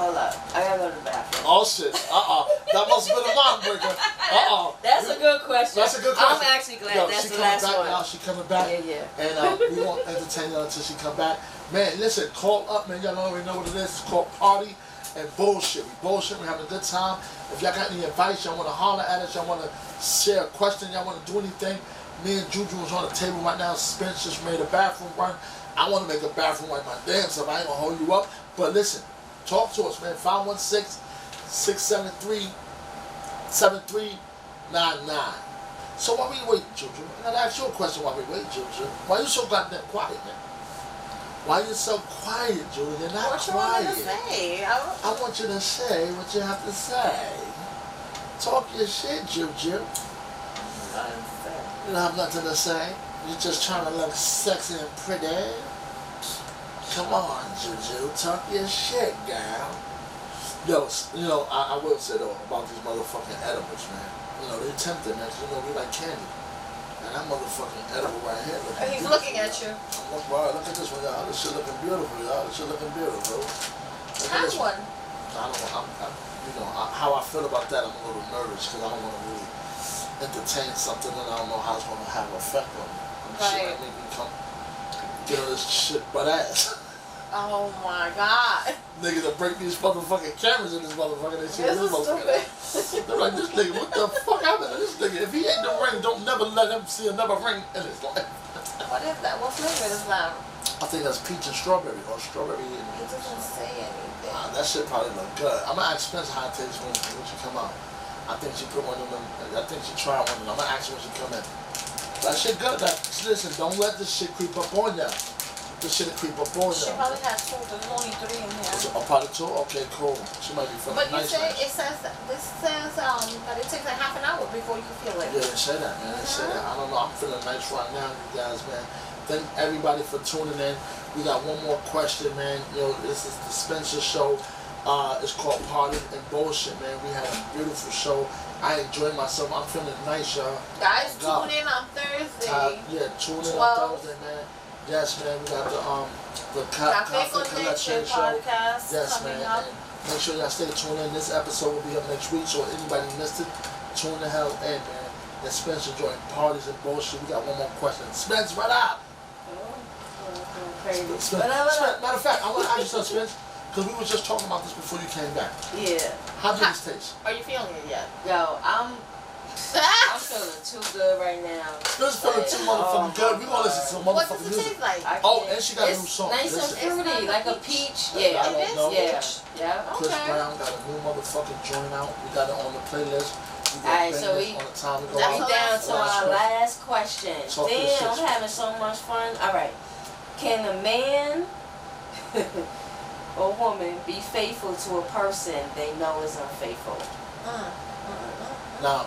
Hold up. I gotta go to the bathroom. Oh shit. That must have been a mind breaker. That's a good question. That's a good question. I'm actually glad that's the last one. Now she coming back. Yeah. And we won't entertain her until she come back. Man, listen, call up, man. Y'all already know what it is. It's called Party and Bullshit. We bullshit. We're having a good time. If y'all got any advice, y'all want to holler at us, y'all want to share a question, y'all want to do anything, me and Juju is on the table right now. Spence just made a bathroom run. I want to make a bathroom run my damn self. I ain't going to hold you up. But listen, talk to us, man. 516-673-7399. So why we waiting, Juju? I gotta ask you a question while we waiting, Juju. Why you so goddamn quiet, man? Why you so quiet, Juju? You're not What you quiet. want me to say? I want you to say what you have to say. Talk your shit, Juju. You don't have nothing to say. You're just trying to look sexy and pretty. Come on, Juju. Talk your shit, girl. Yo, you know, I will say though about these motherfucking edibles, man. You know, they're tempting, man, 'cause you know we like candy. And that motherfucking edible right here looking He's beautiful, looking at you. Wow, look at this one, y'all. This shit looking beautiful, y'all. This shit looking beautiful. Look at Have this one. I don't. You know, how I feel about that. I'm a little nervous because I don't want to really entertain something and I don't know how it's going to have an effect on me. Shit Right. like make me come get on this shit butt ass. Oh my god. Niggas that break these motherfucking cameras in this motherfucker. They see This this is motherfucker. stupid. They're like, this nigga, what the fuck happened to this nigga? If he ain't the ring, don't never let him see another ring in his life. What is that? What flavor is that? I think that's peach and strawberry or strawberry and It doesn't say anything. that shit probably look good. I'm gonna ask Spence how it tastes when she come out. I think she put one of them. I think she tried one of them. I'm gonna ask her when she come in. That shit good. Listen, don't let this shit creep up on ya. This shit creep up on She ya. probably has two. There's only three in here. Oh, probably two. Okay, cool. She might be feeling But you nice. say nice. it says this says that it takes like half an hour before you can feel it. Yeah, they say that, man. They say that. I don't know. I'm feeling nice right now, you guys, man. Thank everybody for tuning in. We got one more question, man. Yo, this is the Spencer Show. It's called Party and Bullshit, man. We had a beautiful show. I enjoyed myself. I'm feeling nice, y'all. Guys, God. tune in on Thursday. Yeah, tune in 12. on Thursday, man. Yes, man. We got the Cafe Coffee Collection Connection show. podcast Yes, coming man. up. And make sure y'all stay tuned in. This episode will be up next week, so if anybody missed it, tune the hell in, man. And Spencer joined Parties and Bullshit. We got one more question. Spence, what up? Spence, matter of fact, I want to ask you something, Spence, because we were just talking about this before you came back. Yeah. How did this taste? Are you feeling it yet? Yo, I'm feeling too good right now. Spence feeling too motherfucking good. We gonna listen to some What does motherfucking it music. taste like? Oh, and she got a new It's song. nice and Listen. fruity, It's like a not peach. I Yeah. don't know. Yeah. Yeah. Chris Okay. Brown got a new motherfucking joint out. We got it on the playlist. We got Alright, so bangers we- on the time to go That's We out. all down that's to last our question. last question. Talk your Damn, shit. I'm having so much fun. All right. Can a man or woman be faithful to a person they know is unfaithful? Now,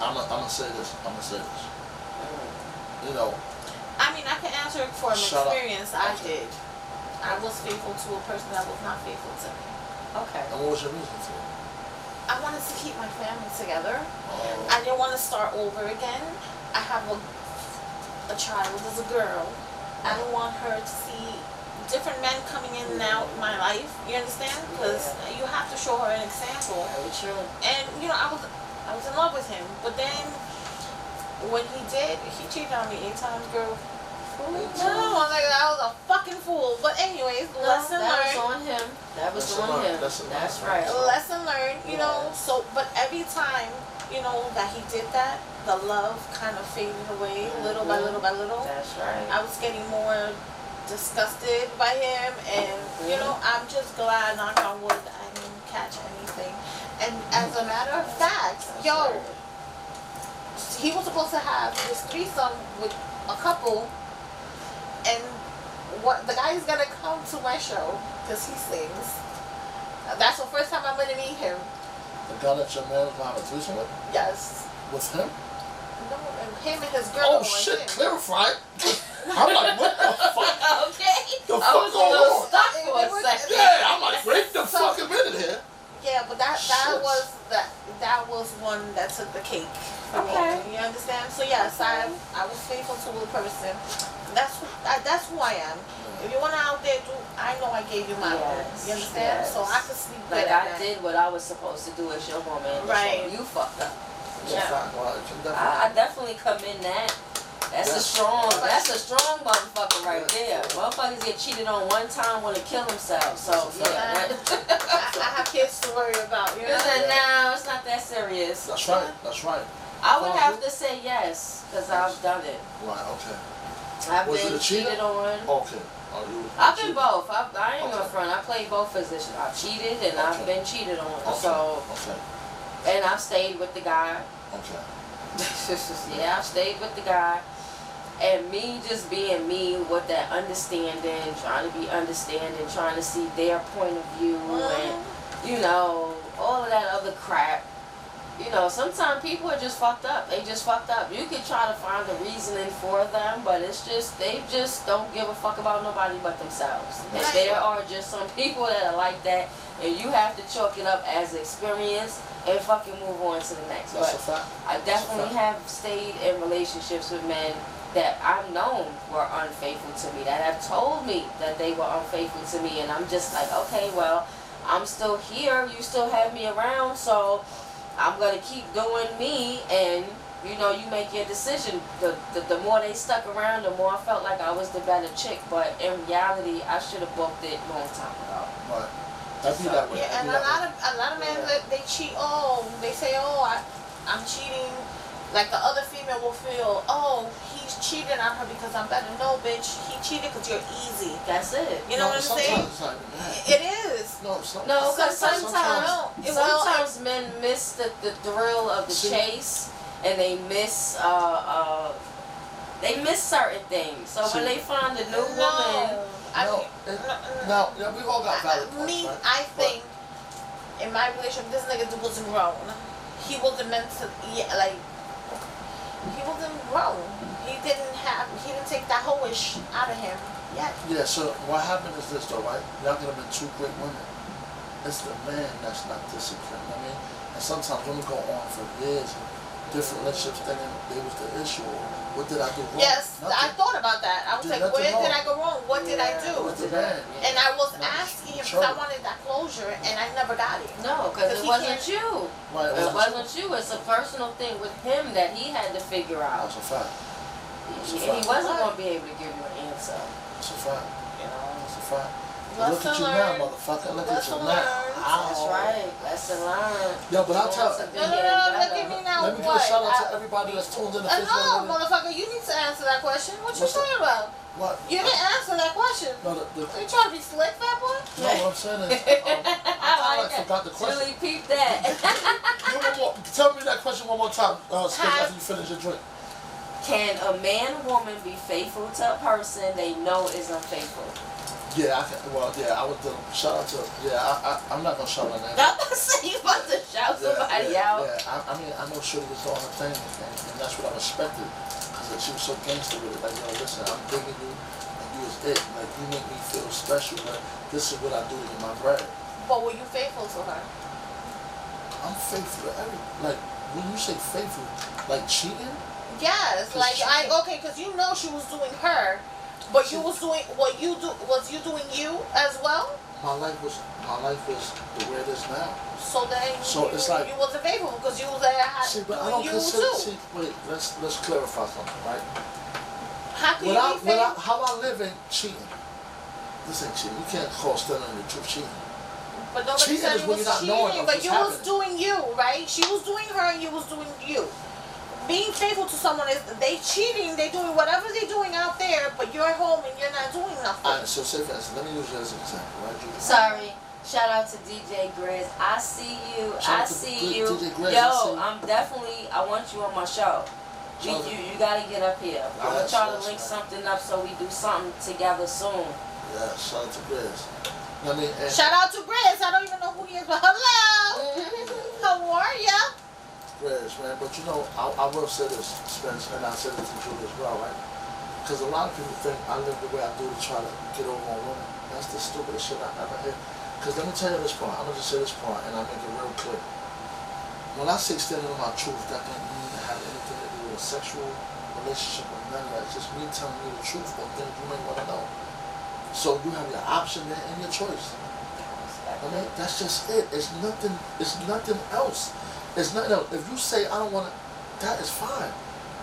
I'm gonna say this. You know, I mean, I can answer it for an Shut up. experience I did. I was faithful to a person that was not faithful to me. Okay. and what was your reason for it? I wanted to keep my family together. Oh, I didn't want to start over again. I have a child as a girl. I don't want her to see different men coming in and out in my life. You understand? Because you have to show her an example. Very true. And you know, I was in love with him, but then when he did, he cheated on me 8 times, girl. No, I'm like, I was a fucking fool. But anyways, lesson that learned. was on him. That was Lesson on learned. him. Lesson learned. That's right. Lesson learned, you know. Yes. So, but every time, you know, that he did that, the love kind of faded away little by little by little. That's right. I was getting more disgusted by him, and you know, I'm just glad, knock on wood, that I didn't catch anything. And as a matter of fact, yo, he was supposed to have this threesome with a couple, and what the guy's gonna come to my show because he sings. That's the first time I'm gonna meet him. the guy that your man was gonna have a threesome with? Yes. With him? No, and him and his girl. Oh and shit, him. clarified. I'm like, what the fuck? Okay. The I fuck was a going little on? stuck for a second. Yeah, I'm like, wait the fuck a minute here. Yeah, but that Shit. was one that took the cake for Okay. me. You understand? So yes, I was faithful to a person. That's who I am. If you wanna out there, I know I gave you my word. Yes, You understand? yes. So I could sleep good Like at I night. did what I was supposed to do as your woman. Right. You fucked up. Yeah. Yeah. Well, it can I definitely. definitely commend that. That's a strong motherfucker right there. Motherfuckers get cheated on one time, want to kill themselves. So yeah. I have kids to worry about. You know? No, it's not that serious. That's right. That's right. I would have to say yes, because I've done it. Right. Okay. I've Was it been a cheater? cheated on. Okay. Are you? I've been both. I ain't gonna Okay. front. I played both positions. I've cheated and I've Okay. been cheated on. Okay. So, Okay. and I've stayed with the guy. Okay. Yeah, I stayed with the guy. And me just being me with that understanding, trying to be understanding, trying to see their point of view, and, you know, all of that other crap. You know, sometimes people are just fucked up. They just fucked up. You could try to find a reasoning for them, but it's just, they just don't give a fuck about nobody but themselves. And there are just some people that are like that, and you have to chalk it up as experience and fucking move on to the next. That's but a fact. I definitely have stayed in relationships with men that I've known were unfaithful to me, that have told me that they were unfaithful to me, and I'm just like, okay, well, I'm still here, you still have me around, so I'm gonna keep doing me, and you know, you make your decision. The more they stuck around, the more I felt like I was the better chick, but in reality, I should have booked it a long time ago. Right. That'd be that way. Yeah, and a lot of men they cheat. Oh, they say, I'm cheating. Like the other female will feel, oh, he's cheating on her because I'm better. No, bitch, he cheated because you're easy. That's it. You know what I'm saying? It's not even that. It is. No, because sometimes men miss the thrill of the chase, and they miss certain things. So when they find a new woman, No, we all got valid points, right? I think in my relationship, this nigga wasn't grown. He wasn't meant to, he wasn't grown. He didn't take that hoish out of him yet. Yeah, so what happened is this though, right? Y'all could have been two great women. It's the man that's not disciplined, I mean? And sometimes women go on for years, different relationships thinking they was the issue. What did I do wrong? Yes, Nothing. I thought about that. I was like, where did I go wrong? What did I do? It was the man. And I was asking him because I wanted that closure, and I never got it. no, because it wasn't you. Right, It wasn't you. It's a personal thing with him that he had to figure out. That's a fact. He wasn't going to be able to give you an answer. That's a fact. You know? That's a fact. Lesson Look at you learned. now, motherfucker. Look at you Lesson now. learned. That's right. Lesson learned. Yo, but I'll tell No, No, look at me now. Let me give a What? shout out to everybody that's tuned in to Facebook. No, motherfucker, you need to answer that question. What you What's talking about? What? You didn't answer that question. No, You trying to be slick, fat boy? no, what I'm saying is, I like forgot the question. Really peep that. Tell me that question one more time, Skip, after you finish your drink. Can a man or woman be faithful to a person they know is unfaithful? Yeah, I can. Well, yeah, I would shout out to. Yeah, I'm not gonna shout out that. I'm about to say you about to shout somebody out. Yeah, I mean, I know Shorty was doing her thing, and that's what I respected, because she was so gangster with it. Like, yo, listen, I'm digging you, and you is it. Like, you make me feel special, but this is what I do to get my bread. But were you faithful to her? I'm faithful to like, when you say faithful, like cheating? Yes, like because you know she was doing her, but you was doing what you do. Was you doing you as well? My life was the way it is now. So then It's like, you wasn't faithful because you was there but I doing don't you consider. too. Wait, let's clarify something, right? How can you be faithful? How I live ain't cheating. This ain't cheating. You can't call stealing the truth cheating. But nobody Cheating said is you when was you're not knowing cheating, of but what's you was happening. doing you, right? She was doing her and you was doing you. Being faithful to someone is they cheating, they doing whatever they're doing out there, but you're at home and you're not doing nothing. Alright, so say for instance, let me use you as an example, right, Judy? Sorry. Shout out to DJ Grizz. I see you. Shout out I to see you. DJ Grizz, I see you. I'm definitely. I want you on my show. You gotta get up here. I'm gonna try to link something up so we do something together soon. Yeah, shout out to Grizz. I mean, Shout out to Grizz. I don't even know who he is, but hello. How are ya? Grizz, man, but you know, I will say this, Spence, and I said this to Judy as well, right? Because a lot of people think I live the way I do to try to get over on women. That's the stupidest shit I ever heard. Because let me tell you this part, I'm going to just say this part, and I'll make it real clear. When I say standing on my truth, that doesn't mean to have anything to do with a sexual relationship or none of that. It's just me telling you the truth on things you may want to know. So you have your option there and your choice. I mean, that's just it. It's nothing else. It's nothing else. If you say, I don't want to, that is fine.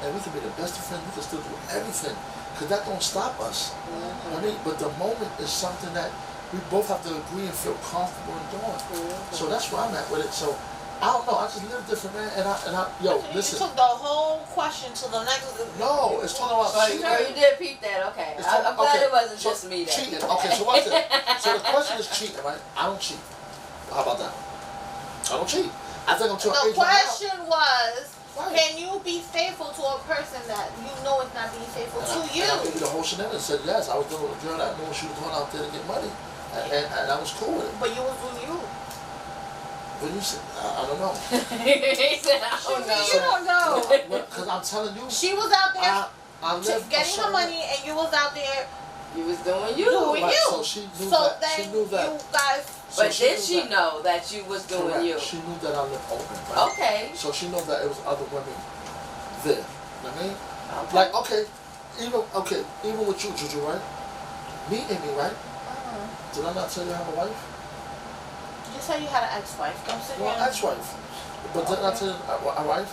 And we can be the best of friends, we can still do everything. Because that don't stop us. I mean, but the moment is something that we both have to agree and feel comfortable in doing. So that's where I'm at with it. So I don't know. I just live different, man. And I yo, listen. You took the whole question to the next. No, it's talking about cheating. Oh, you did peep that. Okay. I'm glad it wasn't just me. That cheating. Okay, so watch it. So the question is cheating, right? I don't cheat. How about that? I don't cheat. I think I'm too. The question was, Right. Can you be faithful to a person that you know is not being faithful to you? And I gave you the whole shenanigans. Said yes, I was dealing with a girl that knew she was going out there to get money, and I was cool with it. But you was doing you. When you said, I don't know. He said, I don't know. You don't know. Because I'm telling you, She was out there I lived getting her money, and you was out there You was doing you. doing Right, you. so she knew So that. then She knew that. you guys. But So did knew she that. know that you was doing Correct. you? She knew that I lived open. Right? Okay. So she knew that it was other women there. You know what I mean? Okay. Like, even with you, Juju, right? Meeting me, right? Did I not tell you I have a wife? You said you had an ex-wife. Don't sit Well, here. ex-wife. But didn't I tell you a wife?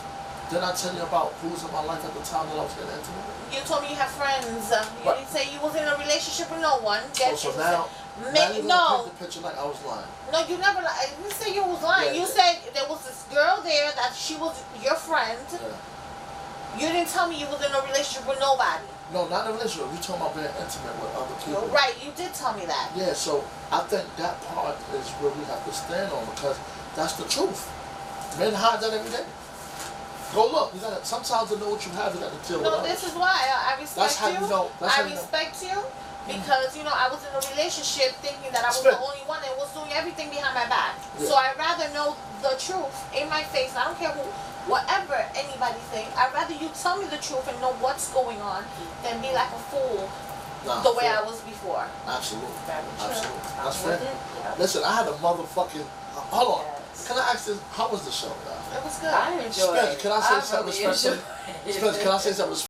Didn't I tell you about who was in my life at the time that I was getting intimate with? You told me you have friends. You What? didn't say you was in a relationship with no one. Oh, so now you're gonna no, paint the picture like I was lying. no, you never. I didn't say you was lying. Yeah, You yeah. said there was this girl there that she was your friend. Yeah. You didn't tell me you was in a relationship with nobody. No, not in a relationship. You talking about being intimate with other people. Right, you did tell me that. Yeah, so I think that part is where we have to stand on because that's the truth. Men hide that every day. Go look. You gotta, sometimes to know what you have, you got to deal with No, others. this is why I respect That's how you. you know. That's how I you know. respect you because I was in a relationship thinking that I was Spit. the only one that was doing everything behind my back. Yeah. So I'd rather know the truth in my face. I don't care whatever anybody think. I'd rather you tell me the truth and know what's going on than be like a fool Nah, the way fair. I was before. Absolutely. Very true. Absolutely. I'm That's with fair. it. Yep. Listen, I had a motherfucking. Hold on. Yes. Can I ask this? How was the show, guys? It was good. I enjoyed Spence, it. can I say I something really respectful? enjoyed it. Spence, can I say something